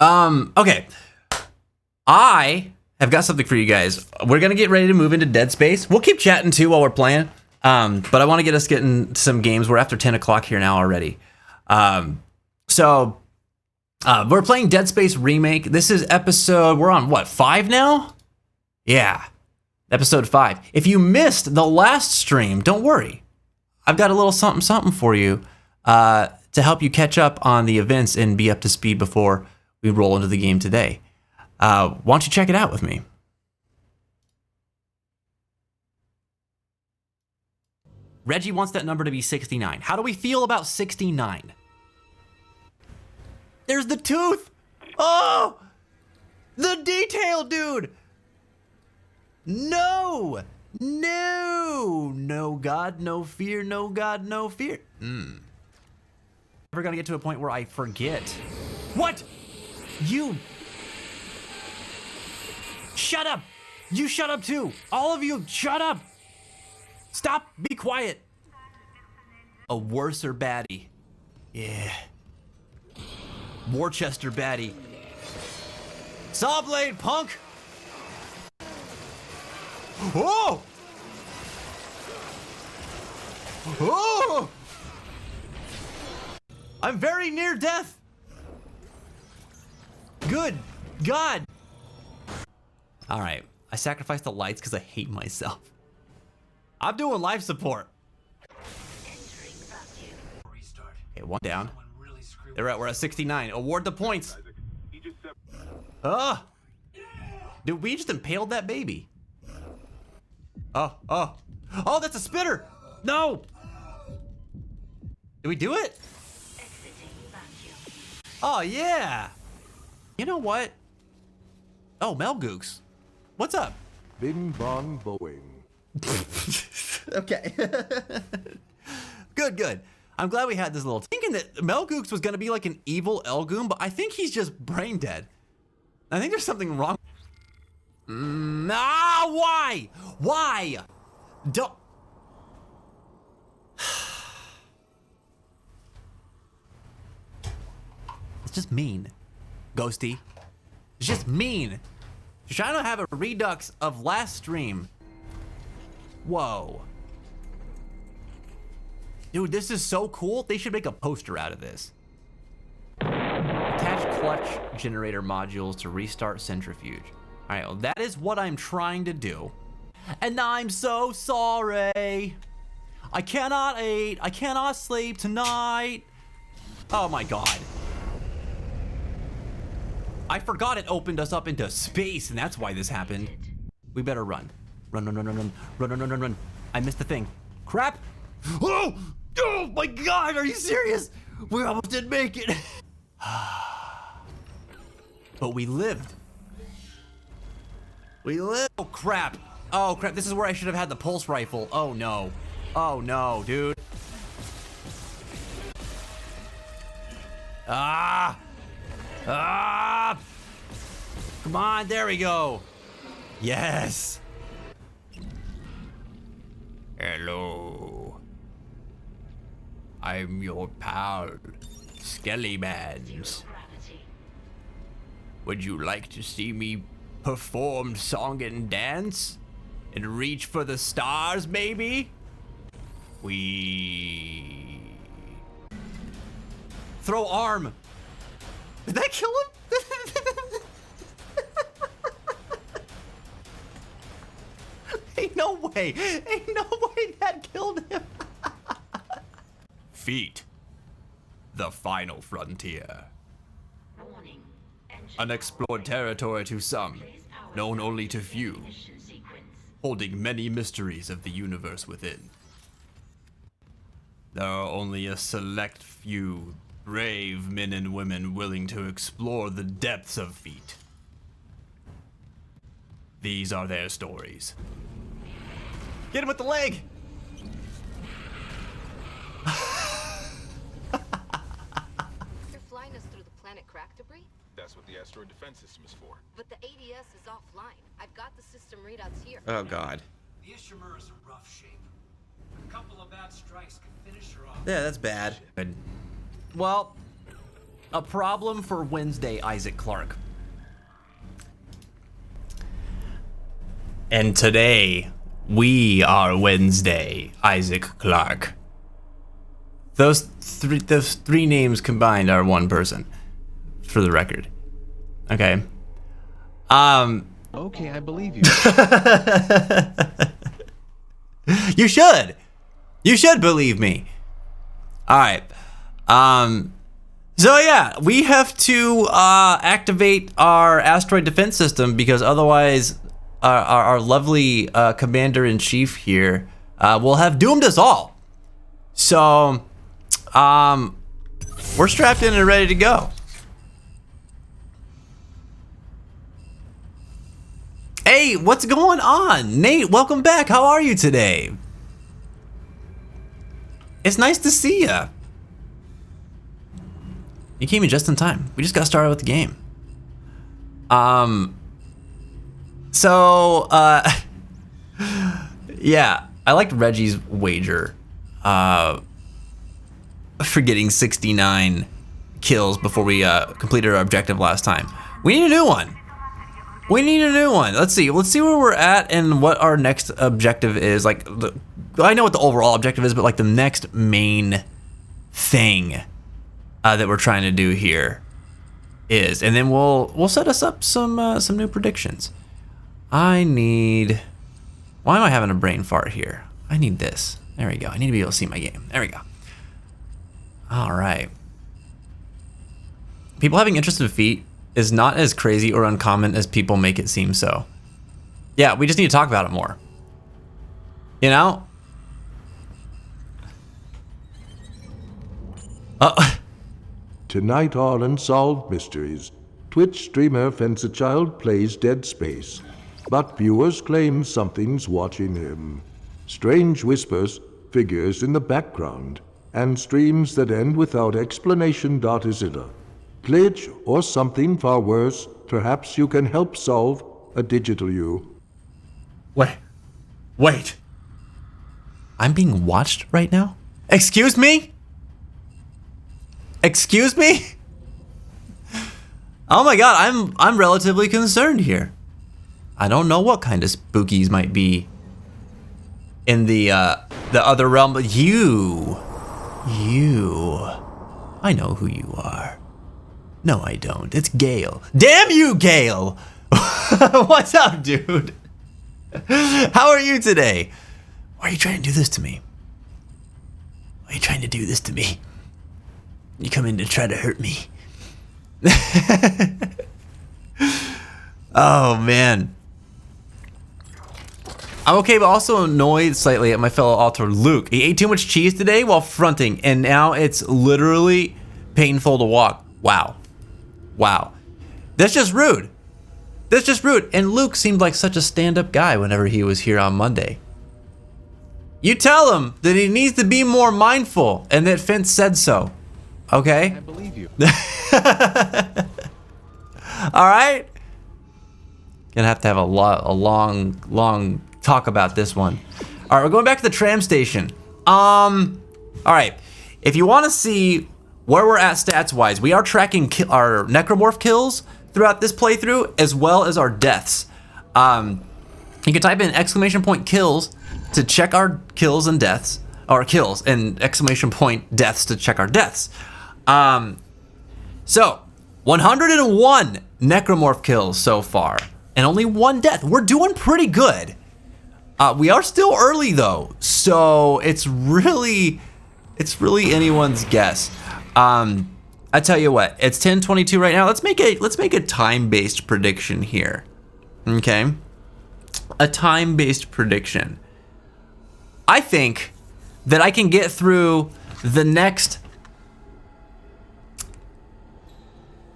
Okay. I have got something for you guys. We're going to get ready to move into Dead Space. We'll keep chatting too while we're playing. But I want to get us getting some games. We're after 10 o'clock here now already. So we're playing Dead Space Remake. This is episode, we're on what, 5 now? Yeah, episode 5. If you missed the last stream, don't worry. I've got a little something for you to help you catch up on the events and be up to speed before we roll into the game today. Why don't you check it out with me? Reggie wants that number to be 69. How do we feel about 69? There's the tooth. Oh, the detail, dude. No, God, no fear, no God, no fear. Never gonna get to a point where I forget. What? You Shut up! You shut up too! All of you, shut up! Stop! Be quiet! A worser baddie. Yeah. Worcester baddie. Saw blade, punk! Oh! Oh! I'm very near death! Good God! Alright, I sacrificed the lights because I hate myself. I'm doing life support. Okay, one down. We're at 69. Award the points. Dude, we just impaled that baby. Oh, that's a spitter. No. Did we do it? Oh, yeah. You know what? Oh, Mel Gooks. What's up? Bing bong Boeing. Okay. Good. I'm glad we had this little thinking that Mel Gooks was gonna be like an evil Elgoon, but I think he's just brain dead. I think there's something wrong. Why? Why? Don't. It's just mean, Ghosty. It's just mean. You're trying to have a redux of last stream. Whoa. Dude, this is so cool. They should make a poster out of this. Attach clutch generator modules to restart centrifuge. All right, well, that is what I'm trying to do. And I'm so sorry. I cannot eat. I cannot sleep tonight. Oh my God. I forgot it opened us up into space, and that's why this happened. We better run. Run. I missed the thing. Crap. Oh my God, are you serious? We almost didn't make it. But we lived. Oh crap. This is where I should have had the pulse rifle. Oh no, dude. Come on, there we go. Yes. Hello. I'm your pal, Skellymans. Would you like to see me perform song and dance? And reach for the stars, maybe? We... Throw arm. Did that kill him? Ain't no way that killed him. Feet. The final frontier. Unexplored territory to some, known only to few, holding many mysteries of the universe within. There are only a select few brave men and women willing to explore the depths of Feet. These are their stories. Get him with the leg! You're flying us through the planet crack debris? That's what the asteroid defense system is for. But the ADS is offline. I've got the system readouts here. Oh God. The Ishimura is in rough shape. A couple of bad strikes can finish her off. Yeah, that's bad. Good. Well, a problem for Wednesday, Isaac Clarke. And today, we are Wednesday, Isaac Clarke. Those three names combined are one person, for the record. Okay. Okay, I believe you. You should. You should believe me. All right. So yeah, we have to activate our asteroid defense system because otherwise our lovely commander-in-chief here will have doomed us all. So we're strapped in and ready to go. Hey, what's going on? Nate, welcome back. How are you today? It's nice to see ya. You came in just in time. We just got started with the game. So, yeah, I liked Reggie's wager for getting 69 kills before we completed our objective last time. We need a new one. We need a new one. Let's see where we're at and what our next objective is. Like, I know what the overall objective is, but like the next main thing that we're trying to do here is, and then we'll set us up some new predictions. Why am I having a brain fart here? I need this. There we go. I need to be able to see my game. There we go. All right. People having interesting feet is not as crazy or uncommon as people make it seem so. Yeah, we just need to talk about it more. You know? Tonight on Unsolved Mysteries, Twitch streamer Fencechild plays Dead Space, but viewers claim something's watching him. Strange whispers, figures in the background, and streams that end without explanation. Is it a glitch or something far worse? Perhaps you can help solve a digital you. Wait. I'm being watched right now? Excuse me? Excuse me? Oh my god, I'm relatively concerned here. I don't know what kind of spookies might be in the other realm, but you, I know who you are. No, I don't. It's Gale. Damn you, Gale! What's up, dude? How are you today? Why are you trying to do this to me? Why are you trying to do this to me? You come in to try to hurt me. Oh, man. I'm okay, but also annoyed slightly at my fellow alter Luke. He ate too much cheese today while fronting, and now it's literally painful to walk. Wow. That's just rude. And Luke seemed like such a stand-up guy whenever he was here on Monday. You tell him that he needs to be more mindful and that Fence said so. Okay? I believe you. All right? Gonna have to have a long talk about this one. All right, we're going back to the tram station. All right. If you want to see where we're at stats-wise, we are tracking our necromorph kills throughout this playthrough, as well as our deaths. You can type in !kills to check our kills and deaths, or kills, and !deaths to check our deaths. So 101 necromorph kills so far, and only 1 death. We're doing pretty good. We are still early though, so it's really anyone's guess. I tell you what, it's 10:22 right now. Let's make a time-based prediction here. Okay? A time-based prediction. I think that I can get through the next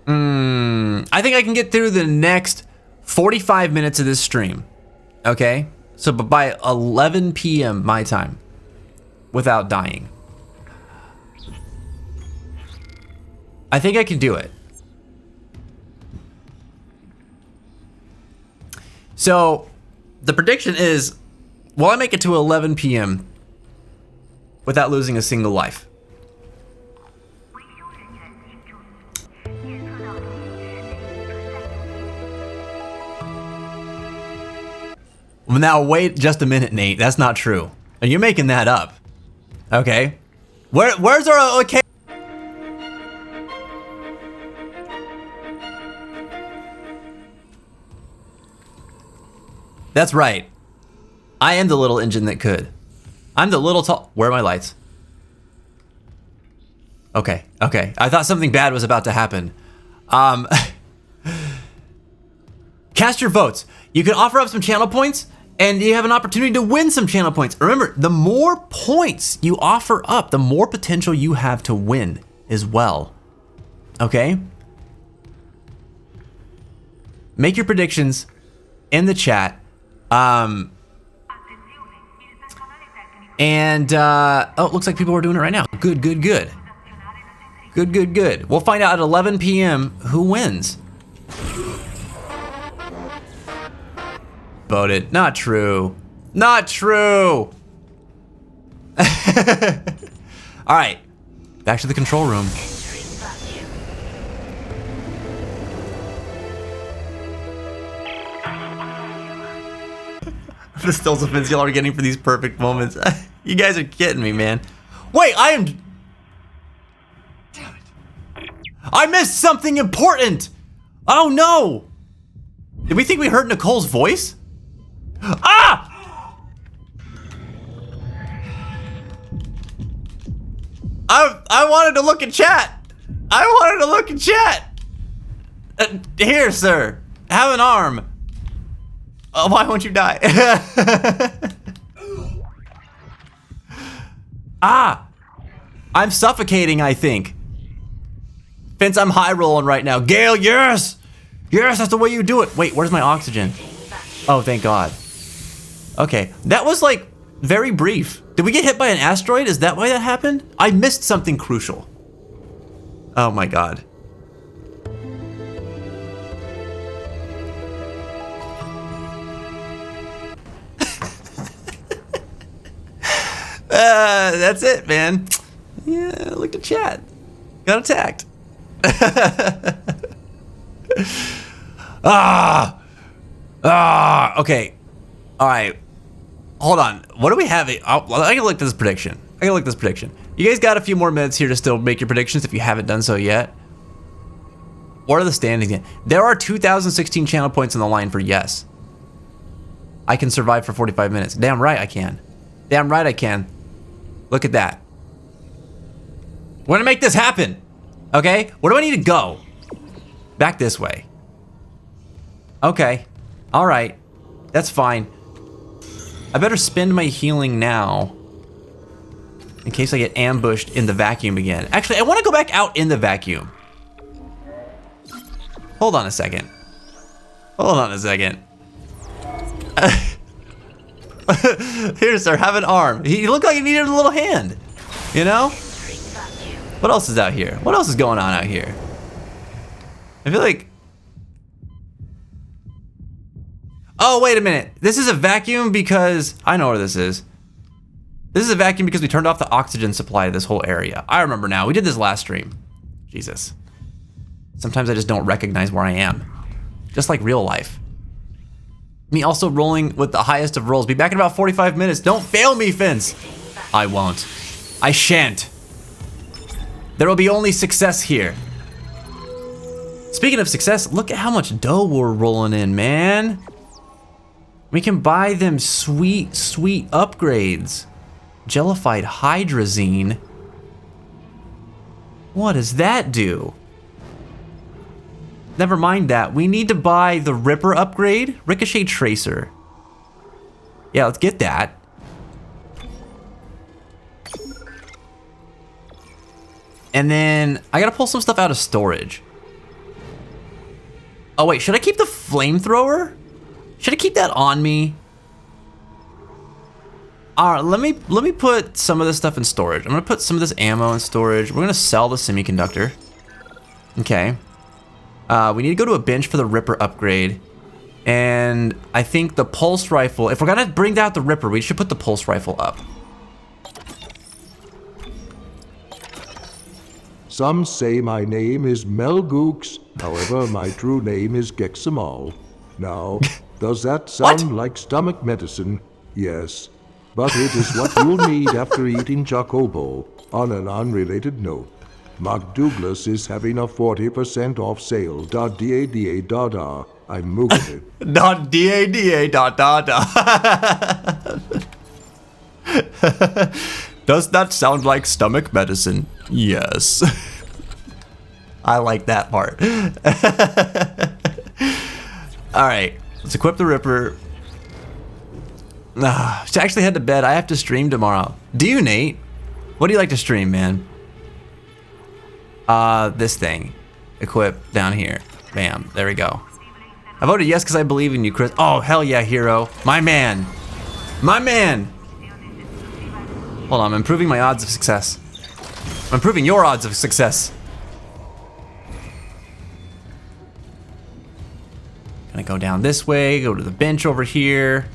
I think I can get through the next 45 minutes of this stream. Okay? So by 11 p.m. my time without dying. I think I can do it. So the prediction is, will I make it to 11 p.m. without losing a single life? Now wait just a minute, Nate. That's not true. And you're making that up. Okay. Where's our okay? That's right. I am the little engine that could. I'm the little tall. Where are my lights? Okay. I thought something bad was about to happen. Cast your votes. You can offer up some channel points, and you have an opportunity to win some channel points. Remember, the more points you offer up, the more potential you have to win as well. Okay? Make your predictions in the chat. Oh, it looks like people are doing it right now. Good. We'll find out at 11 p.m. who wins. boated. Not true. Not true. All right, back to the control room. The stills of Vince y'all are getting for these perfect moments. You guys are kidding me, man. Wait, I missed something important. Oh no. Did we think we heard Nicole's voice? Ah! I wanted to look at chat. Here, sir. Have an arm. Oh, why won't you die? I'm suffocating, I think. Vince, I'm high rolling right now. Gale, yes! Yes, that's the way you do it. Wait, where's my oxygen? Oh, thank God. Okay, that was like very brief. Did we get hit by an asteroid? Is that why that happened? I missed something crucial. Oh my God. That's it, man. Yeah, look at chat. Got attacked. Okay. All right. Hold on. What do we have? I gotta look at this prediction. You guys got a few more minutes here to still make your predictions if you haven't done so yet. What are the standings again? There are 2,016 channel points on the line for yes. I can survive for 45 minutes. Damn right I can. Damn right I can. Look at that. We're gonna make this happen. Okay? Where do I need to go? Back this way. Okay. Alright. That's fine. I better spend my healing now. In case I get ambushed in the vacuum again. Actually, I want to go back out in the vacuum. Hold on a second. Here, sir, have an arm. He looked like he needed a little hand. You know? What else is out here? What else is going on out here? I feel like... Oh, wait a minute. This is a vacuum because... I know where this is. This is a vacuum because we turned off the oxygen supply to this whole area. I remember now. We did this last stream. Jesus. Sometimes I just don't recognize where I am. Just like real life. Me also rolling with the highest of rolls. Be back in about 45 minutes. Don't fail me, Vince. I won't. I shan't. There will be only success here. Speaking of success, look at how much dough we're rolling in, man. We can buy them sweet, sweet upgrades. Jellified hydrazine. What does that do? Never mind that. We need to buy the Ripper upgrade. Ricochet Tracer. Yeah, let's get that. And then I gotta pull some stuff out of storage. Oh wait, should I keep the flamethrower? Should I keep that on me? All right, let me put some of this stuff in storage. I'm gonna put some of this ammo in storage. We're gonna sell the semiconductor. Okay. We need to go to a bench for the Ripper upgrade. And I think the pulse rifle, if we're gonna bring out the Ripper, we should put the pulse rifle up. Some say my name is Mel Gooks, however, my true name is Gexamal. Now, does that sound like stomach medicine? Yes. But it is what you'll need after eating Chocobo. On an unrelated note, Mark Douglas is having a 40% off sale. .da. I'm moving it. .da. Does that sound like stomach medicine? Yes. I like that part. All right, let's equip the Ripper. She actually head to bed. I have to stream tomorrow. Do you, Nate? What do you like to stream, man? This thing. Equip down here. Bam. There we go. I voted yes because I believe in you, Chris. Oh, hell yeah, hero. My man. My man. Hold on, I'm improving my odds of success. I'm improving your odds of success. Gonna go down this way, go to the bench over here.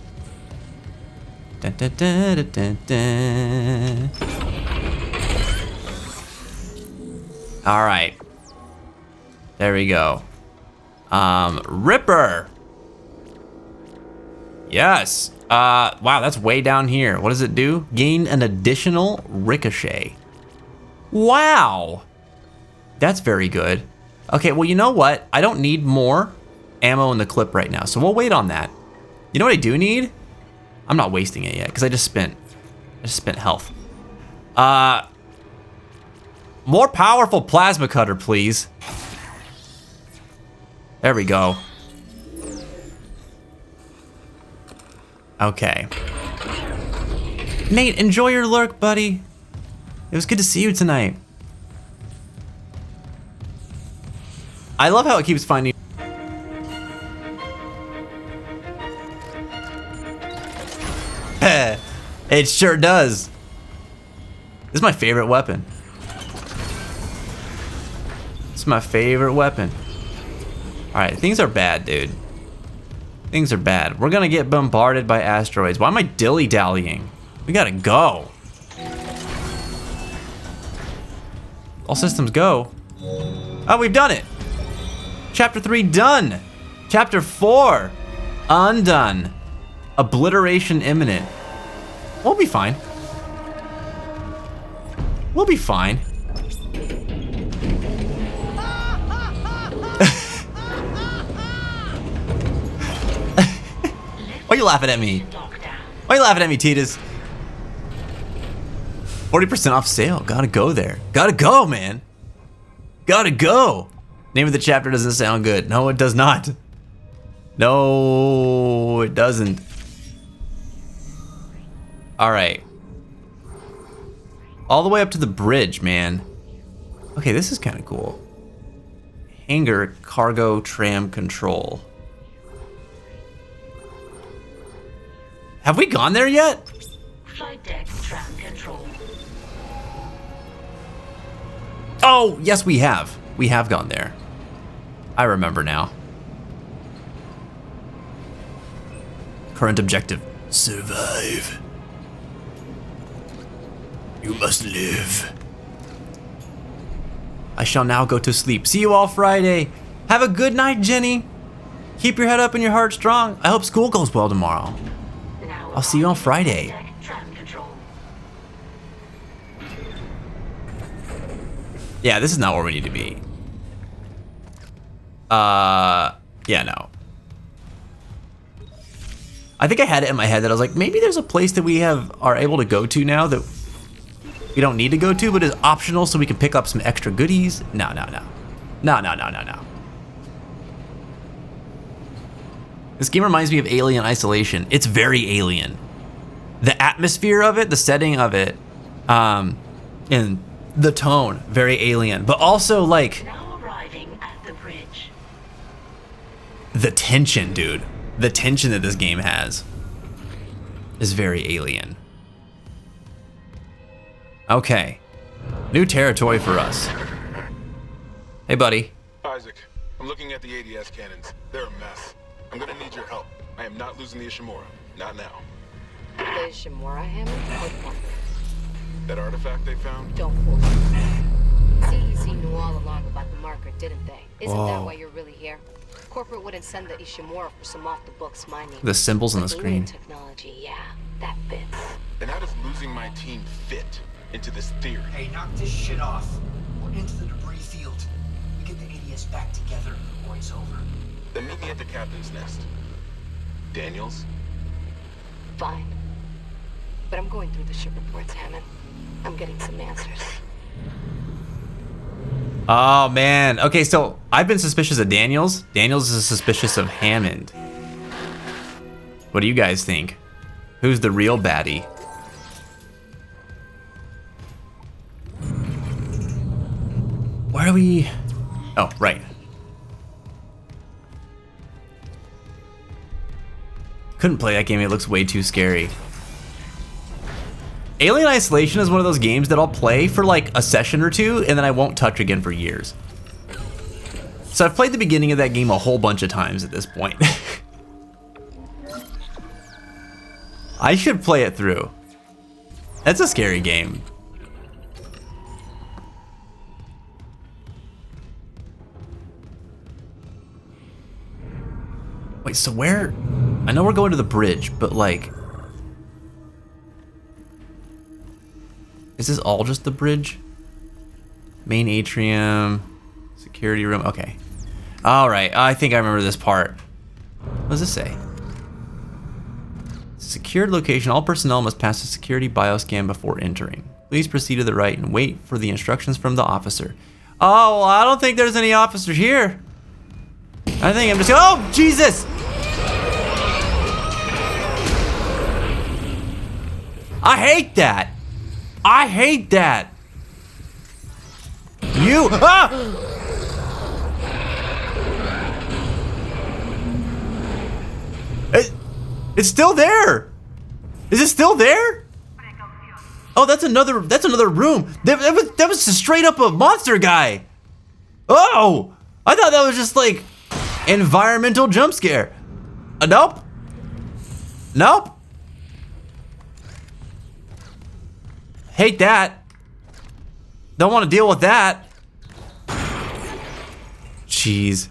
Dun, dun, dun, dun, dun, dun. All right. There we go. Ripper. Yes. Wow, that's way down here. What does it do? Gain an additional ricochet. Wow. That's very good. Okay, well, you know what? I don't need more ammo in the clip right now, so we'll wait on that. You know what I do need? I'm not wasting it yet, because I just spent health. More powerful plasma cutter, please. There we go. Okay. Nate, enjoy your lurk, buddy. It was good to see you tonight. I love how it keeps finding. It sure does. This is my favorite weapon. This is my favorite weapon. Alright, things are bad, dude. Things are bad. We're gonna get bombarded by asteroids. Why am I dilly-dallying? We gotta go. All systems go. Oh, we've done it. Chapter 3 done. Chapter 4 undone. Obliteration imminent. We'll be fine. We'll be fine. Why are you laughing at me? Why are you laughing at me, Titus? 40% off sale. Gotta go there. Gotta go, man. Gotta go. Name of the chapter doesn't sound good. No, it does not. No, it doesn't. All right. All the way up to the bridge, man. Okay, this is kind of cool. Hangar cargo tram control. Have we gone there yet? Flight deck tram control. Oh, yes, we have. We have gone there. I remember now. Current objective. Survive. You must live. I shall now go to sleep. See you all Friday. Have a good night, Jenny. Keep your head up and your heart strong. I hope school goes well tomorrow. I'll see you on Friday. Yeah, this is not where we need to be. Yeah, no. I think I had it in my head that I was like, maybe there's a place that we are able to go to now that we don't need to go to, but is optional so we can pick up some extra goodies. No. This game reminds me of Alien Isolation. It's very alien. The atmosphere of it, the setting of it, and the tone, very alien. But also like Now arriving at the bridge. The tension, dude. The tension that this game has is very alien. Okay. New territory for us. Hey, buddy. Isaac, I'm looking at the ADS cannons. They're a mess. I'm gonna need your help. I am not losing the Ishimura. Not now. The Ishimura hammer? What one? That artifact they found? Don't fool me. CEC knew all along about the marker, didn't they? Isn't that why you're really here? Corporate wouldn't send the Ishimura for some off-the-books mining. The symbols on the screen. Technology, yeah, that fits. And how does losing my team fit into this theory? Hey, knock this shit off. We're into the debris field. We get the ADS back together, or it's over. Then meet me at the captain's nest. Daniels? Fine. But I'm going through the ship reports, Hammond. I'm getting some answers. Oh, man. Okay, so I've been suspicious of Daniels. Daniels is suspicious of Hammond. What do you guys think? Who's the real baddie? Where are we? Oh, right. Couldn't play that game. It looks way too scary. Alien Isolation is one of those games that I'll play for like a session or two and then I won't touch again for years. So I've played the beginning of that game a whole bunch of times at this point. I should play it through. That's a scary game. Wait, so where? I know we're going to the bridge, but like, is this all just the bridge? Main atrium, security room, okay. All right, I think I remember this part. What does this say? Secured location, all personnel must pass a security bioscan before entering. Please proceed to the right and wait for the instructions from the officer. Oh, I don't think there's any officer here. I think I'm just, oh, Jesus! I hate that. I hate that. You, It's still there. Is it still there? Oh, that's another room. That was just straight up a monster guy. Oh, I thought that was just like environmental jump scare. Nope. Nope. Hate that. Don't want to deal with that. Jeez.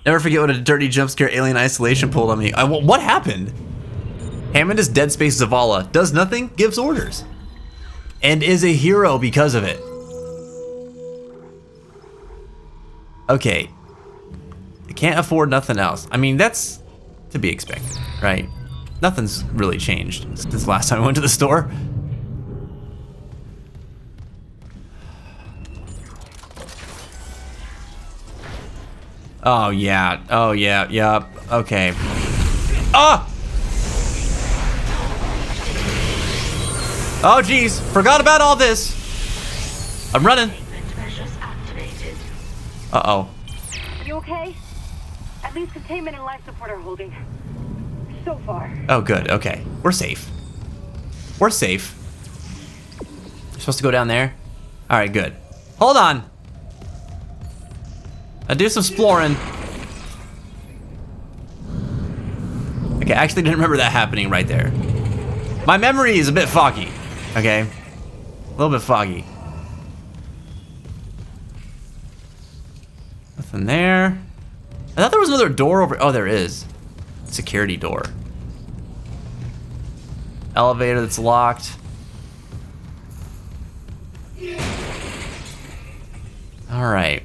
Never forget what a dirty jump scare Alien Isolation pulled on me. What happened? Hammond is Dead Space Zavala. Does nothing, gives orders. And is a hero because of it. Okay. I can't afford nothing else. I mean, that's to be expected, right? Nothing's really changed since last time I went to the store. Oh yeah, yep, okay. Ah! Oh geez, forgot about all this. I'm running. Uh-oh. You okay? At least containment and life support are holding. So far. Oh good, okay. We're safe. We're safe. You're supposed to go down there? Alright, good. Hold on. I do some exploring. Okay, I actually didn't remember that happening right there. My memory is a bit foggy, okay? A little bit foggy. Nothing there. I thought there was another door over, oh there is. Security door. Elevator that's locked. All right.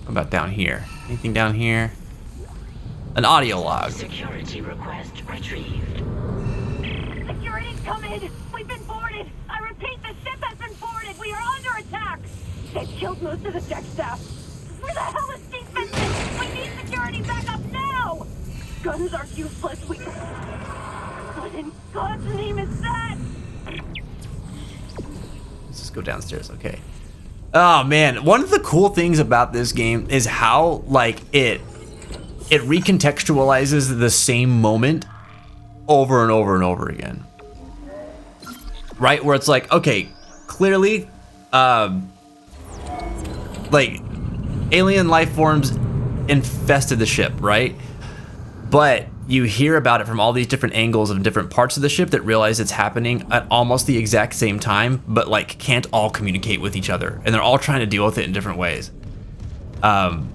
What about down here? Anything down here? An audio log. Security request retrieved. Security's come in! We've been boarded! I repeat, the ship has been boarded! We are under attack! They've killed most of the deck staff! Where the hell is Steve Vincent? We need security backup now! Guns are useless, what in God's name is that? Let's just go downstairs, okay. Oh man, one of the cool things about this game is how like it recontextualizes the same moment over and over and over again. Right, where it's like, okay, clearly like alien life forms infested the ship, right? But you hear about it from all these different angles of different parts of the ship that realize it's happening at almost the exact same time, but like can't all communicate with each other. And they're all trying to deal with it in different ways. And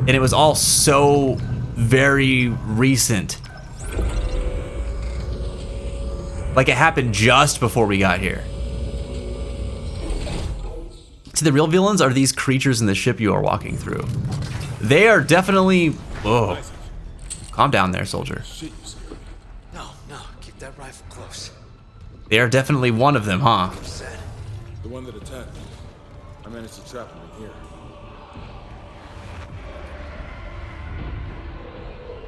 it was all so very recent. Like it happened just before we got here. See, the real villains are these creatures in the ship you are walking through. They are definitely, whoa. Calm down there, soldier. No, keep that rifle close. They are definitely one of them, huh? The one that attacked me. I managed to trap him in here.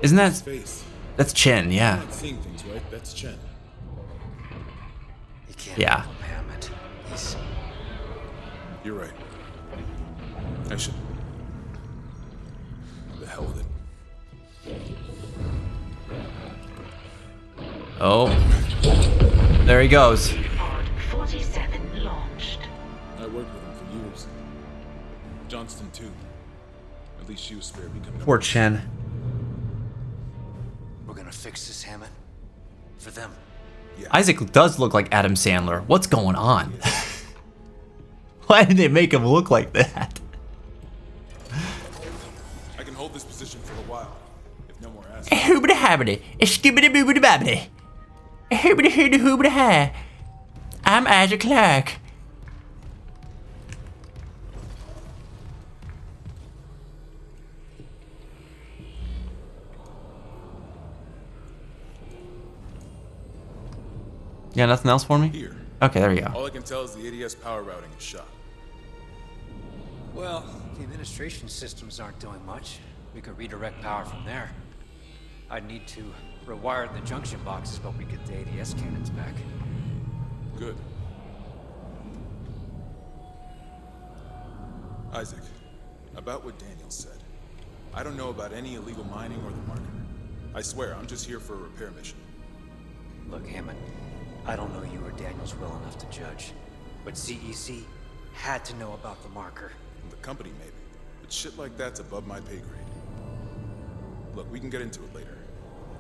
Isn't that... Space. That's Chen, yeah. You're not seeing things, right? That's Chen. You can't Yeah. Hammond. You're right. I should. The hell with it. Oh. There he goes. Pod 47 launched. I worked with him for years. atmosphere becoming... Poor Chen. We're gonna fix this, Hammond. For them. Isaac does look like Adam Sandler. What's going on? Why did they make him look like that? I can hold this position for a while, if no more asks. Hoobity habbity, skibbity boobity babbity. Hoobity hoobity hoobity ha. I'm Isaac Clarke. Yeah, nothing else for me? Here. Okay, there we go. All I can tell is the ADS power routing is shot. Well, the administration systems aren't doing much. We could redirect power from there. I'd need to rewire the junction boxes, but we get the ADS cannons back. Good. Isaac, about what Daniel said. I don't know about any illegal mining or the marker. I swear, I'm just here for a repair mission. Look, Hammond, I don't know you or Daniels well enough to judge, but CEC had to know about the marker. The company, maybe. But shit like that's above my pay grade. Look, we can get into it later.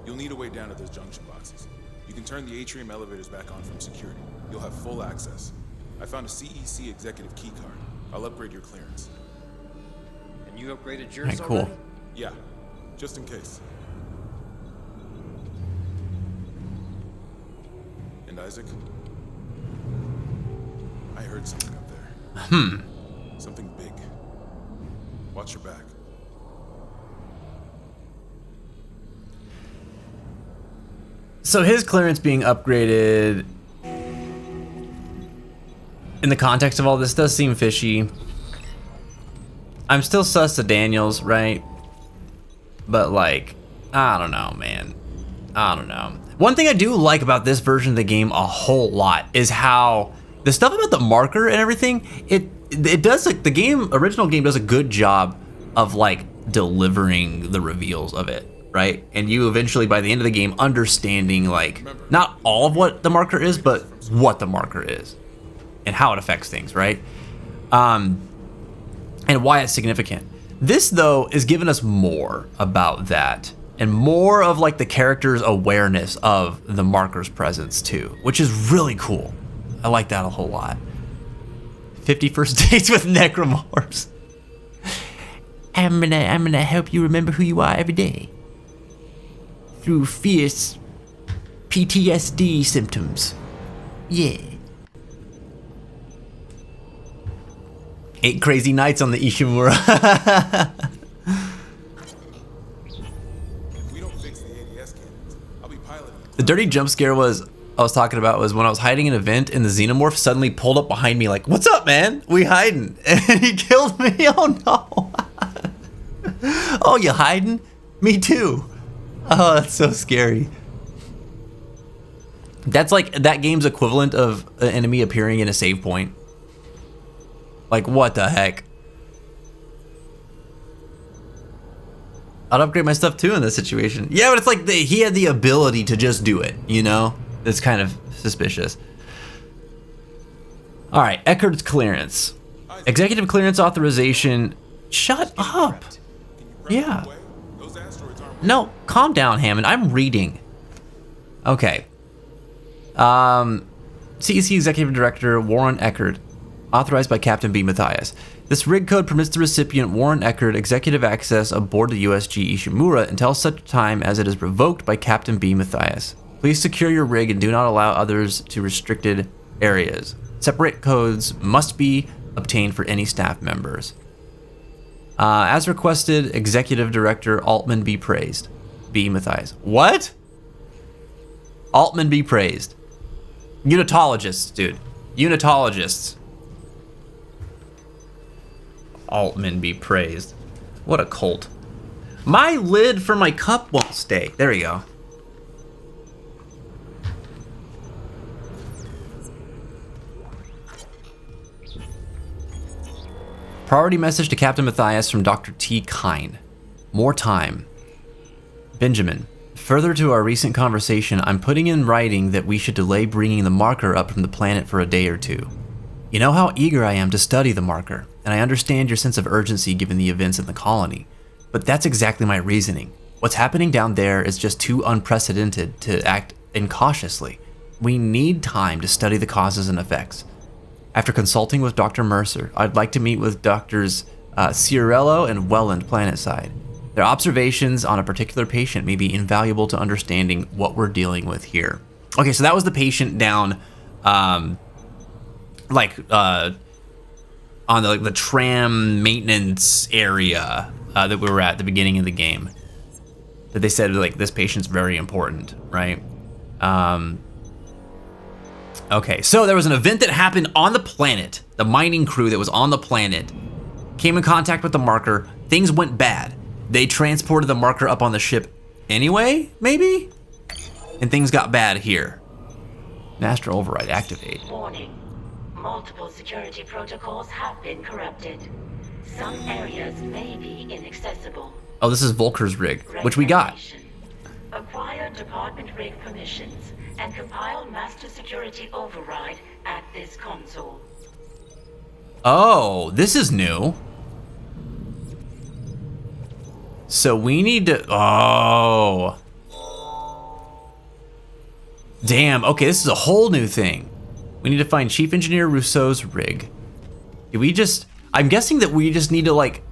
You'll need a way down to those junction boxes. You can turn the atrium elevators back on from security. You'll have full access. I found a CEC executive key card. I'll upgrade your clearance. And you upgraded yours cool. already? Yeah, just in case. And Isaac, I heard something up there. Something big. Watch your back. So his clearance being upgraded in the context of all this does seem fishy. I'm still sus to Daniels, right? But like, I don't know, man. I don't know. One thing I do like about this version of the game a whole lot is how the stuff about the marker and everything, it does, like, the original game does a good job of like delivering the reveals of it, right? And you eventually, by the end of the game, understanding like not all of what the marker is, but what the marker is and how it affects things, right? And why it's significant. This, though, is giving us more about that and more of like the character's awareness of the marker's presence too, which is really cool. I like that a whole lot. 50 first dates with necromorphs. I'm gonna help you remember who you are every day through fierce PTSD symptoms. Yeah. 8 crazy nights on the Ishimura. If we don't fix the ADS cannons, I'll be piloting. The dirty jump scare I was talking about was when I was hiding in an event and the xenomorph suddenly pulled up behind me like, "What's up, man? We hiding?" And he killed me. Oh no. Oh, you hiding? Me too. Oh, that's so scary. That's like that game's equivalent of an enemy appearing in a save point. Like, what the heck? I'd upgrade my stuff too in this situation. Yeah, but it's like he had the ability to just do it, you know? It's kind of suspicious. All right, Eckerd's clearance. Executive clearance authorization. Shut up. Yeah. No, calm down, Hammond. I'm reading. Okay. CEC Executive Director Warren Eckerd. Authorized by Captain B. Mathias. This rig code permits the recipient, Warren Eckerd, executive access aboard the USG Ishimura until such time as it is revoked by Captain B. Mathias. Please secure your rig and do not allow others to restricted areas. Separate codes must be obtained for any staff members. As requested, Executive Director Altman be praised. B. Mathias. What? Altman be praised. Unitologists, dude. Unitologists. Altman be praised. What a cult. My lid for my cup won't stay. There we go. Priority message to Captain Mathias from Dr. T. Kine. More time. Benjamin. Further to our recent conversation, I'm putting in writing that we should delay bringing the marker up from the planet for a day or two. You know how eager I am to study the marker, and I understand your sense of urgency given the events in the colony. But that's exactly my reasoning. What's happening down there is just too unprecedented to act incautiously. We need time to study the causes and effects. After consulting with Dr. Mercer, I'd like to meet with Drs. Ciarello and Welland Planetside. Their observations on a particular patient may be invaluable to understanding what we're dealing with here. Okay, so that was the patient down, on the tram maintenance area that we were at the beginning of the game. That they said like this patient's very important, right? Okay, so there was an event that happened on the planet. The mining crew that was on the planet came in contact with the marker. Things went bad. They transported the marker up on the ship anyway, maybe? And things got bad here. Master override activate. Warning. Multiple security protocols have been corrupted. Some areas may be inaccessible. Oh, this is Volker's rig, which we got. Acquire department rig permissions and compile master security override at this console. Oh, this is new. So we need to, oh. Damn, okay, this is a whole new thing. We need to find Chief Engineer Rousseau's rig. Do we just, I'm guessing that we just need to like,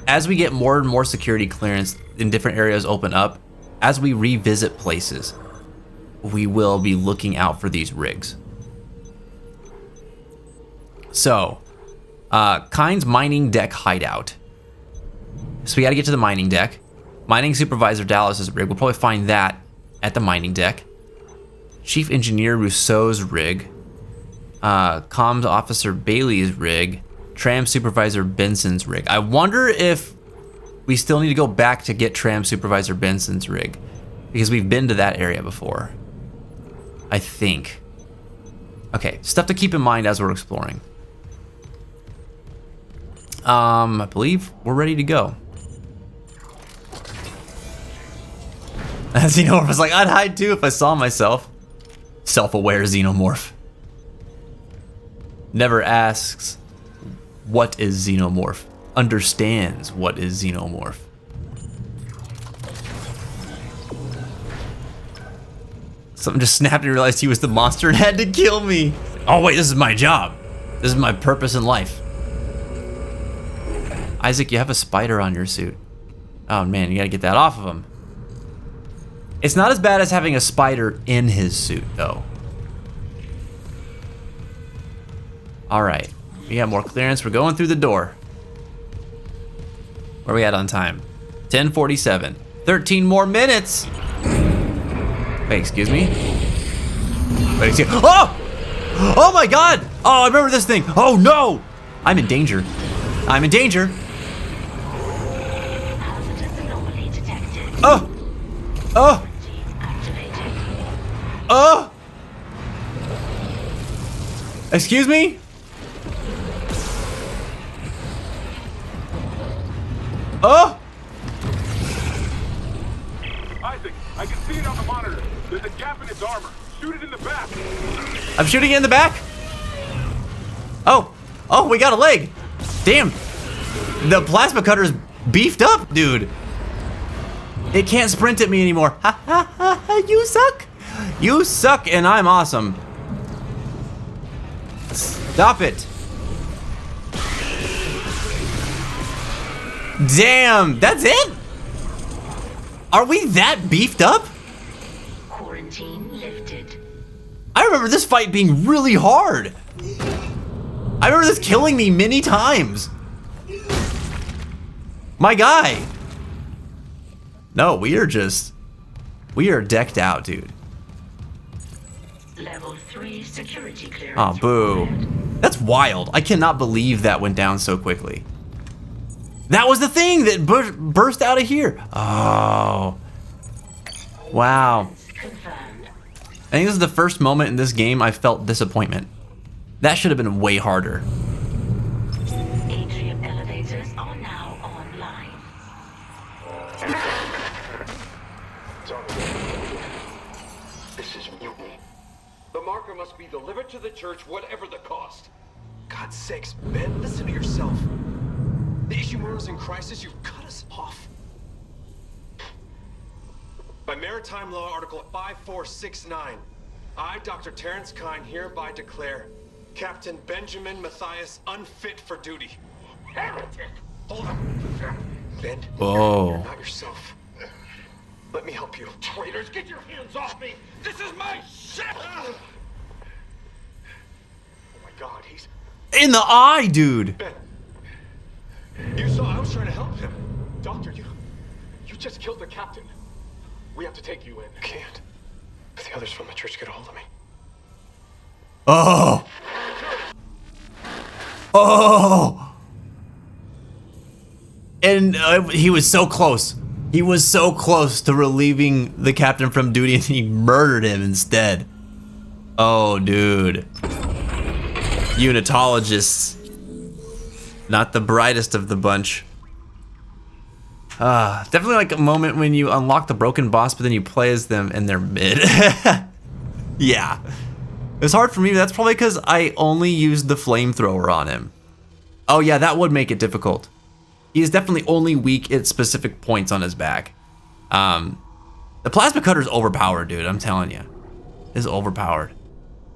as we get more and more security clearance in different areas open up, as we revisit places, we will be looking out for these rigs. So, Kyne's mining deck hideout. So we gotta get to the mining deck. Mining Supervisor Dallas's rig, we'll probably find that at the mining deck. Chief Engineer Rousseau's rig. Comms Officer Bailey's rig. Tram Supervisor Benson's rig. I wonder if we still need to go back to get Tram Supervisor Benson's rig, because we've been to that area before. I think. Okay, stuff to keep in mind as we're exploring. I believe we're ready to go. Xenomorph was like, I'd hide too if I saw myself. Self-aware Xenomorph. Never asks, what is Xenomorph? Understands what is Xenomorph. Something just snapped and realized he was the monster and had to kill me. Oh wait, this is my job. This is my purpose in life. Isaac, you have a spider on your suit. Oh man, you gotta get that off of him. It's not as bad as having a spider in his suit though. All right, we got more clearance. We're going through the door. Where are we at on time? 10:47. 13 more minutes. Wait, excuse me? Wait, excuse me. Oh! Oh my God! Oh, I remember this thing. Oh no! I'm in danger. I'm in danger. Oh! Oh! Oh! Excuse me? Oh! Isaac, I can see it on the monitor. There's a gap in its armor. Shoot it in the back. I'm shooting it in the back? Oh. Oh, we got a leg. Damn. The plasma cutter's beefed up, dude. It can't sprint at me anymore. Ha ha ha ha, you suck. You suck and I'm awesome. Stop it. Damn, that's it? Are we that beefed up? Quarantine lifted. I remember this fight being really hard. I remember this killing me many times. My guy. No, we are decked out, dude. Level 3 security clearance. Oh, boo. That's wild. I cannot believe that went down so quickly. That was the thing that burst out of here. Oh. Wow. I think this is the first moment in this game I felt disappointment. That should have been way harder. Atrium elevators are now online. This is mutiny. The marker must be delivered to the church, whatever the cost. God's sakes, Ben, listen to yourself. The Ishimura's in crisis, you've cut us off. By Maritime Law Article 5469, I, Dr. Terrence Kine, hereby declare Captain Benjamin Matthias unfit for duty. Heretic! Hold on. Ben, Whoa. you're not yourself. Let me help you. Traitors, get your hands off me! This is my ship! Oh my god, he's... In the eye, dude! Ben, you saw I was trying to help him. Doctor, you just killed the captain. We have to take you in. I can't. If the others from the church get a hold of me. Oh! Oh! And he was so close. He was so close to relieving the captain from duty, and he murdered him instead. Oh, dude. Unitologists. Not the brightest of the bunch. Definitely like a moment when you unlock the broken boss, but then you play as them and they're mid. Yeah. It was hard for me, but that's probably because I only used the flamethrower on him. Oh yeah, that would make it difficult. He is definitely only weak at specific points on his back. The plasma cutter's overpowered, dude, I'm telling you. It's overpowered.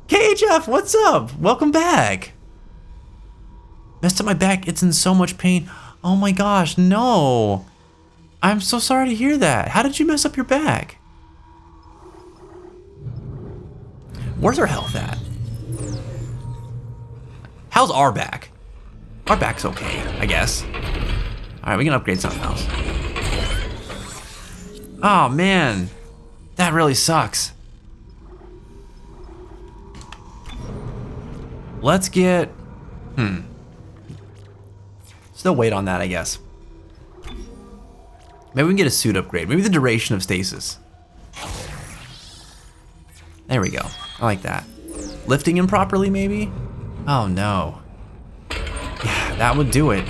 KHF, what's up? Welcome back. Messed up my back, it's in so much pain. Oh my gosh, no. I'm so sorry to hear that. How did you mess up your back? Where's our health at? How's our back? Our back's okay, I guess. Alright, we can upgrade something else. Oh man, that really sucks. Let's get... Still wait on that, I guess. Maybe we can get a suit upgrade. Maybe the duration of stasis. There we go. I like that. Lifting him properly, maybe? Oh no. Yeah, that would do it.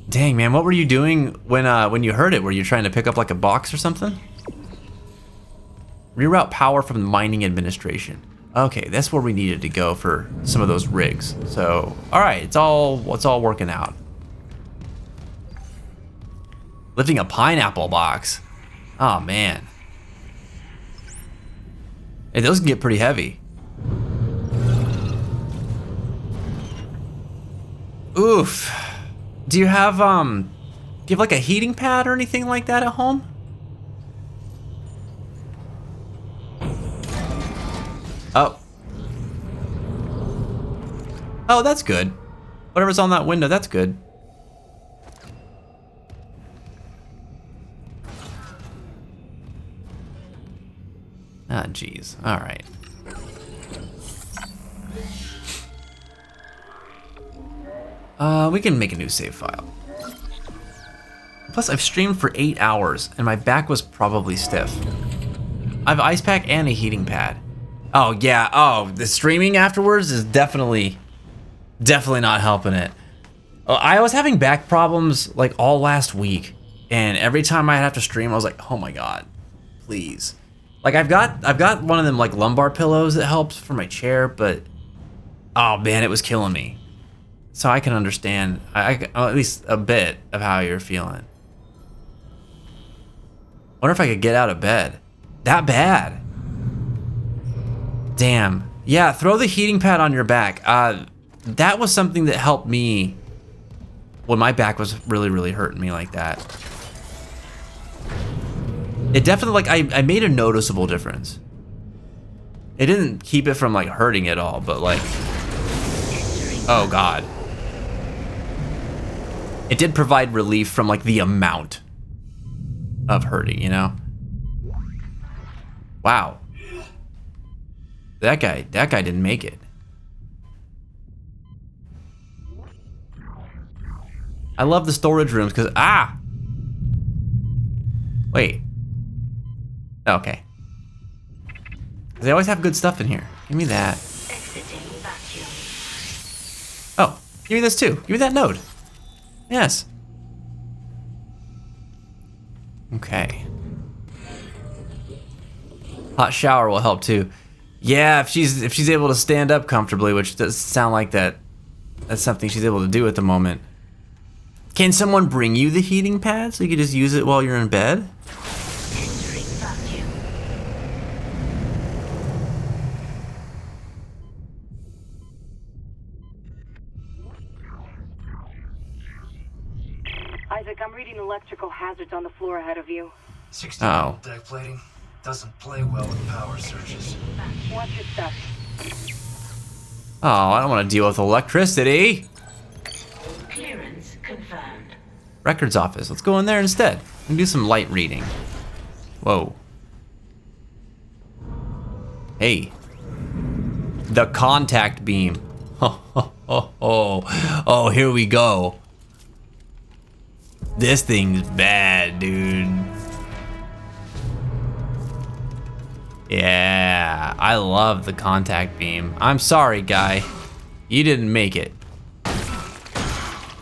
Dang, man, what were you doing when you heard it? Were you trying to pick up like a box or something? Reroute power from the mining administration. Okay, that's where we needed to go for some of those rigs. So, all right, it's all working out. Lifting a pineapple box. Oh man. Hey, those can get pretty heavy. Oof. Do you have like a heating pad or anything like that at home? Oh. Oh, that's good. Whatever's on that window, that's good. Ah, jeez. All right. We can make a new save file. Plus, I've streamed for 8 hours, and my back was probably stiff. I have ice pack and a heating pad. Oh yeah, oh, the streaming afterwards is definitely not helping it. I was having back problems like all last week, and every time I'd have to stream, I was like, oh my god, please. Like I've got one of them like lumbar pillows that helps for my chair, but oh man, it was killing me. So I can understand, at least a bit of how you're feeling. Wonder if I could get out of bed. That bad. Damn. Yeah, throw the heating pad on your back. That was something that helped me when my back was really, really hurting me like that. It definitely, like, I made a noticeable difference. It didn't keep it from, like, hurting at all, but, like, oh, God. It did provide relief from, like, the amount of hurting, you know? Wow. That guy didn't make it. I love the storage rooms because, wait. Okay. They always have good stuff in here. Give me that. Oh, give me this too. Give me that node. Yes. Okay. Hot shower will help too. Yeah, if she's able to stand up comfortably, which does sound like that's something she's able to do at the moment. Can someone bring you the heating pad so you can just use it while you're in bed? electrical hazards on the floor ahead of you. 60 deck plating doesn't play well with power surges. Watch your step. Oh, I don't want to deal with electricity. Clearance confirmed. Records office. Let's go in there instead and do some light reading. Whoa. Hey. The contact beam. Oh, here we go. This thing's bad, dude. Yeah, I love the contact beam. I'm sorry, guy. You didn't make it.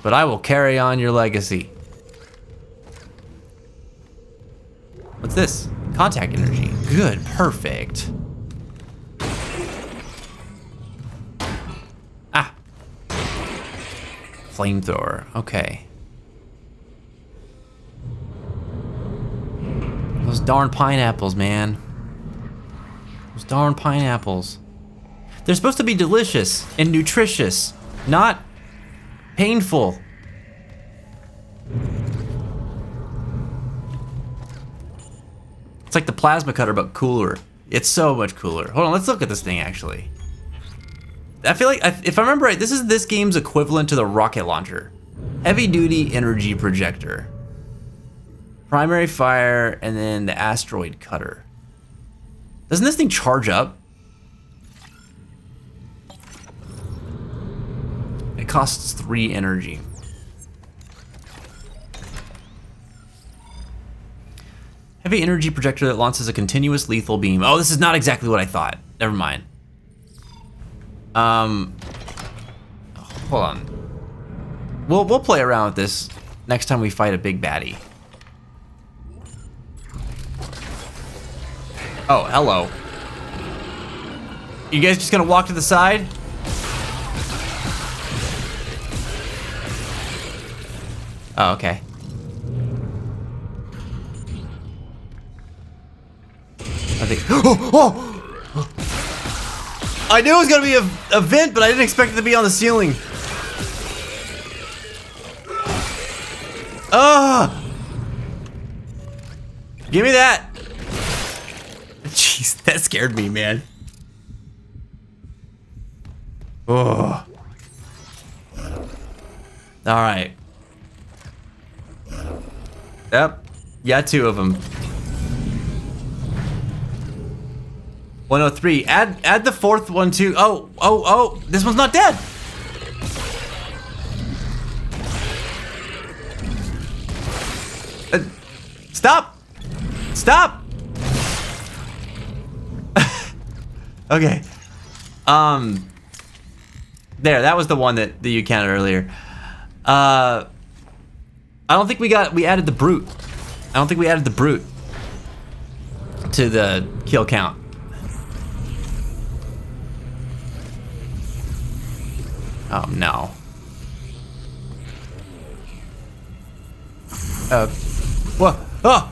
But I will carry on your legacy. What's this? Contact energy. Good, perfect. Ah. Flamethrower, okay. Those darn pineapples, man. Those darn pineapples. They're supposed to be delicious and nutritious, not painful. It's like the plasma cutter, but cooler. It's so much cooler. Hold on, let's look at this thing actually. I feel like, if I remember right, this is this game's equivalent to the rocket launcher. Heavy duty energy projector. Primary fire, and then the asteroid cutter. Doesn't this thing charge up? It costs 3 energy. Heavy energy projector that launches a continuous lethal beam. Oh, this is not exactly what I thought. Never mind. Hold on. We'll play around with this next time we fight a big baddie. Oh, hello. You guys just gonna walk to the side? Oh, okay. I think. Oh! I knew it was gonna be a vent, but I didn't expect it to be on the ceiling. Ah! Give me that. Jeez, that scared me, man. Oh. All right. Yep. Yeah, 2 of them. 103. Add the 4th one too. Oh. This one's not dead. Stop. Stop. Okay. There, that was the one that you counted earlier. I don't think we added the brute. I don't think we added the brute to the kill count. Oh no. What? Oh!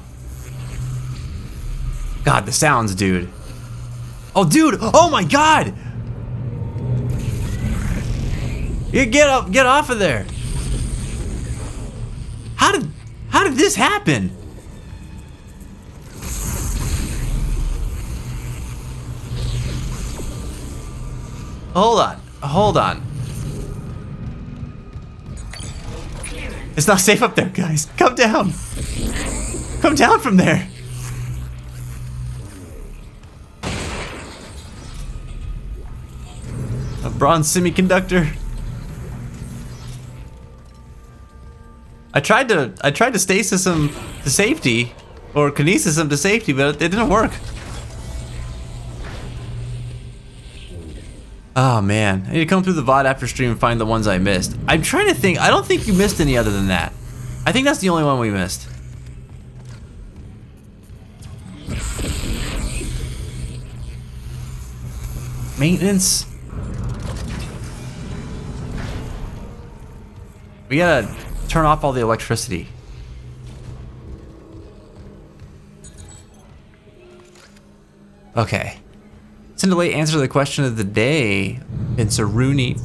God, the sounds, dude. Oh, dude! Oh my God! You get off of there! How did this happen? Hold on. It's not safe up there, guys. Come down. Come down from there. A bronze semiconductor. I tried to stasis him to safety, or kinesis him to safety, but it didn't work. Oh man, I need to come through the VOD after stream and find the ones I missed. I'm trying to think. I don't think you missed any other than that. I think that's the only one we missed. Maintenance. We gotta turn off all the electricity. Okay. Cinderlay, answer the question of the day. Vince-a-Rooney.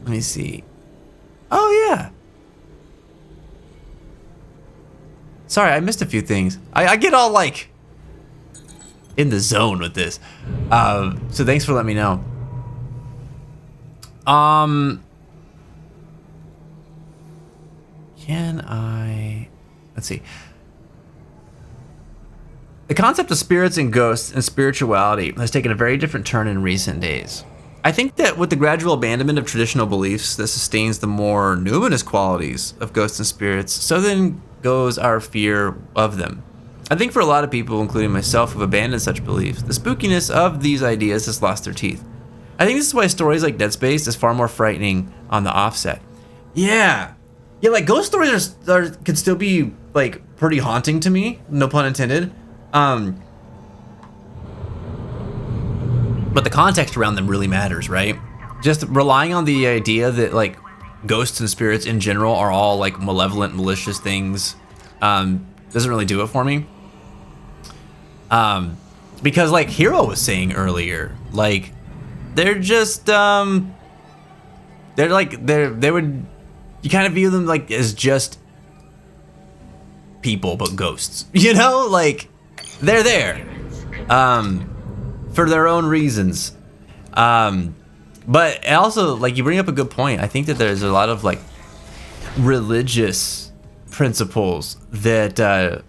Let me see. Oh yeah. Sorry, I missed a few things. I get all like in the zone with this. So thanks for letting me know. Can I... Let's see. The concept of spirits and ghosts and spirituality has taken a very different turn in recent days. I think that with the gradual abandonment of traditional beliefs that sustains the more numinous qualities of ghosts and spirits, so then goes our fear of them. I think for a lot of people, including myself, who've abandoned such beliefs, the spookiness of these ideas has lost their teeth. I think this is why stories like Dead Space is far more frightening on the offset. Yeah, like ghost stories could still be like pretty haunting to me, no pun intended. But the context around them really matters, right? Just relying on the idea that like ghosts and spirits in general are all like malevolent, malicious things doesn't really do it for me. Because like Hero was saying earlier, like they're just you kind of view them like as just people but ghosts, you know, like they're there for their own reasons. But also, like, you bring up a good point. I think that there's a lot of like religious principles that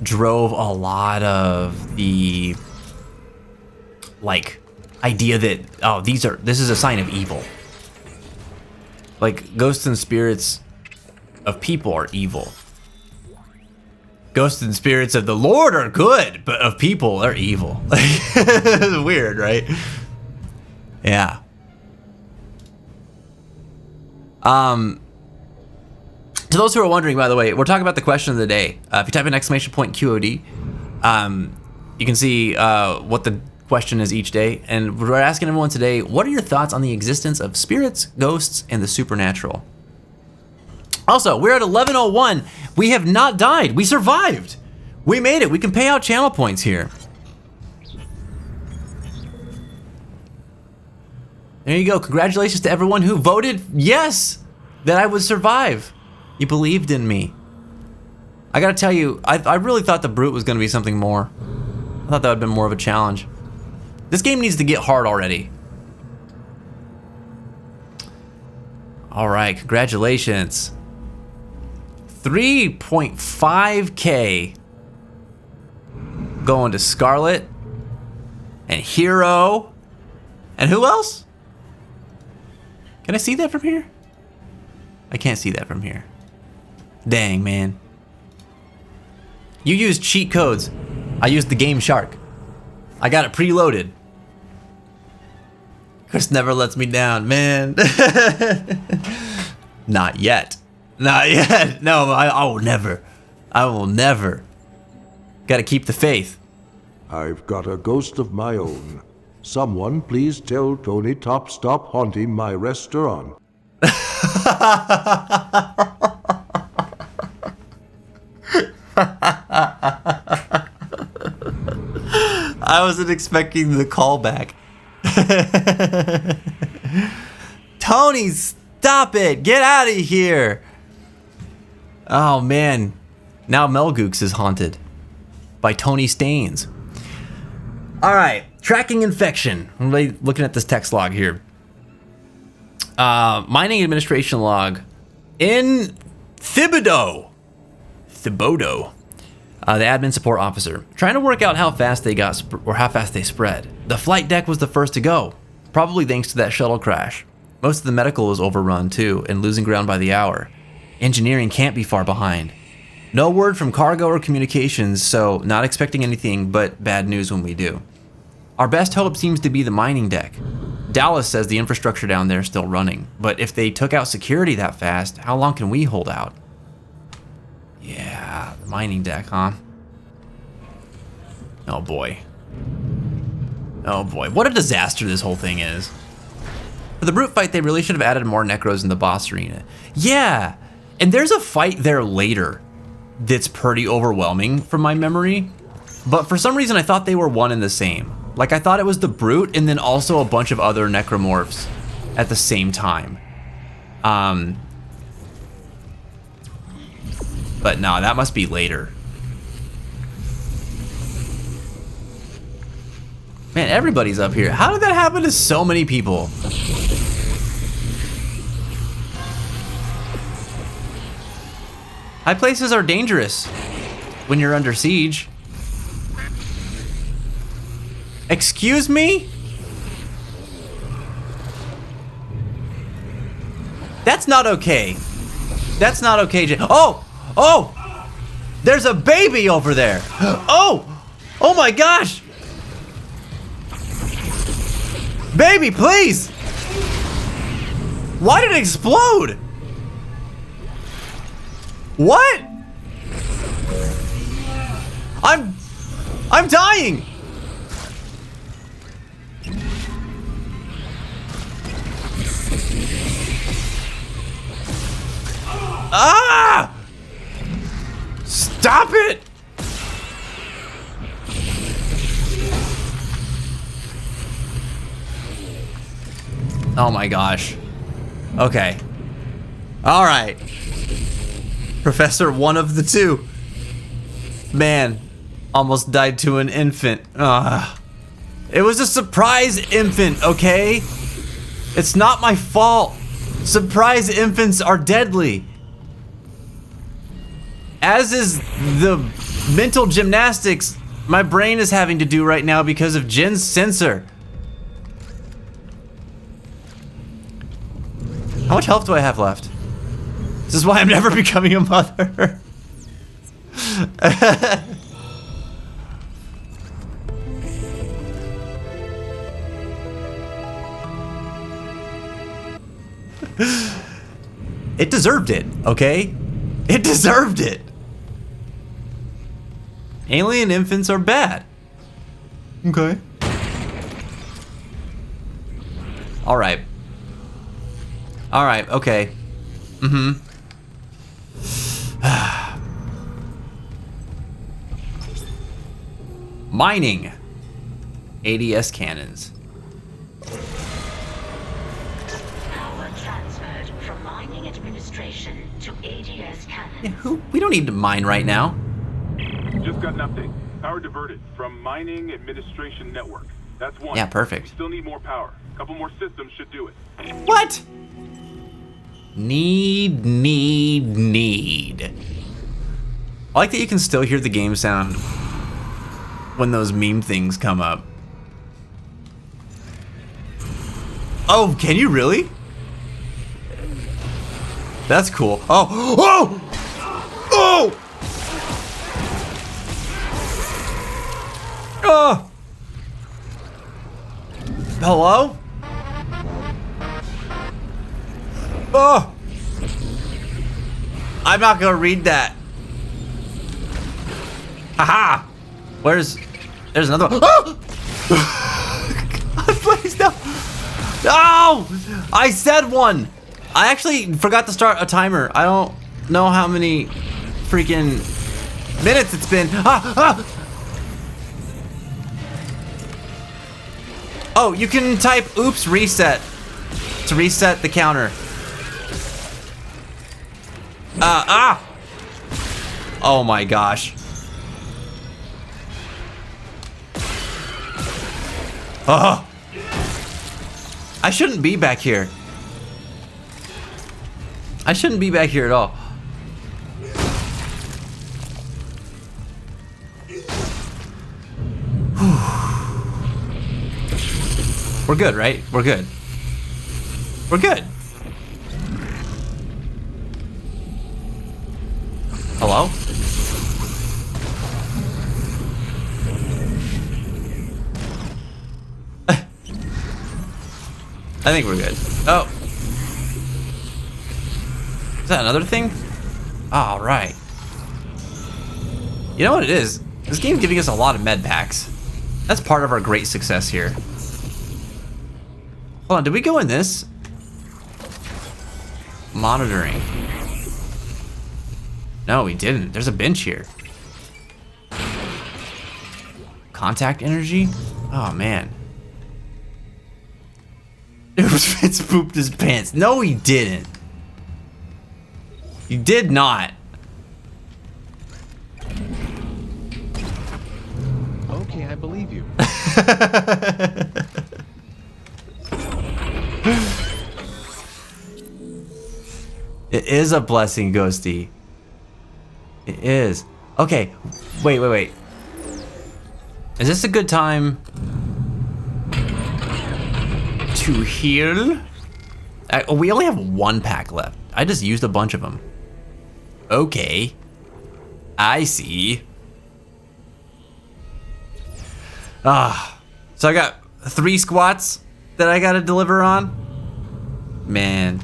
drove a lot of the like idea that, oh, this is a sign of evil. Like ghosts and spirits of people are evil. Ghosts and spirits of the Lord are good, but of people are evil. It's weird, right? Yeah. To those who are wondering, by the way, we're talking about the question of the day. If you type in !QOD, you can see what the question is each day. And we're asking everyone today, what are your thoughts on the existence of spirits, ghosts, and the supernatural? Also, we're at 11:01. We have not died. We survived. We made it. We can pay out channel points here. There you go. Congratulations to everyone who voted yes, that I would survive. You believed in me. I gotta tell you, I really thought the Brute was gonna be something more. I thought that would have been more of a challenge. This game needs to get hard already. All right, congratulations. 3.5K going to Scarlet and Hero. And who else? Can I see that from here? I can't see that from here. Dang, man. You used cheat codes. I used the Game Shark. I got it preloaded. Chris never lets me down, man. Not yet. Not yet. No, I will never. I will never. Gotta keep the faith. I've got a ghost of my own. Someone please tell Tony Top stop haunting my restaurant. I wasn't expecting the callback. Tony, stop it! Get out of here! Oh man, now Melgooks is haunted by Tony Staines. All right, tracking infection. I'm really looking at this text log here. Mining administration log in Thibodeau. The admin support officer, trying to work out how fast they got or how fast they spread. The flight deck was the first to go, probably thanks to that shuttle crash. Most of the medical was overrun too and losing ground by the hour. Engineering can't be far behind. No word from cargo or communications, so not expecting anything but bad news when we do. Our best hope seems to be the mining deck. Dallas says the infrastructure down there is still running, but if they took out security that fast, how long can we hold out? Yeah, the mining deck, huh? Oh boy. Oh boy, what a disaster this whole thing is. For the Brute fight, they really should have added more Necros in the boss arena. Yeah, and there's a fight there later that's pretty overwhelming from my memory, but for some reason I thought they were one and the same. Like I thought it was the Brute and then also a bunch of other Necromorphs at the same time. But no, that must be later. Man, everybody's up here. How did that happen to so many people? High places are dangerous when you're under siege. Excuse me? That's not okay. That's not okay, Oh! Oh! There's a baby over there. Oh! Oh my gosh! Baby, please! Why did it explode? What? I'm dying! Ah! Stop it! Oh my gosh. Okay. All right. Professor, one of the two. Man, almost died to an infant. It was a surprise infant, okay? It's not my fault. Surprise infants are deadly. As is the mental gymnastics my brain is having to do right now because of Jin's sensor. How much health do I have left? This is why I'm never becoming a mother. It deserved it, okay? It deserved it. Alien infants are bad. Okay. All right. All right, okay. Mining. ADS cannons. Power transferred from mining administration to ADS cannons. We don't need to mine right now. Just got an update. Power diverted from mining administration network. That's one. Yeah, perfect. We still need more power. A couple more systems should do it. What? Need. I like that you can still hear the game sound when those meme things come up. Oh, can you really? That's cool. Oh! Oh! Oh! Oh! Hello? Oh! I'm not gonna read that. Haha! There's another one. Oh! Please no! No! I said one! I actually forgot to start a timer. I don't know how many freaking minutes it's been. Oh, you can type oops reset to reset the counter. Oh my gosh. Oh. I shouldn't be back here. I shouldn't be back here at all. We're good, right? We're good. We're good. Hello? I think we're good. Oh. Is that another thing? All right. You know what it is? This game's giving us a lot of med packs. That's part of our great success here. Hold on, did we go in this? Monitoring. No, we didn't. There's a bench here. Contact energy? Oh, man. Vince pooped his pants. No, he didn't. He did not. Okay, I believe you. It is a blessing, Ghosty. It is. Okay, wait. Is this a good time to heal? We only have 1 pack left. I just used a bunch of them. Okay. I see. So I got 3 squats that I gotta deliver on. Man.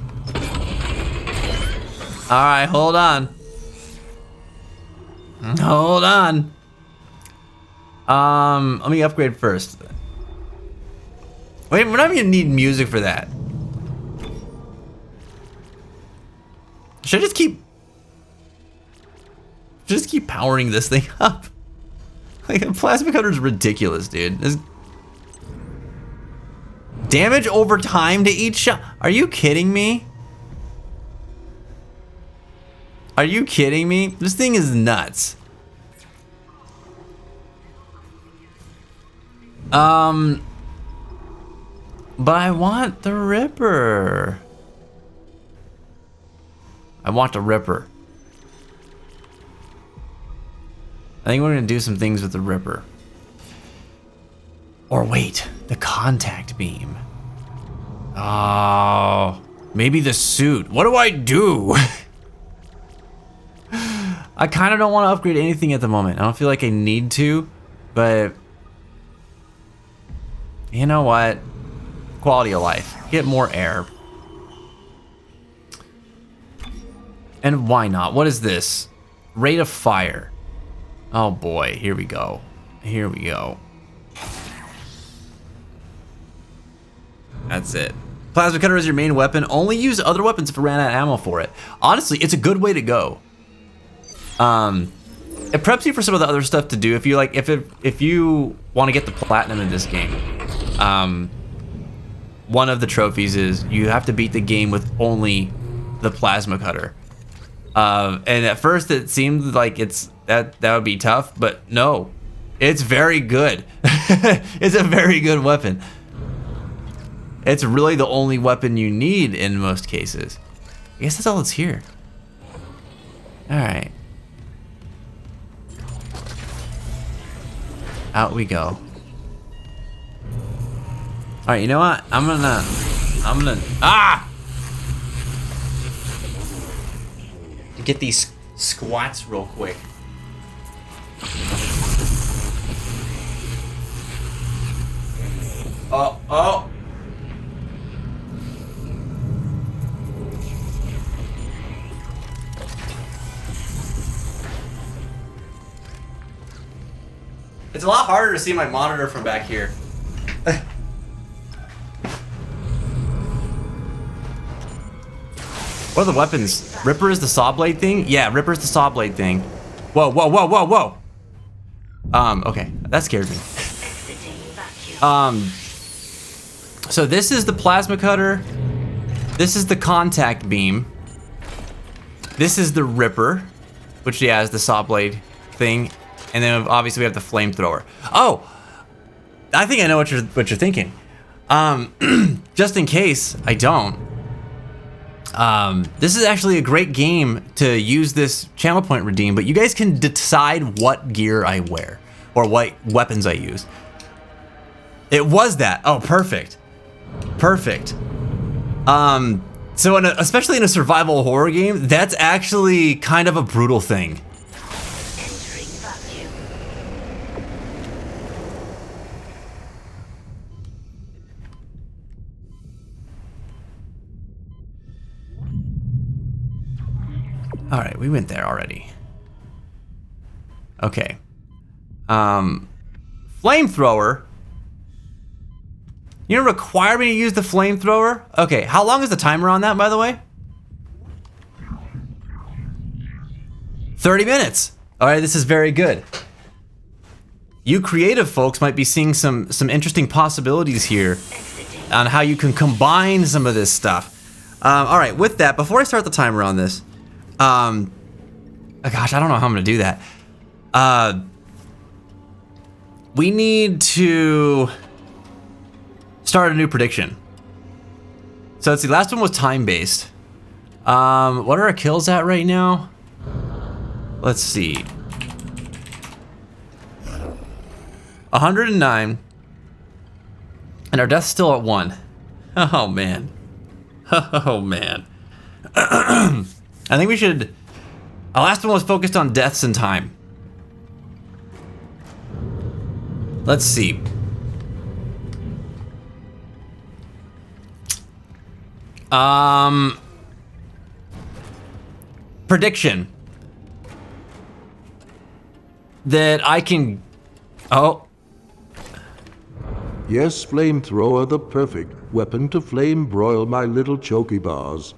Alright, hold on. Hold on. Let me upgrade first. Wait, we're not even gonna need music for that. Should I just keep powering this thing up? Like, the plasma cutter is ridiculous, dude. Damage over time to each shot. Are you kidding me? Are you kidding me? This thing is nuts. But I want the Ripper. I want the Ripper. I think we're gonna do some things with the Ripper. Or wait, the contact beam. Oh, maybe the suit. What do I do? I kind of don't want to upgrade anything at the moment. I don't feel like I need to, but you know what? Quality of life. Get more air. And why not? What is this? Rate of fire. Oh boy, here we go. Here we go. That's it. Plasma cutter is your main weapon. Only use other weapons if you ran out of ammo for it. Honestly, it's a good way to go. It preps you for some of the other stuff to do. If you like, if you want to get the platinum in this game, one of the trophies is you have to beat the game with only the plasma cutter. And at first it seemed like that would be tough, but no, it's very good. It's a very good weapon. It's really the only weapon you need in most cases. I guess that's all that's here. All right. Out we go. All right, you know what? I'm gonna get these squats real quick. Oh. It's a lot harder to see my monitor from back here. What are the weapons? Ripper is the saw blade thing? Yeah, Ripper's the saw blade thing. Whoa. Okay, that scared me. So this is the plasma cutter. This is the contact beam. This is the Ripper, which yeah is the saw blade thing. And then obviously we have the flamethrower. Oh, I think I know what you're thinking. Just in case I don't, this is actually a great game to use this channel point redeem. But you guys can decide what gear I wear or what weapons I use. It was that. Oh, perfect. So especially in a survival horror game, that's actually kind of a brutal thing. All right, we went there already. Okay. Flamethrower. You don't require me to use the flamethrower? Okay, how long is the timer on that, by the way? 30 minutes. All right, this is very good. You creative folks might be seeing some interesting possibilities here on how you can combine some of this stuff. All right, with that, before I start the timer on this, gosh, I don't know how I'm gonna do that. we need to start a new prediction. So let's see, last one was time-based. What are our kills at right now? Let's see. 109. And our death's still at 1. Oh, man. Oh, man. I think we should... Our last one was focused on deaths and time. Let's see. Prediction. That I can... Oh. Yes, flamethrower, the perfect weapon to flame broil my little choky bars.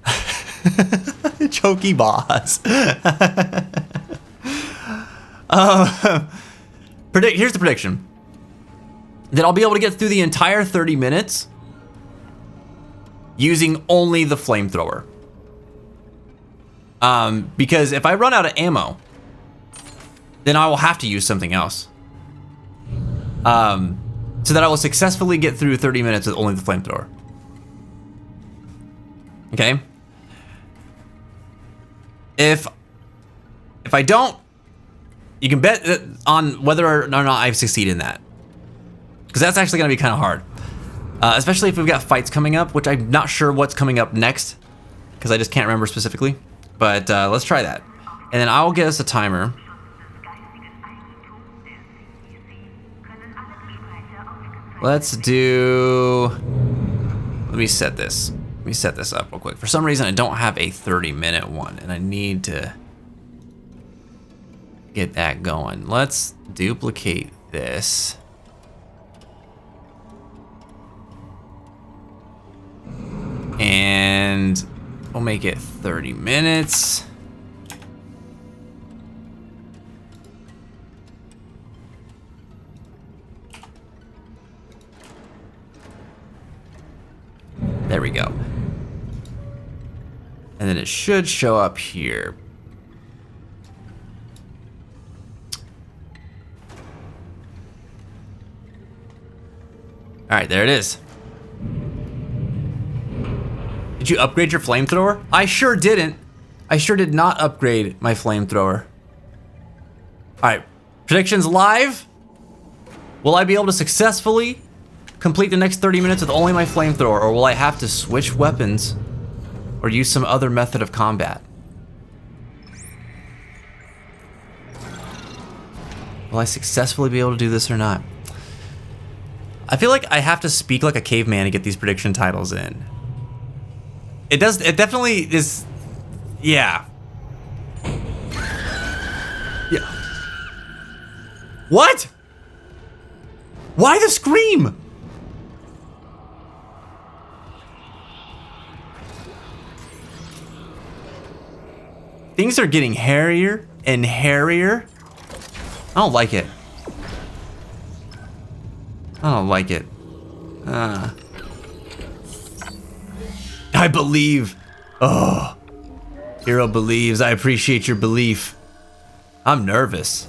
Choky bars. Here's the prediction. That I'll be able to get through the entire 30 minutes using only the flamethrower. Because if I run out of ammo, then I will have to use something else. So that I will successfully get through 30 minutes with only the flamethrower. Okay? If I don't, you can bet on whether or not I succeed in that. Because that's actually going to be kind of hard. Especially if we've got fights coming up, which I'm not sure what's coming up next. Because I just can't remember specifically. But let's try that. And then I'll get us a timer. Let's do... Let me set this. Let me set this up real quick. For some reason, I don't have a 30-minute one, and I need to get that going. Let's duplicate this. And we'll make it 30 minutes. There we go. And then it should show up here. All right, there it is. Did you upgrade your flamethrower? I sure didn't. I sure did not upgrade my flamethrower. All right, predictions live. Will I be able to successfully complete the next 30 minutes with only my flamethrower, or will I have to switch weapons or use some other method of combat? Will I successfully be able to do this or not? I feel like I have to speak like a caveman to get these prediction titles in. It definitely is, yeah. Yeah. What? Why the scream? Things are getting hairier and hairier. I don't like it. I don't like it. I believe. Oh. Hero believes. I appreciate your belief. I'm nervous.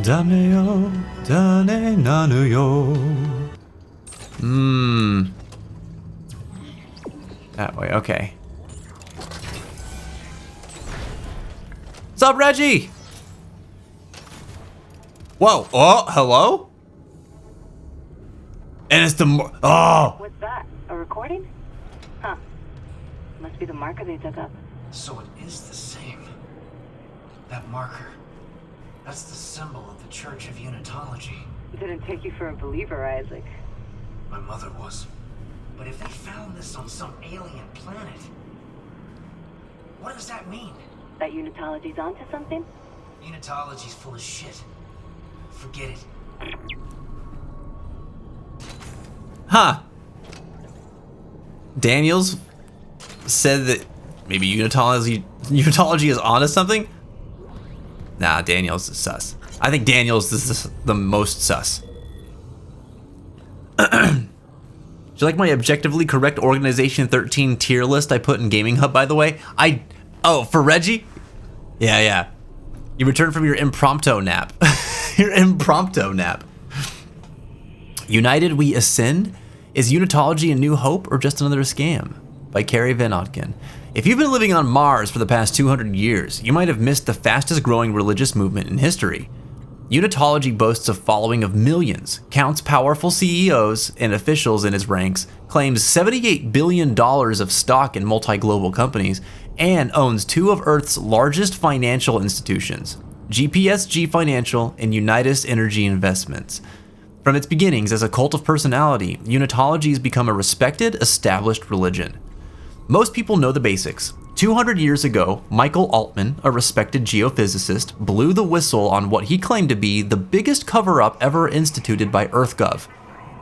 Dame yo, dane nanu yo. That way, okay. What's up, Reggie? Whoa, oh, hello? And it's the, oh! What's that? A recording? Huh. Must be the marker they dug up. So it is the same. That marker. That's the symbol of the Church of Unitology. Didn't take you for a believer, Isaac. My mother was. But if they found this on some alien planet, what does that mean? That Unitology's onto something? Unitology's full of shit. Forget it. Huh. Daniels said that maybe Unitology is onto something? Nah, Daniels is sus. I think Daniels is the most sus. Do you like my objectively correct Organization 13 tier list I put in Gaming Hub, by the way? Oh, for Reggie? Yeah. You return from your impromptu nap. Your impromptu nap. United We Ascend? Is Unitology a new hope or just another scam? By Carrie Van Otken. If you've been living on Mars for the past 200 years, you might have missed the fastest growing religious movement in history. Unitology boasts a following of millions, counts powerful CEOs and officials in its ranks, claims $78 billion of stock in multi-global companies, and owns two of Earth's largest financial institutions, GPSG Financial and Unitas Energy Investments. From its beginnings as a cult of personality, Unitology has become a respected, established religion. Most people know the basics. 200 years ago, Michael Altman, a respected geophysicist, blew the whistle on what he claimed to be the biggest cover-up ever instituted by EarthGov,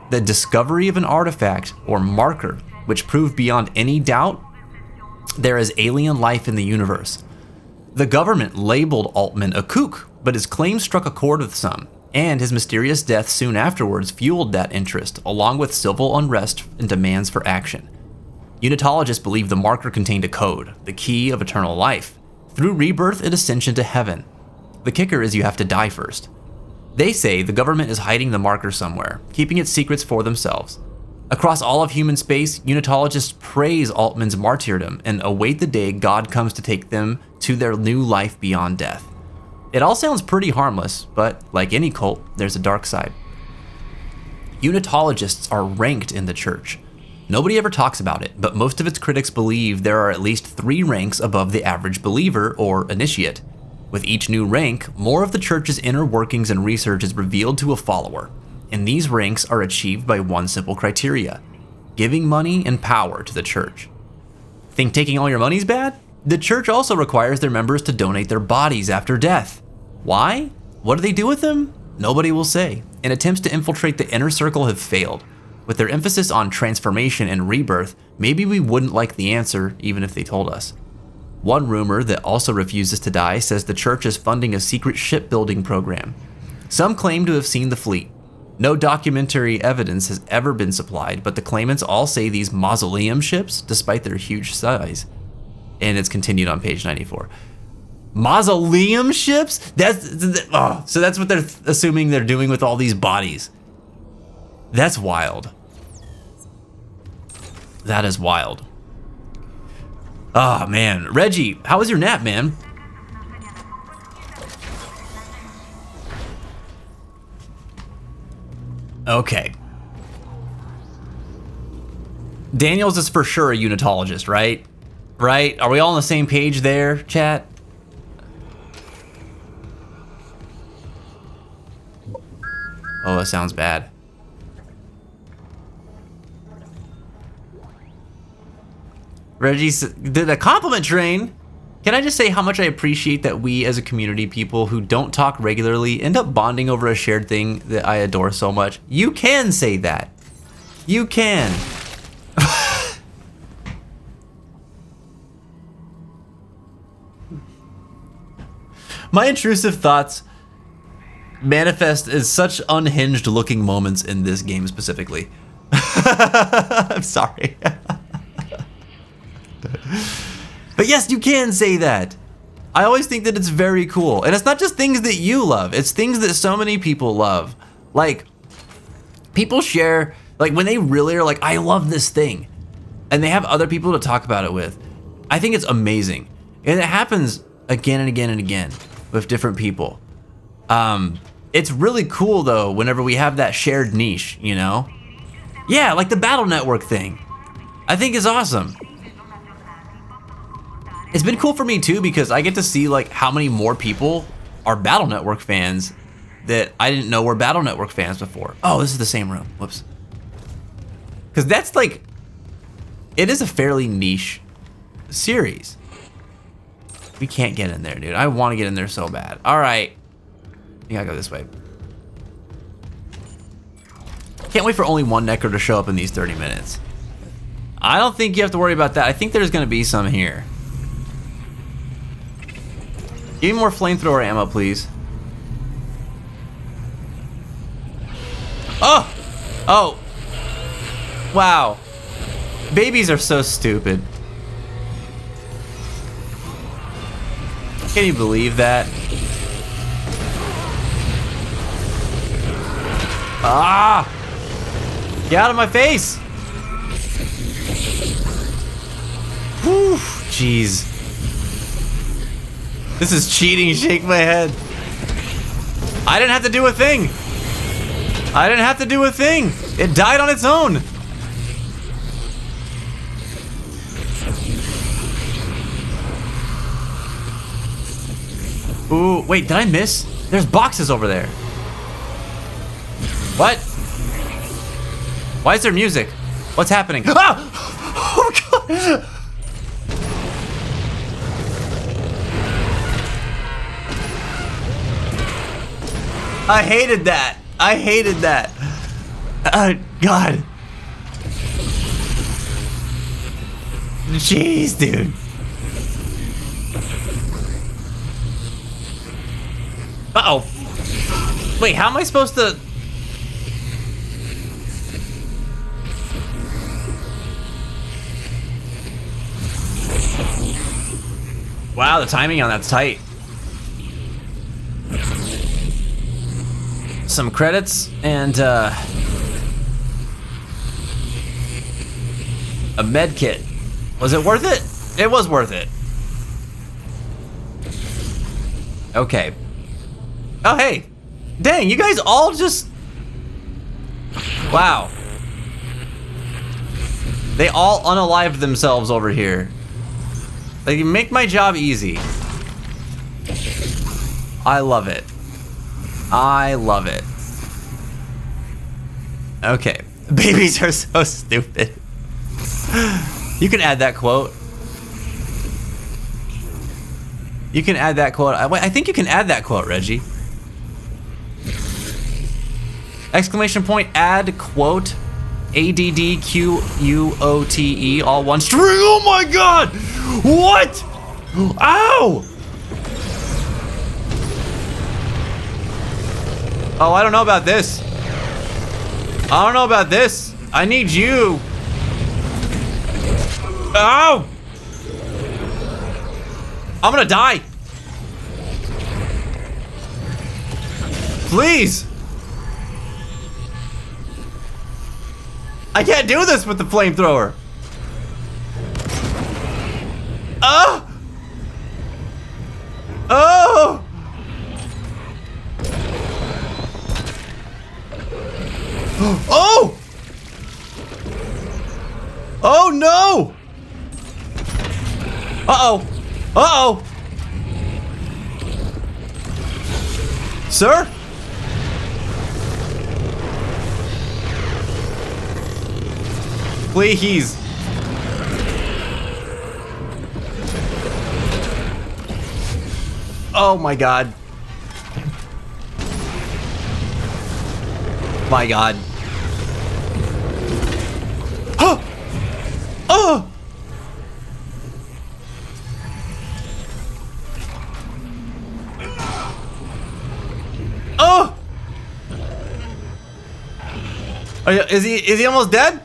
the discovery of an artifact, or marker, which proved beyond any doubt there is alien life in the universe. The government labeled Altman a kook, but his claims struck a chord with some, and his mysterious death soon afterwards fueled that interest, along with civil unrest and demands for action. Unitologists believe the marker contained a code, the key of eternal life, through rebirth and ascension to heaven. The kicker is you have to die first. They say the government is hiding the marker somewhere, keeping its secrets for themselves. Across all of human space, Unitologists praise Altman's martyrdom and await the day God comes to take them to their new life beyond death. It all sounds pretty harmless, but like any cult, there's a dark side. Unitologists are ranked in the church. Nobody ever talks about it, but most of its critics believe there are at least 3 ranks above the average believer or initiate. With each new rank, more of the church's inner workings and research is revealed to a follower, and these ranks are achieved by one simple criteria: giving money and power to the church. Think taking all your money's bad? The church also requires their members to donate their bodies after death. Why? What do they do with them? Nobody will say, and attempts to infiltrate the inner circle have failed. With their emphasis on transformation and rebirth, maybe we wouldn't like the answer even if they told us. One rumor that also refuses to die says the church is funding a secret shipbuilding program. Some claim to have seen the fleet. No documentary evidence has ever been supplied, but the claimants all say these mausoleum ships, despite their huge size. And it's continued on page 94. Mausoleum ships? So that's what they're assuming they're doing with all these bodies. That's wild. That is wild. Oh man, Reggie, how was your nap, man? Okay. Daniels is for sure a Unitologist, right? Right? Are we all on the same page there, chat? Oh, that sounds bad. Reggie did a compliment train. Can I just say how much I appreciate that we as a community, people who don't talk regularly, end up bonding over a shared thing that I adore so much? You can say that. You can. My intrusive thoughts manifest as such unhinged looking moments in this game specifically. I'm sorry. But yes, you can say that. I always think that it's very cool. And it's not just things that you love, it's things that so many people love. Like, people share, like when they really are like, I love this thing, and they have other people to talk about it with. I think it's amazing. And it happens again and again and again with different people. It's really cool though, whenever we have that shared niche, you know? Yeah, like the Battle Network thing. I think is awesome. It's been cool for me too, because I get to see like how many more people are Battle Network fans that I didn't know were Battle Network fans before. Oh, this is the same room. Whoops. Because that's like, it is a fairly niche series. We can't get in there, dude. I want to get in there so bad. All right. You gotta go this way. Can't wait for only one Necker to show up in these 30 minutes. I don't think you have to worry about that. I think there's gonna be some here. Give me more flamethrower ammo, please. Oh! Oh! Wow. Babies are so stupid. Can you believe that? Ah! Get out of my face! Whew, jeez. This is cheating, shake my head. I didn't have to do a thing. I didn't have to do a thing. It died on its own. Ooh, wait, did I miss? There's boxes over there. What? Why is there music? What's happening? Ah! Oh, God! I hated that. I hated that. God. Jeez, dude. Uh-oh. Wait, how am I supposed to... Wow, the timing on that's tight. Some credits and a med kit. Was it worth it? It was worth it. Okay. Oh, hey. Dang, you guys all just... Wow. They all unalived themselves over here. They make my job easy. I love it. I love it. Okay. Babies are so stupid. You can add that quote. You can add that quote. I think you can add that quote, Reggie. Exclamation point, add quote. ADDQUOTE, all one string. Oh my God! What? Ow! Oh, I don't know about this. I don't know about this. I need you. Ow! I'm gonna die. Please. I can't do this with the flamethrower. Oh! Oh! Oh! Oh no! Uh-oh. Uh-oh. Sir? Please. Oh my God. My God. Oh! Oh! Oh! Is he almost dead?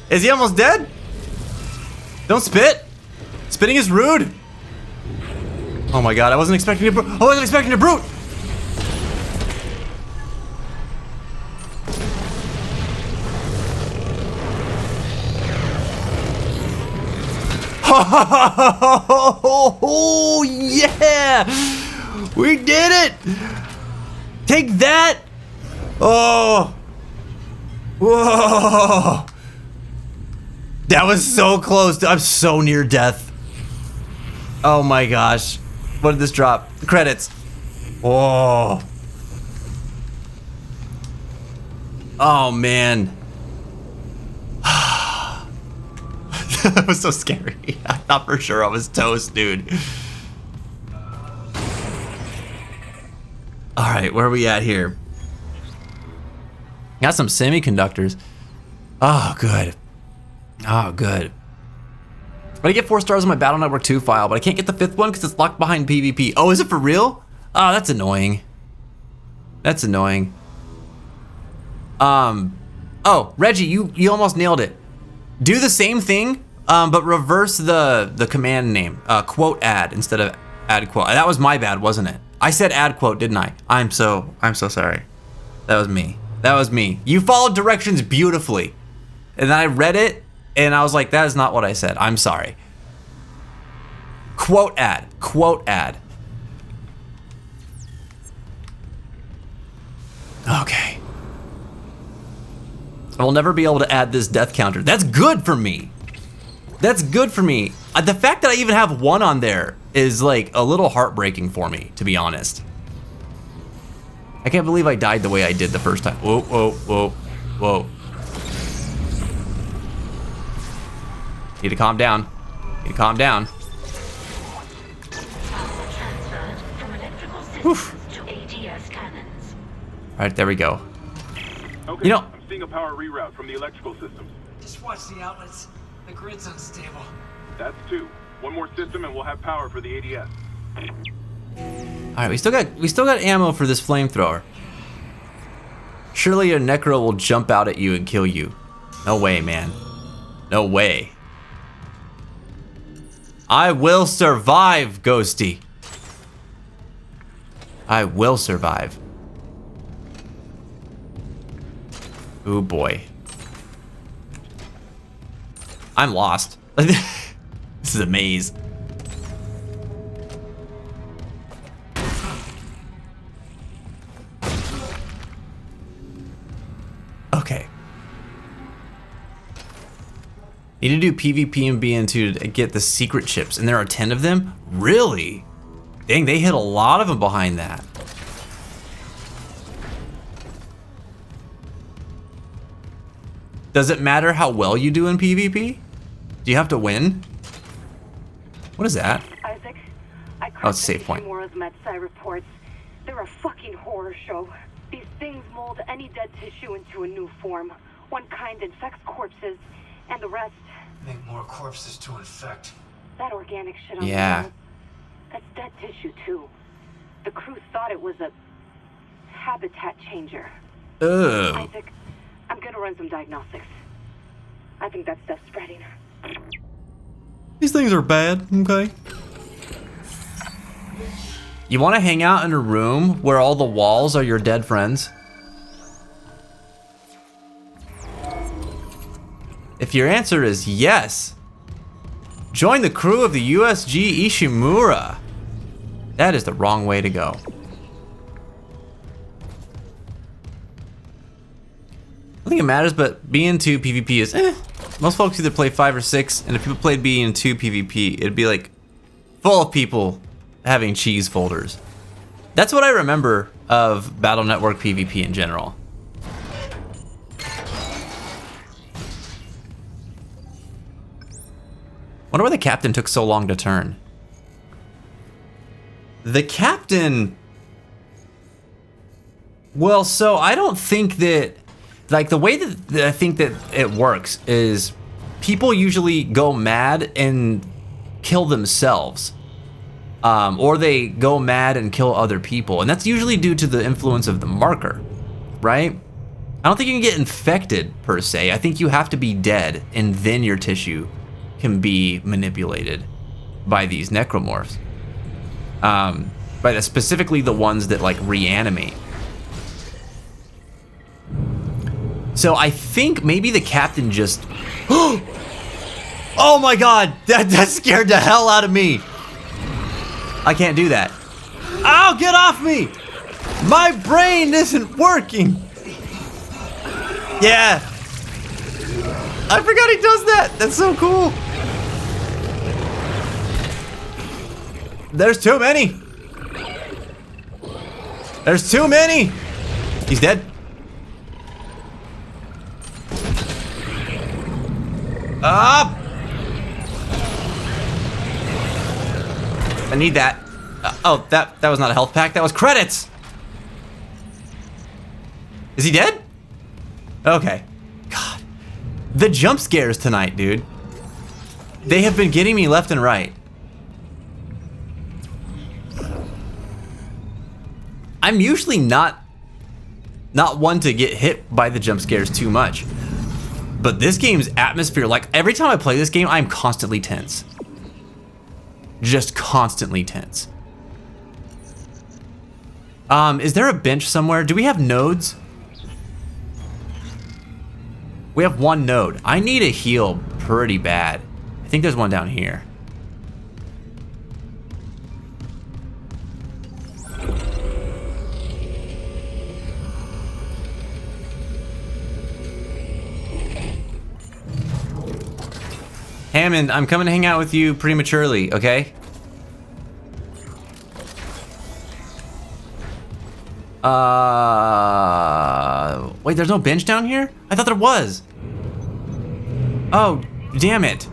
Is he almost dead? Don't spit. Spitting is rude. Oh my God, I wasn't expecting a brute. I wasn't expecting a brute. Oh yeah! We did it! Take that! Oh! Whoa! That was so close. I'm so near death. Oh my gosh. What did this drop? Credits. Oh. Oh man. That was so scary. I thought for sure I was toast, dude. Alright, where are we at here? Got some semiconductors. Oh, good. Oh, good. I get 4 stars on my Battle Network 2 file, but I can't get the 5th one because it's locked behind PvP. Oh, is it for real? Oh, that's annoying. That's annoying. Oh, Reggie, you almost nailed it. Do the same thing, but reverse the command name. Quote add instead of add quote. That was my bad, wasn't it? I said add quote, didn't I? I'm so sorry. That was me. That was me. You followed directions beautifully. And then I read it, and I was like, that is not what I said. I'm sorry. Quote ad. Quote ad. Okay. I will never be able to add this death counter. That's good for me. That's good for me. The fact that I even have 1 on there is like a little heartbreaking for me, to be honest. I can't believe I died the way I did the first time. Whoa, whoa, whoa, whoa. Need to calm down. Need to calm down. Oof. All right, there we go. Okay, You know, I'm seeing a power reroute from the electrical systems. Just watch the outlets. The grid's unstable. That's 2. One more system and we'll have power for the ADS. all right, we still got ammo for this flamethrower. Surely a necro will jump out at you and kill you. No way, man. No way. I will survive, Ghosty. I will survive. Oh boy. I'm lost. This is a maze. Okay. Need to do PvP and BN2 to get the secret chips, and there are 10 of them? Really? Dang, they hit a lot of them behind that. Does it matter how well you do in PvP? Do you have to win? What is that? Isaac, I Oh, it's a save point. Ishimura's MedSci reports. They're a fucking horror show. These things mold any dead tissue into a new form. One kind infects corpses, and the rest... Make more corpses to infect. That organic shit on Yeah. the wall, that's dead tissue too. The crew thought it was a habitat changer. Ugh. Isaac, I'm gonna run some diagnostics. I think that stuff's spreading. These things are bad, okay? You want to hang out in a room where all the walls are your dead friends? If your answer is yes, join the crew of the USG Ishimura. That is the wrong way to go. I think it matters, but BN2 PvP is Most folks either play 5 or 6, and if people played BN2 PvP, it'd be like full of people having cheese folders. That's what I remember of Battle Network PvP in general. Wonder why the captain took so long to turn. The captain... Well, so I don't think that... Like, the way that I think that it works is people usually go mad and kill themselves. Or they go mad and kill other people. And that's usually due to the influence of the marker, right? I don't think you can get infected, per se. I think you have to be dead, and then your tissue can be manipulated by these necromorphs. Specifically the ones that, like, reanimate. So I think maybe the captain just... Oh my god! That scared the hell out of me! I can't do that. Ow, get off me! My brain isn't working! Yeah! I forgot he does that! That's so cool! There's too many! There's too many! He's dead. Up! I need that. Oh, that was not a health pack. That was credits. Is he dead? Okay. God. The jump scares tonight, dude. They have been getting me left and right. I'm usually not one to get hit by the jump scares too much. But this game's atmosphere, like every time I play this game, I'm constantly tense. Just constantly tense. Is there a bench somewhere? Do we have nodes? We have one node. I need a heal pretty bad. I think there's one down here. Hammond, I'm coming to hang out with you prematurely, okay? Wait, there's no bench down here? I thought there was. Oh, damn it.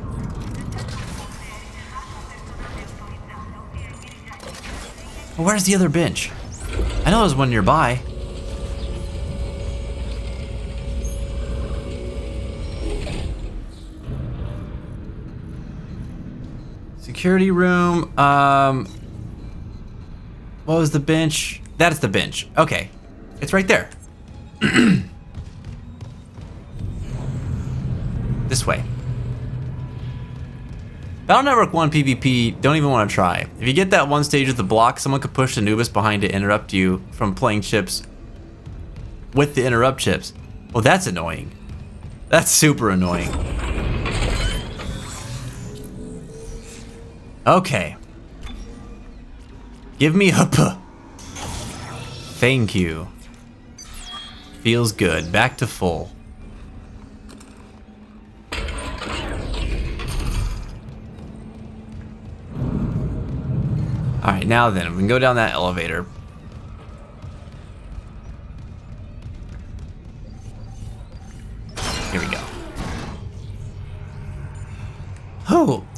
Well, where's the other bench? I know there's one nearby. Security room, what was the bench? That's the bench. Okay. It's right there. This way. Battle Network 1 PvP, don't even want to try. If you get that one stage with the block, someone could push Anubis behind to interrupt you from playing chips with the interrupt chips. Well, that's annoying. That's super annoying. Okay. Give me a p. Thank you. Feels good. Back to full. Alright, now then, we can go down that elevator. Here we go.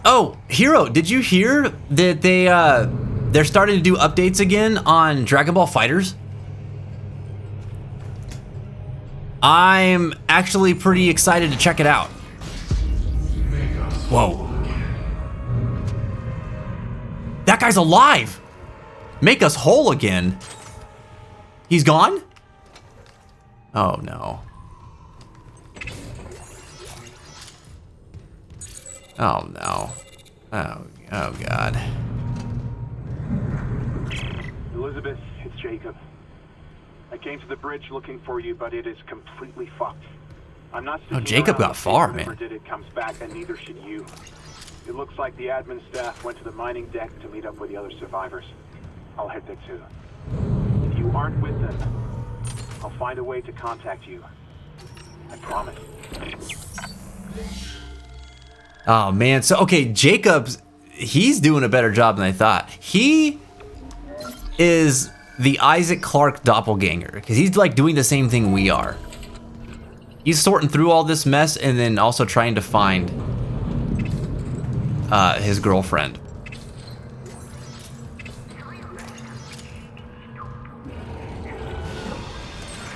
Oh, Hero, did you hear that they're starting to do updates again on Dragon Ball FighterZ? I'm actually pretty excited to check it out. Whoa. That guy's alive! Make us whole again. He's gone? Oh no. Oh no. Oh god. Elizabeth, it's Jacob. I came to the bridge looking for you, but it is completely fucked. I'm not sticking Jacob around got far, if whoever man. did it comes back, and neither should you. It looks like the admin staff went to the mining deck to meet up with the other survivors. I'll head there too. If you aren't with them, I'll find a way to contact you. I promise. Oh man, so okay, Jacob's, he's doing a better job than I thought. He is the Isaac Clarke doppelganger, because he's like doing the same thing we are. He's sorting through all this mess and then also trying to find his girlfriend.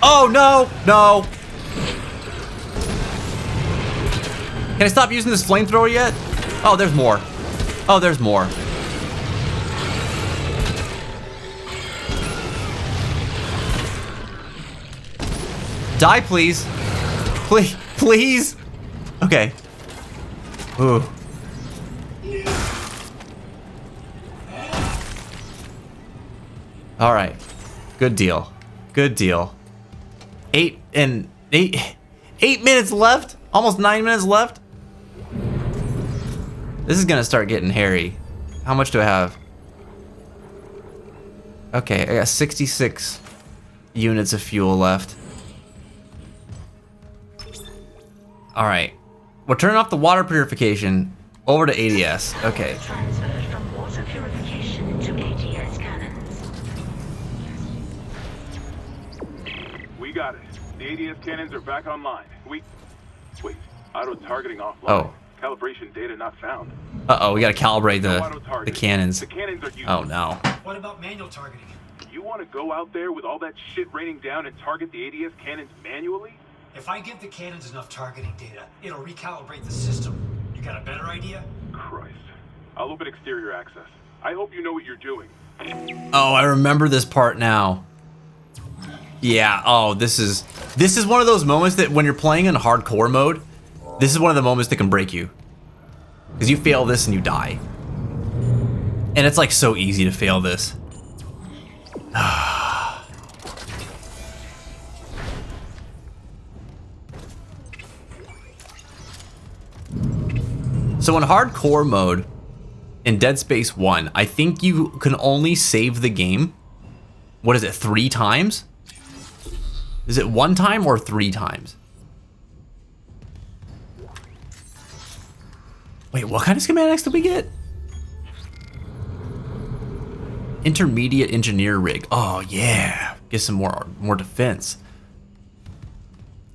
Oh no, no. Can I stop using this flamethrower yet? Oh, there's more. Oh, there's more. Die, please. Please, please. Okay. Ooh. All right. Good deal. Good deal. 8 minutes left. Almost 9 minutes left. This is gonna start getting hairy. How much do I have? Okay, I got 66 units of fuel left. All right, we'll turn off the water purification over to ADS. Okay. Transferred from water purification to ADS cannons. We got it. The ADS cannons are back online. Wait, auto-targeting offline. Oh. Calibration data not found. Uh-oh, we gotta calibrate the cannons. The cannons are useless. Oh no. What about manual targeting? You want to go out there with all that shit raining down and target the ADS cannons manually? If I give the cannons enough targeting data, it'll recalibrate the system. You got a better idea? Christ. I'll open exterior access. I hope you know what you're doing. Oh, I remember this part now. Yeah, oh, this is one of those moments that when you're playing in hardcore mode, this is one of the moments that can break you. Because you fail this and you die. And it's like so easy to fail this. So in hardcore mode, in Dead Space 1, I think you can only save the game, what is it, 3 times? Is it 1 time or 3 times? Wait, what kind of schematics did we get? Intermediate engineer rig. Oh yeah, get some more defense.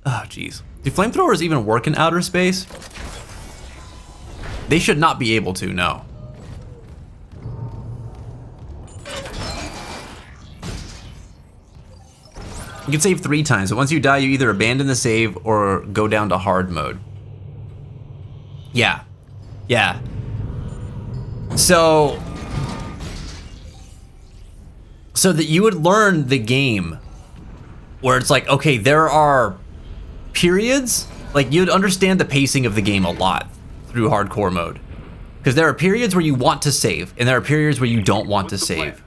Oh jeez. Do flamethrowers even work in outer space? They should not be able to, no. You can save 3 times, but once you die, you either abandon the save or go down to hard mode. Yeah. Yeah. So that you would learn the game where it's like, okay, there are periods, like you'd understand the pacing of the game a lot through hardcore mode. Because there are periods where you want to save, and there are periods where you don't want to save.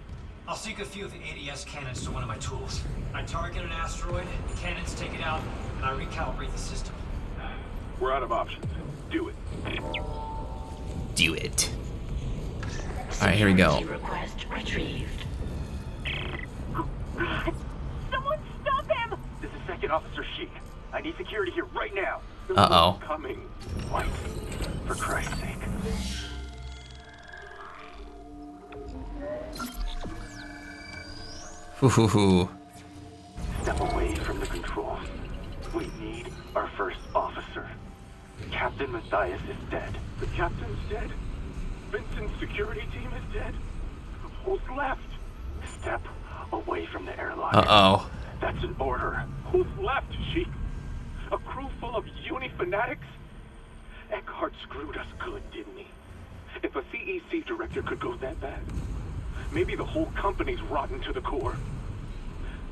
I'll sink a few of the ADS cannons to one of my tools. I target an asteroid, the cannons take it out, and I recalibrate the system. We're out of options. Do it. Do it. Alright, here we go. Request retrieved. Someone stop him! This is Second Officer Sheik. I need security here right now. Uh-oh. Coming. White. For Christ's sake. Hoo. Step away from the controls. We need our first officer. Captain Matthias is dead. The captain's dead? Vincent's security team is dead? Who's left? Step away from the airlock. Uh-oh. That's an order. Who's left, Sheik? A crew full of uni fanatics? Eckhart screwed us good, didn't he? If a CEC director could go that bad, maybe the whole company's rotten to the core.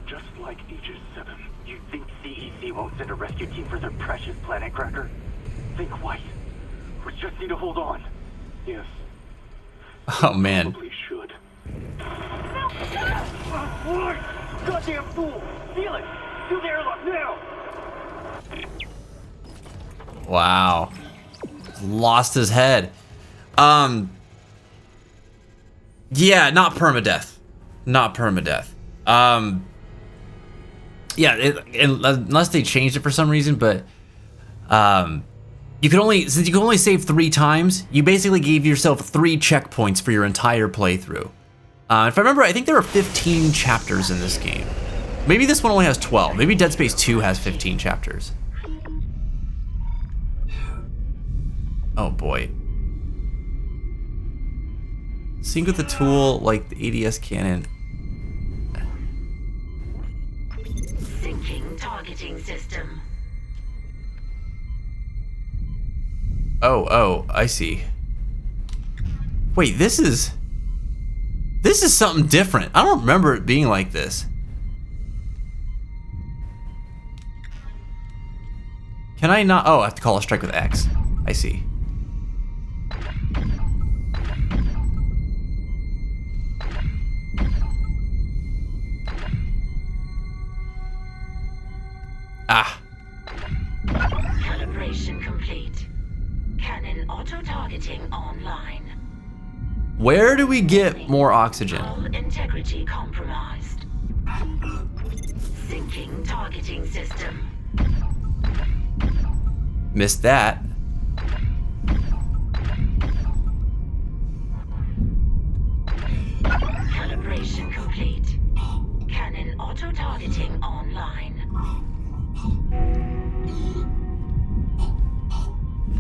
Just like Aegis 7. You think CEC won't send a rescue team for their precious planet cracker? Think white. We just need to hold on. Yes. Oh man. Probably should. Goddamn fool! Steal it! Steal the airlock now! Wow. Lost his head. Yeah, not permadeath. Not permadeath. Yeah, unless they changed it for some reason, but you can only save 3 times, you basically gave yourself 3 checkpoints for your entire playthrough. If I remember, I think there are 15 chapters in this game. Maybe this one only has 12. Maybe Dead Space 2 has 15 chapters. Oh boy. Sync with the tool like the ADS cannon. Syncing targeting system. Oh, I see. Wait, this is something different. I don't remember it being like this. Can I not? Oh, I have to call a strike with X. I see. Ah. Calibration complete. Cannon auto-targeting online. Where do we get more oxygen? Hull integrity compromised. Syncing targeting system. Missed that. Calibration complete. Cannon auto-targeting online.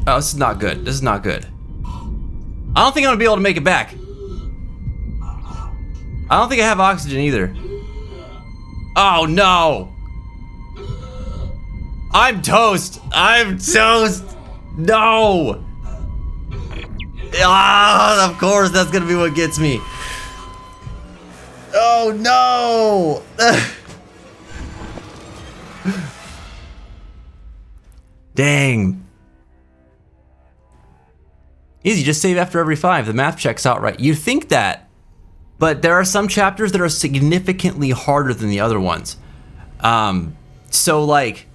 Oh, this is not good. This is not good. I don't think I'm gonna be able to make it back. I don't think I have oxygen either. Oh no! I'm toast! I'm toast! No! Ah, of course that's gonna be what gets me. Oh no! Dang. Easy, just save after every 5. The math checks out right. You think that, but there are some chapters that are significantly harder than the other ones. So like,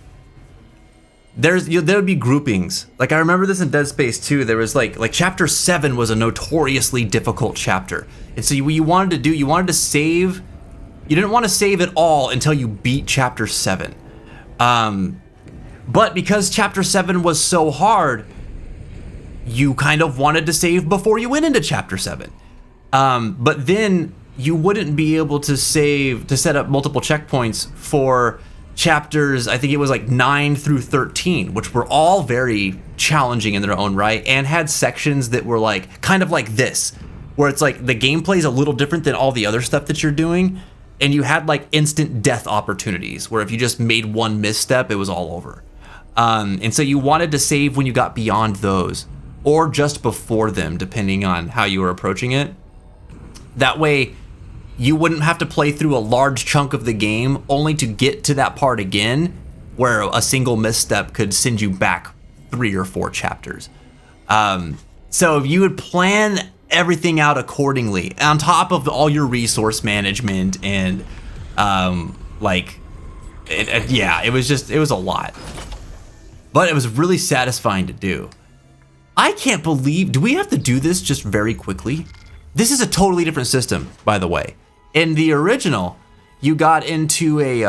there would be groupings. Like I remember this in Dead Space 2. There was like chapter 7 was a notoriously difficult chapter, and so what you wanted to save. You didn't want to save it all until you beat chapter 7. But because chapter 7 was so hard, you kind of wanted to save before you went into chapter 7. But then you wouldn't be able to set up multiple checkpoints for chapters, I think it was like 9 through 13, which were all very challenging in their own right and had sections that were like kind of like this, where it's like the gameplay is a little different than all the other stuff that you're doing. And you had like instant death opportunities where if you just made one misstep, it was all over. And so you wanted to save when you got beyond those or just before them, depending on how you were approaching it. That way you wouldn't have to play through a large chunk of the game only to get to that part again where a single misstep could send you back 3 or 4 chapters. So if you would plan everything out accordingly on top of all your resource management and it was a lot, but it was really satisfying to do. I can't believe, do we have to do this just very quickly? This is a totally different system, by the way. In the original, you got into it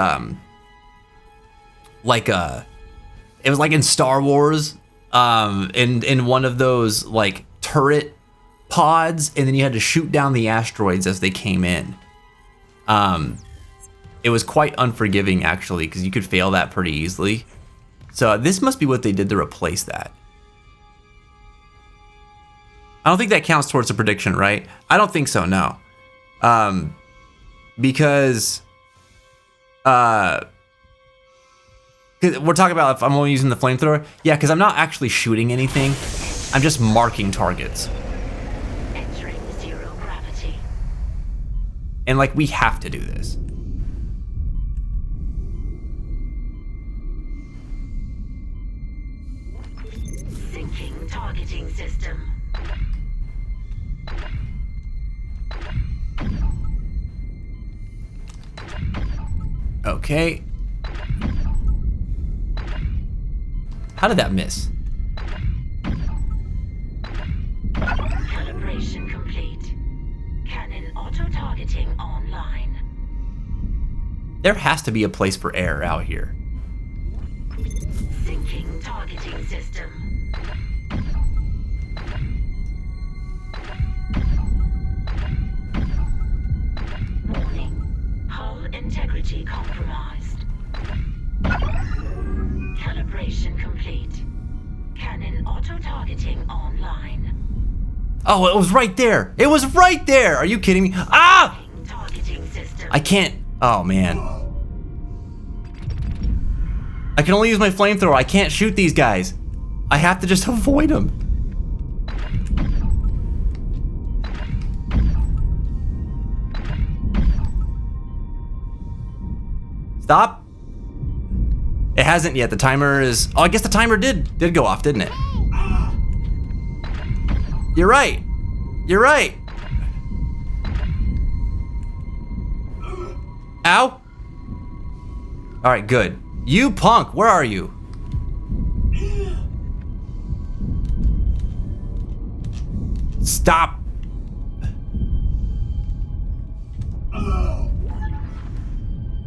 was like in Star Wars, in one of those like turret pods, and then you had to shoot down the asteroids as they came in. It was quite unforgiving actually, because you could fail that pretty easily. So this must be what they did to replace that. I don't think that counts towards a prediction, right? I don't think so, no. Because we're talking about if I'm only using the flamethrower. Yeah, because I'm not actually shooting anything. I'm just marking targets. And like, we have to do this. Syncing targeting system. Okay. How did that miss? Calibration complete. Cannon auto-targeting online. There has to be a place for air out here. Syncing targeting system. Warning. Hull integrity compromised. Calibration complete. Cannon auto-targeting online. Oh, it was right there. It was right there. Are you kidding me? Ah! I can't. Oh, man. I can only use my flamethrower. I can't shoot these guys. I have to just avoid them. Stop. It hasn't yet. The timer is... Oh, I guess the timer did go off, didn't it? You're right. You're right. Ow. All right, good. You punk, where are you? Stop.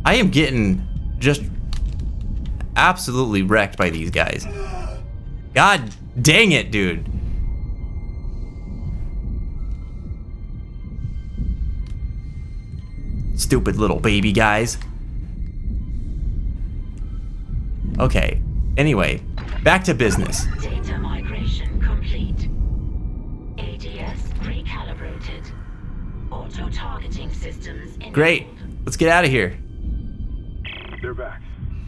I am getting just absolutely wrecked by these guys. God dang it, dude. Stupid little baby guys. Okay, anyway, back to business. Data migration complete. ADS recalibrated. Auto-targeting systems enabled. Great, let's get out of here. They're back.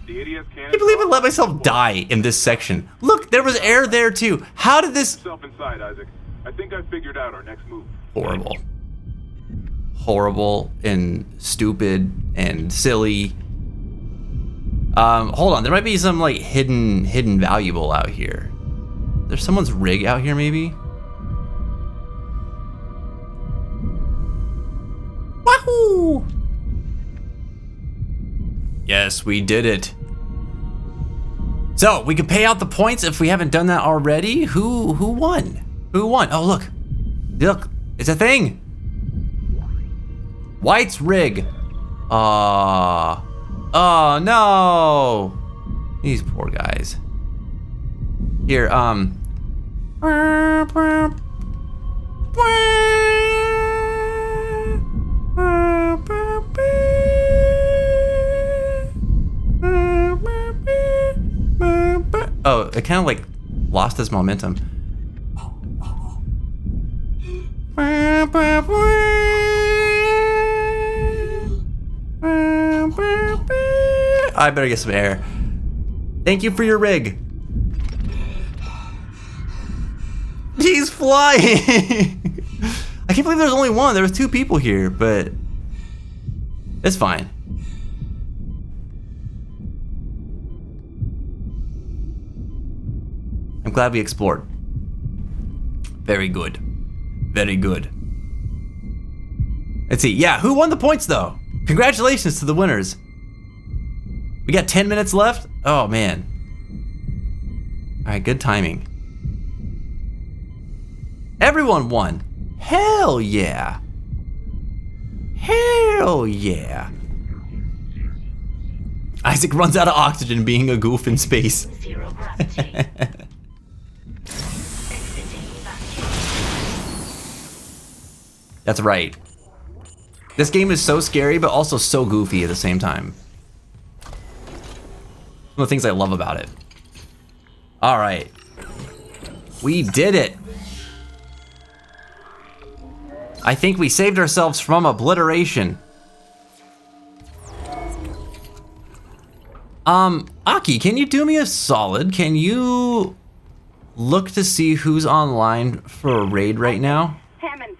The ADS cannon. I can't believe I let myself die in this section. Look, there was air there too. How did this... Yourself inside, Isaac. I think I figured out our next move. Horrible. Horrible and stupid and silly. Hold on, there might be some like hidden valuable out here. There's someone's rig out here maybe? Wahoo! Yes, we did it. So we can pay out the points if we haven't done that already. Who won? Who won? Oh, look. Look, it's a thing. White's rig. Oh no. These poor guys. Here, oh, it kind of like lost its momentum. I better get some air. Thank you for your rig. He's flying. I can't believe there's only one. There was 2 people here, but it's fine. I'm glad we explored. Very good. Very good. Let's see. Yeah, who won the points though? Congratulations to the winners. We got 10 minutes left. Oh man. All right, good timing. Everyone won. Hell yeah. Hell yeah. Isaac runs out of oxygen being a goof in space. That's right. This game is so scary, but also so goofy at the same time. One of the things I love about it. All right. We did it. I think we saved ourselves from obliteration. Aki, can you do me a solid? Can you look to see who's online for a raid right now? Hammond,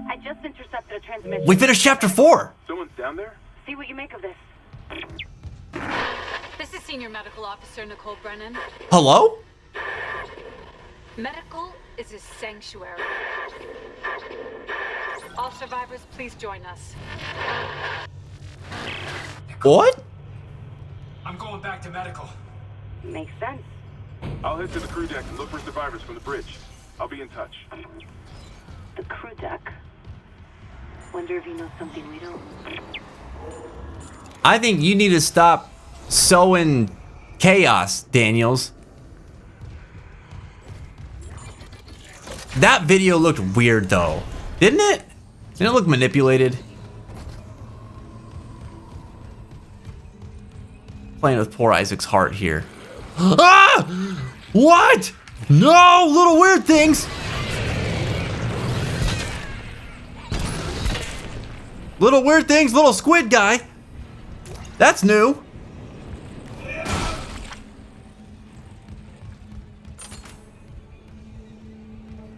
I just intercepted a transmission. We finished chapter 4. Someone's down there? See what you make of this. This is Senior Medical Officer Nicole Brennan. Hello? Medical is a sanctuary. All survivors, please join us. What? I'm going back to medical. Makes sense. I'll head to the crew deck and look for survivors from the bridge. I'll be in touch. The crew deck. Wonder if you know something we don't. I think you need to stop sowing chaos, Daniels. That video looked weird though, didn't it? Didn't it look manipulated? Playing with poor Isaac's heart here. Ah! What? No, little weird things. Little weird things, little squid guy. That's new.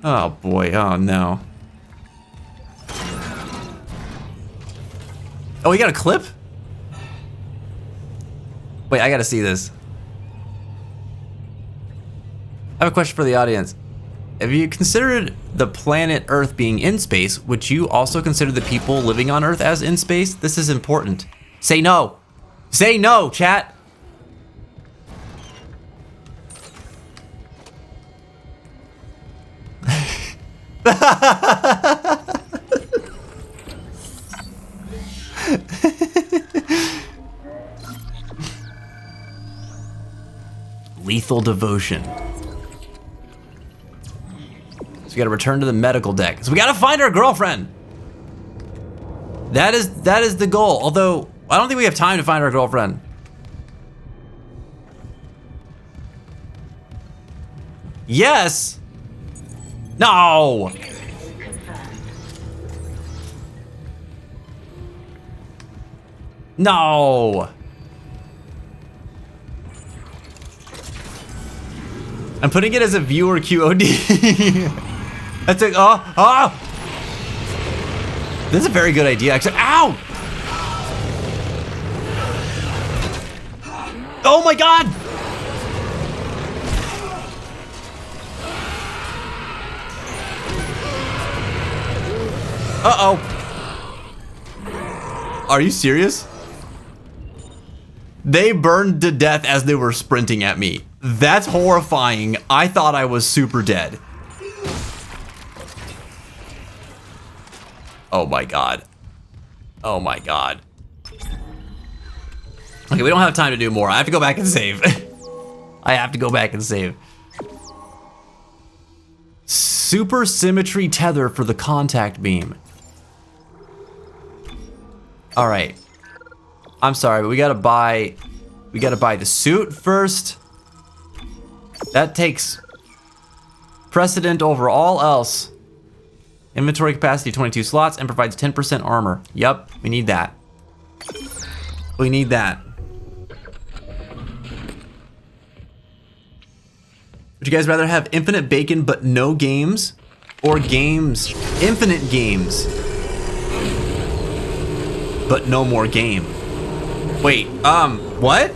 Oh boy, oh no. Oh, we got a clip? Wait, I gotta see this. I have a question for the audience. Have you considered the planet Earth being in space? Would you also consider the people living on Earth as in space? This is important. Say no. Say no, chat. Lethal devotion. So we gotta return to the medical deck. So we gotta find our girlfriend. That is the goal. Although I don't think we have time to find our girlfriend. Yes. No. No. I'm putting it as a viewer QOD. That's a This is a very good idea, actually. Ow! Oh my god! Uh-oh. Are you serious? They burned to death as they were sprinting at me. That's horrifying. I thought I was super dead. Oh my god. Oh my god. Okay, we don't have time to do more. I have to go back and save. I have to go back and save. Super symmetry tether for the contact beam. All right. I'm sorry, but we gotta buy the suit first. That takes precedent over all else. Inventory capacity 22 slots and provides 10% armor. Yup, we need that. We need that. Would you guys rather have infinite bacon but no games? Or games, infinite games, but no more game? Wait, what?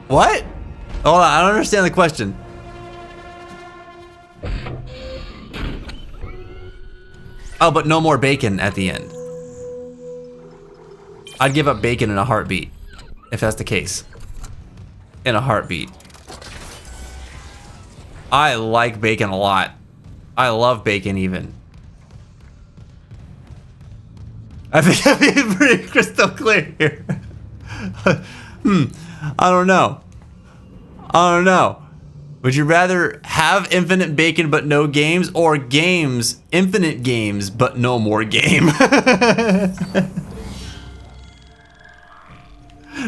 What? Hold on, I don't understand the question. Oh, but no more bacon at the end. I'd give up bacon in a heartbeat, if that's the case. In a heartbeat. I like bacon a lot. I love bacon even. I think I'm being pretty crystal clear here. I don't know. I don't know. Would you rather have infinite bacon but no games, or games, infinite games but no more game?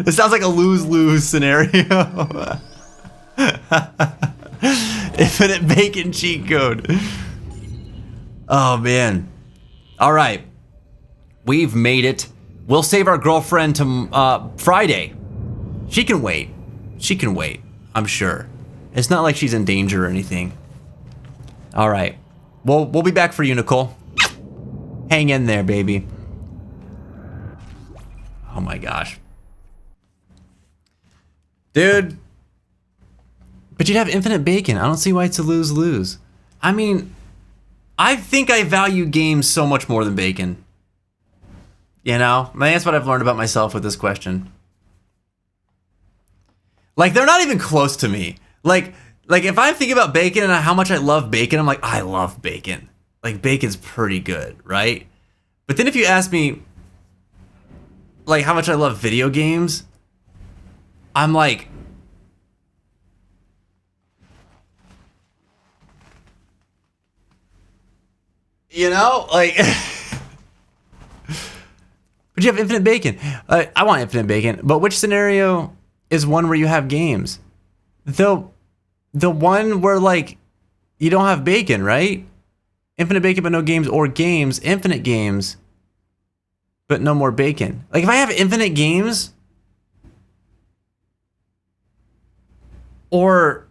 This sounds like a lose-lose scenario. Infinite bacon cheat code. Oh man. All right. We've made it. We'll save our girlfriend to Friday. She can wait. She can wait, I'm sure. It's not like she's in danger or anything. All right. We'll be back for you, Nicole. Hang in there, baby. Oh my gosh. Dude. But you'd have infinite bacon. I don't see why it's a lose-lose. I mean, I think I value games so much more than bacon. You know? I mean, that's what I've learned about myself with this question. Like, they're not even close to me. Like if I think about bacon and how much I love bacon, I'm like, I love bacon. Like, bacon's pretty good, right? But then if you ask me, like, how much I love video games, I'm like, you know, like, but you have infinite bacon. I want infinite bacon, but which scenario is one where you have games? The one where, like, you don't have bacon, right? Infinite bacon but no games, or games, infinite games, but no more bacon. Like, if I have infinite games, or,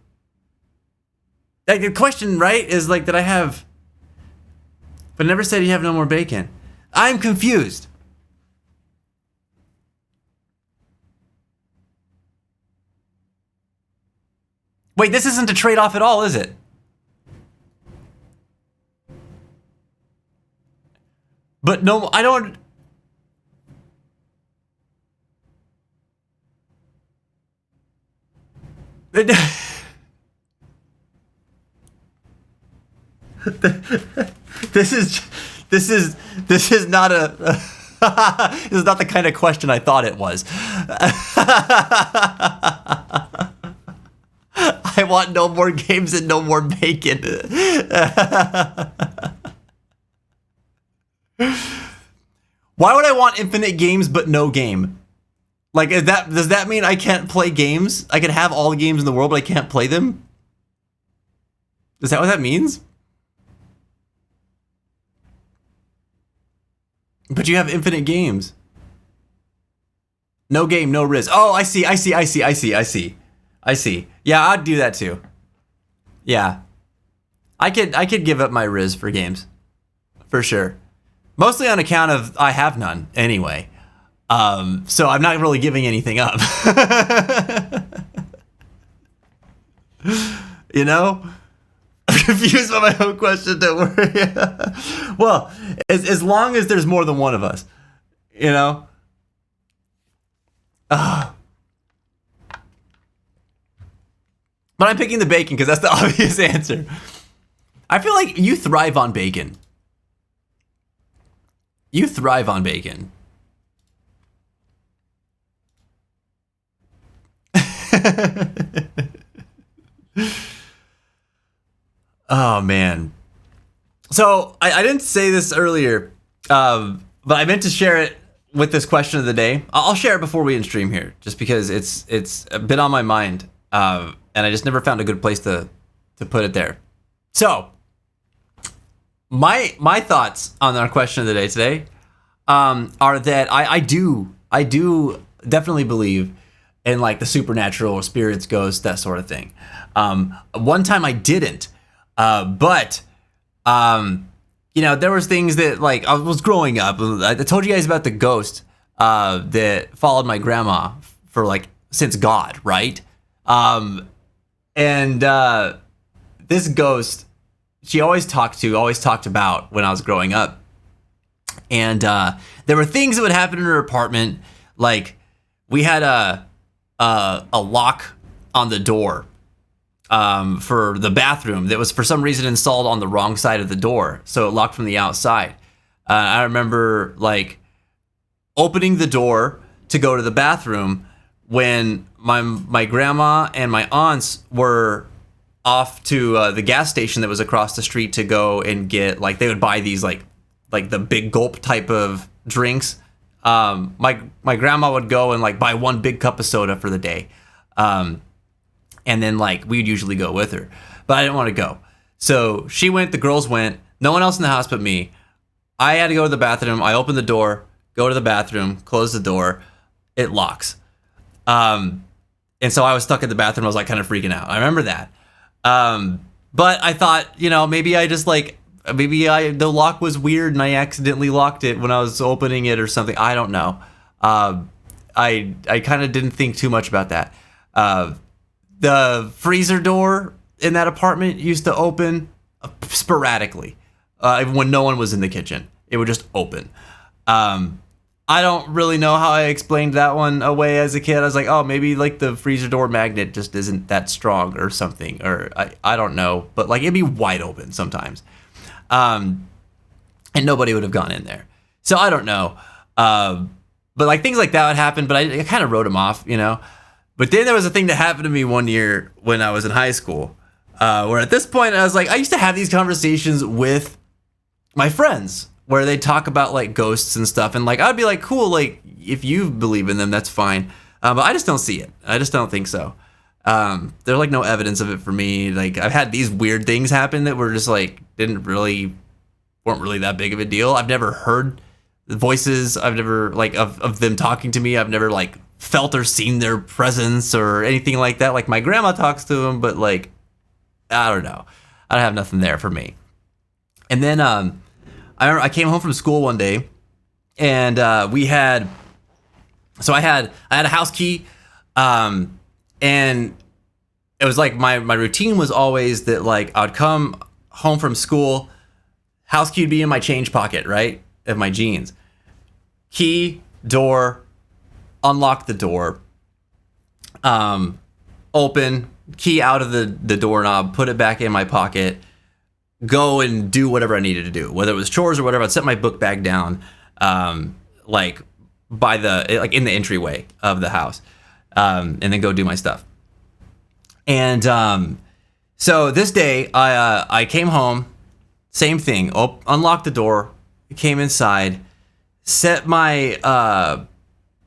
like, the question, right, is like, that I have, but never said you have no more bacon. I'm confused. Wait, this isn't a trade-off at all, is it? But no, I don't... This is not a... This is not the kind of question I thought it was. I want no more games and no more bacon. Why would I want infinite games but no game? Like, does that mean I can't play games? I can have all the games in the world, but I can't play them? Is that what that means? But you have infinite games. No game, no risk. Oh, I see. Yeah, I'd do that too. Yeah. I could give up my Riz for games. For sure. Mostly on account of I have none anyway. So I'm not really giving anything up. You know? I'm confused by my own question, don't worry. Well, as long as there's more than one of us, you know? But I'm picking the bacon because that's the obvious answer. I feel like you thrive on bacon. You thrive on bacon. Oh, man. So I didn't say this earlier, but I meant to share it with this question of the day. I'll share it before we end stream here, just because it's been on my mind, and I just never found a good place to put it there. So my thoughts on our question of the day today are that I do definitely believe in like the supernatural or spirits, ghosts, that sort of thing. One time I didn't, but you know, there was things that, like, I was growing up. I told you guys about the ghost that followed my grandma for like since God, right? And this ghost, she always talked about when I was growing up. And there were things that would happen in her apartment, like we had a lock on the door for the bathroom that was for some reason installed on the wrong side of the door, so it locked from the outside. I remember like opening the door to go to the bathroom when my grandma and my aunts were off to the gas station that was across the street to go and get, like, they would buy these like the big gulp type of drinks. My grandma would go and like buy one big cup of soda for the day. And then like we'd usually go with her, but I didn't want to go. So she went, the girls went, no one else in the house but me. I had to go to the bathroom. I opened the door, go to the bathroom, close the door, it locks. And so I was stuck in the bathroom. I was like kind of freaking out. I remember that. But I thought, you know, maybe the lock was weird and I accidentally locked it when I was opening it or something. I don't know. I kind of didn't think too much about that. The freezer door in that apartment used to open sporadically when no one was in the kitchen. It would just open. I don't really know how I explained that one away as a kid. I was like, oh, maybe like the freezer door magnet just isn't that strong or something. Or I don't know. But like it'd be wide open sometimes. And nobody would have gone in there. So I don't know. But like things like that would happen. But I kind of wrote them off, you know. But then there was a thing that happened to me one year when I was in high school, where at this point I was like, I used to have these conversations with my friends where they talk about like ghosts and stuff. And like, I'd be like, cool, like if you believe in them, that's fine. But I just don't see it. I just don't think so. There's like no evidence of it for me. Like I've had these weird things happen that were just like, weren't really that big of a deal. I've never heard the voices. I've never like of them talking to me. I've never like felt or seen their presence or anything like that. Like my grandma talks to them, but like, I don't know. I don't have nothing there for me. And then I remember I came home from school one day and I had a house key. And it was like my routine was always that like I would come home from school, house key would be in my change pocket, right? Of my jeans. Key, door, unlock the door, open, key out of the doorknob, put it back in my pocket, go and do whatever I needed to do, whether it was chores or whatever. I'd set my book bag down, like by in the entryway of the house, and then go do my stuff. And so this day I came home, same thing, unlocked the door, came inside, set my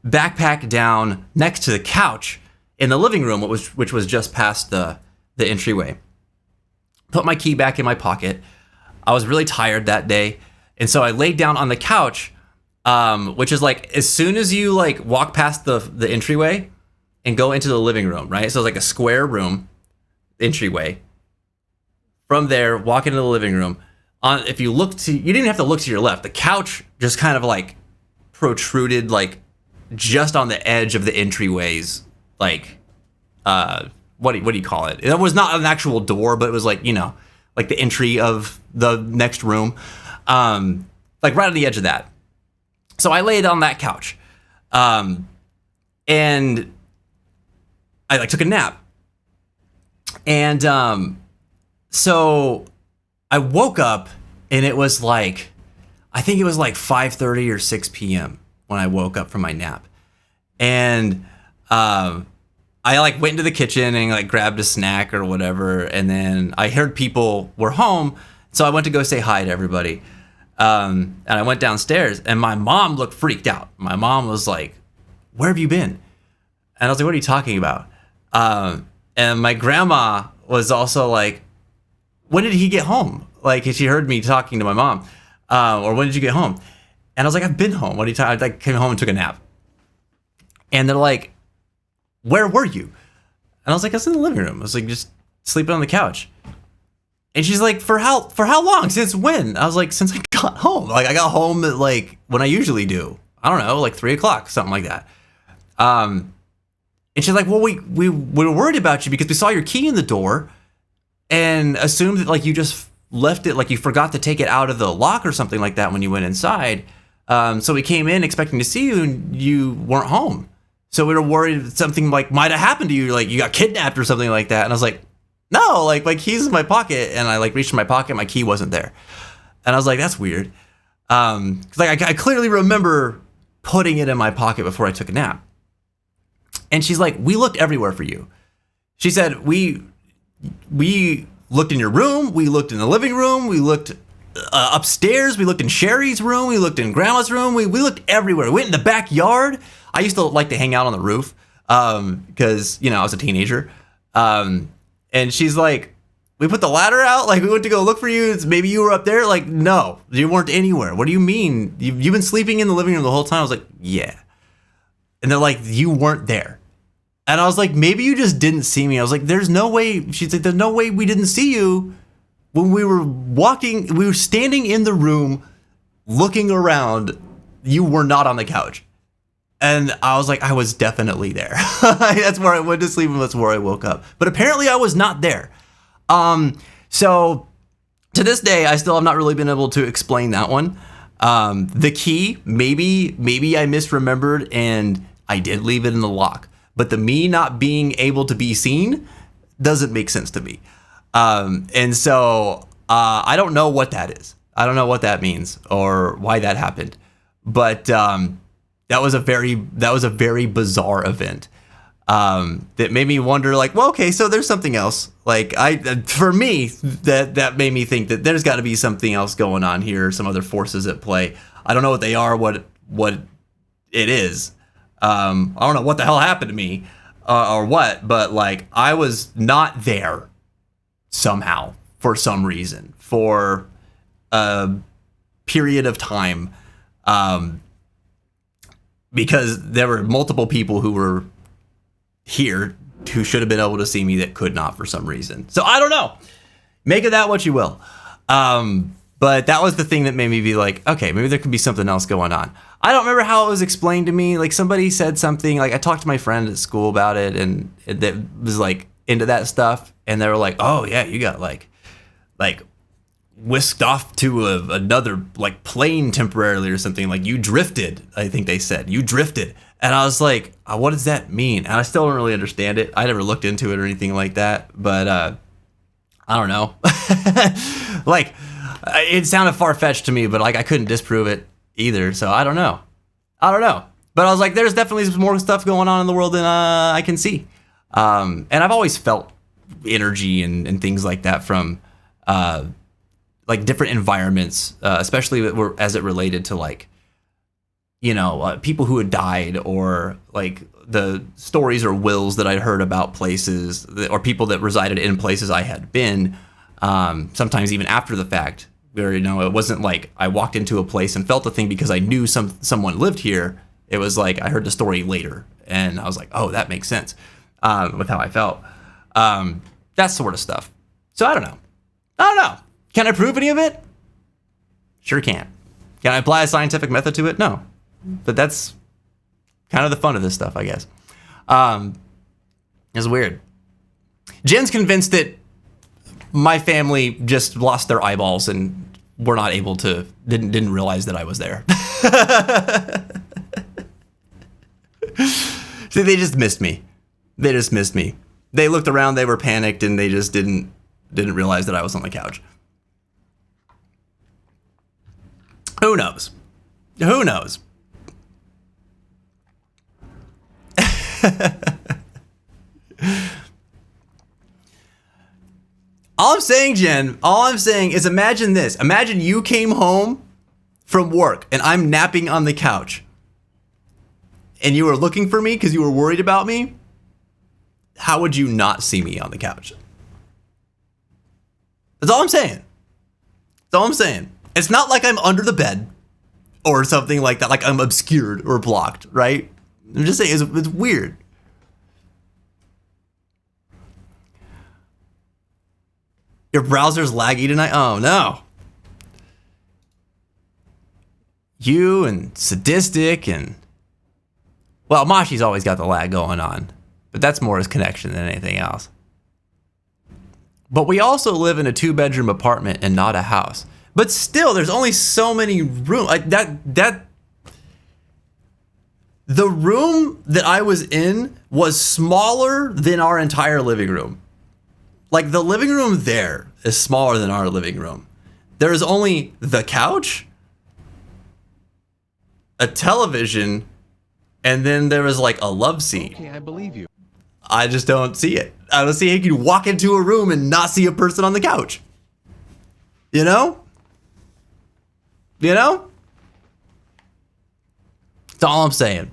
backpack down next to the couch in the living room, which was just past the entryway. Put my key back in my pocket. I was really tired that day, and so I laid down on the couch, which is like as soon as you like walk past the entryway and go into the living room, right? So it's like a square room entryway. From there, walk into the living room. If you look you didn't have to look to your left. The couch just kind of like protruded like just on the edge of the entryways, like what do you call it? It was not an actual door, but it was like, you know, like the entry of the next room, like right on the edge of that. So I laid on that couch, and and I like took a nap. And so I woke up and it was like, I think it was like 5:30 or 6 p.m. when I woke up from my nap. And I like went into the kitchen and like grabbed a snack or whatever. And then I heard people were home. So I went to go say hi to everybody. And I went downstairs and my mom looked freaked out. My mom was like, "Where have you been?" And I was like, "What are you talking about?" And my grandma was also like, "When did he get home?" Like, she heard me talking to my mom. Or "When did you get home?" And I was like, "I've been home. What are you talking?" I like came home and took a nap. And they're like, "Where were you?" And I was like, "I was in the living room. I was like just sleeping on the couch." And she's like, For how long? Since when? I was like, "Since I got home. Like, I got home at like when I usually do. I don't know, like 3 o'clock, something like that." And she's like, "Well, we were worried about you because we saw your key in the door and assumed that like you just left it, like you forgot to take it out of the lock or something like that when you went inside. So we came in expecting to see you and you weren't home. So we were worried that something like might have happened to you, like you got kidnapped or something like that." And I was like, "No, like my key's in my pocket." And I like reached in my pocket, my key wasn't there. And I was like, "That's weird." 'Cause like I clearly remember putting it in my pocket before I took a nap. And she's like, "We looked everywhere for you." She said, we looked in your room, we looked in the living room, we looked upstairs, we looked in Sherry's room, we looked in Grandma's room, we looked everywhere. We went in the backyard. I used to like to hang out on the roof because, you know, I was a teenager. And she's like, "We put the ladder out, like we went to go look for you. Maybe you were up there." Like, "No, you weren't anywhere." "What do you mean? You've been sleeping in the living room the whole time?" I was like, "Yeah." And they're like, "You weren't there." And I was like, "Maybe you just didn't see me." I was like, "There's no way." She's like, "There's no way we didn't see you when we were walking. We were standing in the room looking around. You were not on the couch." And I was like, "I was definitely there." That's where I went to sleep and that's where I woke up. But apparently I was not there. So to this day, I still have not really been able to explain that one. The key, maybe I misremembered and I did leave it in the lock. But the me not being able to be seen doesn't make sense to me. And so I don't know what that is. I don't know what that means or why that happened. But that was a very bizarre event that made me wonder, like, well, okay, so there's something else. Like, for me, that made me think that there's got to be something else going on here, some other forces at play. I don't know what they are, what it is. I don't know what the hell happened to me or what, but like I was not there somehow for some reason for a period of time, because there were multiple people who were here who should have been able to see me that could not for some reason. So I don't know. Make of that what you will. But that was the thing that made me be like, okay, maybe there could be something else going on. I don't remember how it was explained to me. Like somebody said something, like I talked to my friend at school about it and that was like into that stuff. And they were like, "Oh yeah, you got like whisked off to another like plane temporarily or something. Like you drifted." I think they said you drifted. And I was like, what does that mean? And I still don't really understand it. I never looked into it or anything like that. But I don't know. Like it sounded far-fetched to me, but like I couldn't disprove it either. So I don't know. But I was like, there's definitely some more stuff going on in the world than I can see. And I've always felt energy and things like that from like different environments, especially as it related to like, you know, people who had died or like the stories or wills that I'd heard about places or people that resided in places I had been, sometimes even after the fact, where, you know, it wasn't like I walked into a place and felt a thing because I knew someone lived here. It was like I heard the story later and I was like, oh, that makes sense with how I felt. That sort of stuff. So I don't know. Can I prove any of it? Sure can. Can I apply a scientific method to it? No. But that's kind of the fun of this stuff, I guess. It's weird. Jen's convinced that my family just lost their eyeballs and were not able to, didn't realize that I was there. See, they just missed me. They just missed me. They looked around, they were panicked, and they just didn't realize that I was on the couch. Who knows? Who knows? All I'm saying, Jen, all I'm saying is imagine this. Imagine you came home from work and I'm napping on the couch. And you were looking for me because you were worried about me. How would you not see me on the couch? That's all I'm saying. That's all I'm saying. It's not like I'm under the bed or something like that, like I'm obscured or blocked, right? I'm just saying it's weird. Your browser's laggy tonight? Oh no. You and Sadistic and... Well, Mashi's always got the lag going on. But that's more his connection than anything else. But we also live in a 2-bedroom apartment and not a house. But still, there's only so many rooms. The room that I was in was smaller than our entire living room. Like, the living room there is smaller than our living room. There is only the couch, a television, and then there was like a love seat. Okay, I believe you. I just don't see it. I don't see how you can walk into a room and not see a person on the couch. You know? You know? That's all I'm saying.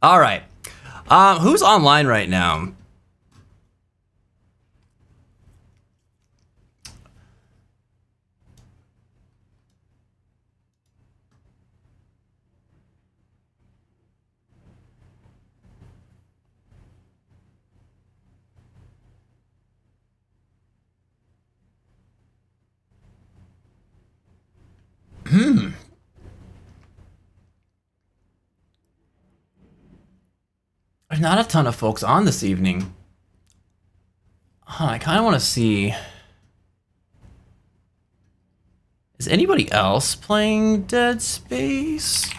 All right. Who's online right now? There's not a ton of folks on this evening. I kind of want to see... Is anybody else playing Dead Space?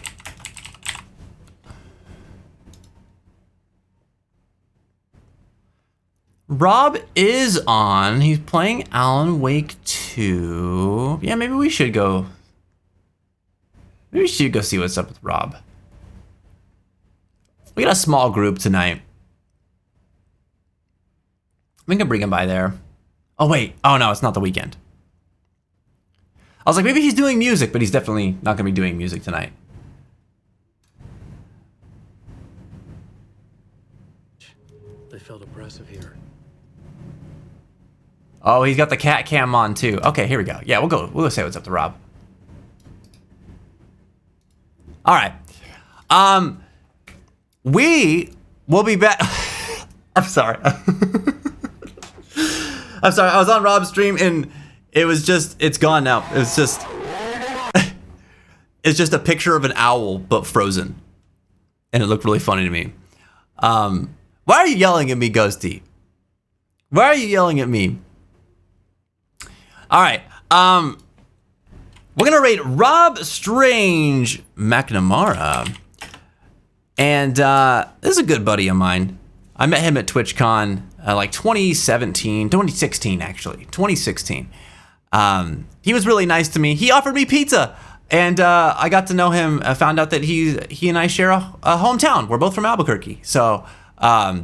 Rob is on. He's playing Alan Wake 2. Yeah, maybe we should go... Maybe we should go see what's up with Rob. We got a small group tonight. We can bring him by there. Oh, wait. Oh, no, it's not the weekend. I was like, maybe he's doing music, but he's definitely not going to be doing music tonight. They felt oppressive here. Oh, he's got the cat cam on, too. Okay, here we go. Yeah, we'll go say what's up to Rob. All right. We will be back. I'm sorry. I'm sorry. I was on Rob's stream and it was just, it's gone now. It's just a picture of an owl, but frozen. And it looked really funny to me. Why are you yelling at me, Ghosty? Why are you yelling at me? All right. We're going to rate Rob Strange McNamara. And this is a good buddy of mine. I met him at TwitchCon like 2016 actually, 2016. He was really nice to me. He offered me pizza, and I got to know him. I found out that he and I share a hometown. We're both from Albuquerque, so that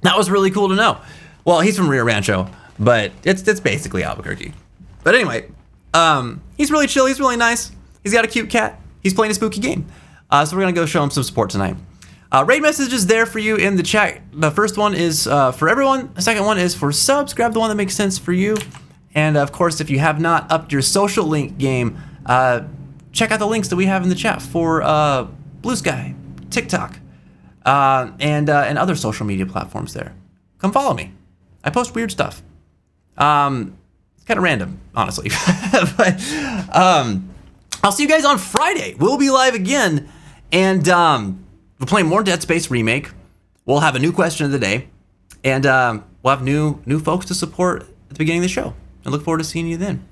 was really cool to know. Well, he's from Rio Rancho, but it's basically Albuquerque. But anyway, he's really chill. He's really nice. He's got a cute cat. He's playing a spooky game. So we're going to go show him some support tonight. Raid messages there for you in the chat. The first one is for everyone. The second one is for subs. Grab the one that makes sense for you. And of course, if you have not upped your social link game, check out the links that we have in the chat for Blue Sky, TikTok, and other social media platforms there. Come follow me. I post weird stuff. It's kind of random, honestly. But I'll see you guys on Friday. We'll be live again. And we're playing more Dead Space Remake. We'll have a new question of the day. And we'll have new folks to support the beginning of the show. I look forward to seeing you then.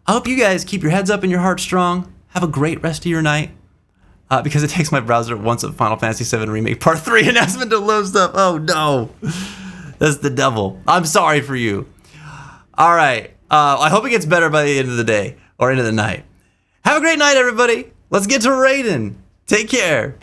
I hope you guys keep your heads up and your hearts strong. Have a great rest of your night. Because it takes my browser once of Final Fantasy VII Remake Part 3 announcement to load stuff. Oh no. That's the devil. I'm sorry for you. All right. I hope it gets better by the end of the day or end of the night. Have a great night, everybody. Let's get to raiding. Take care.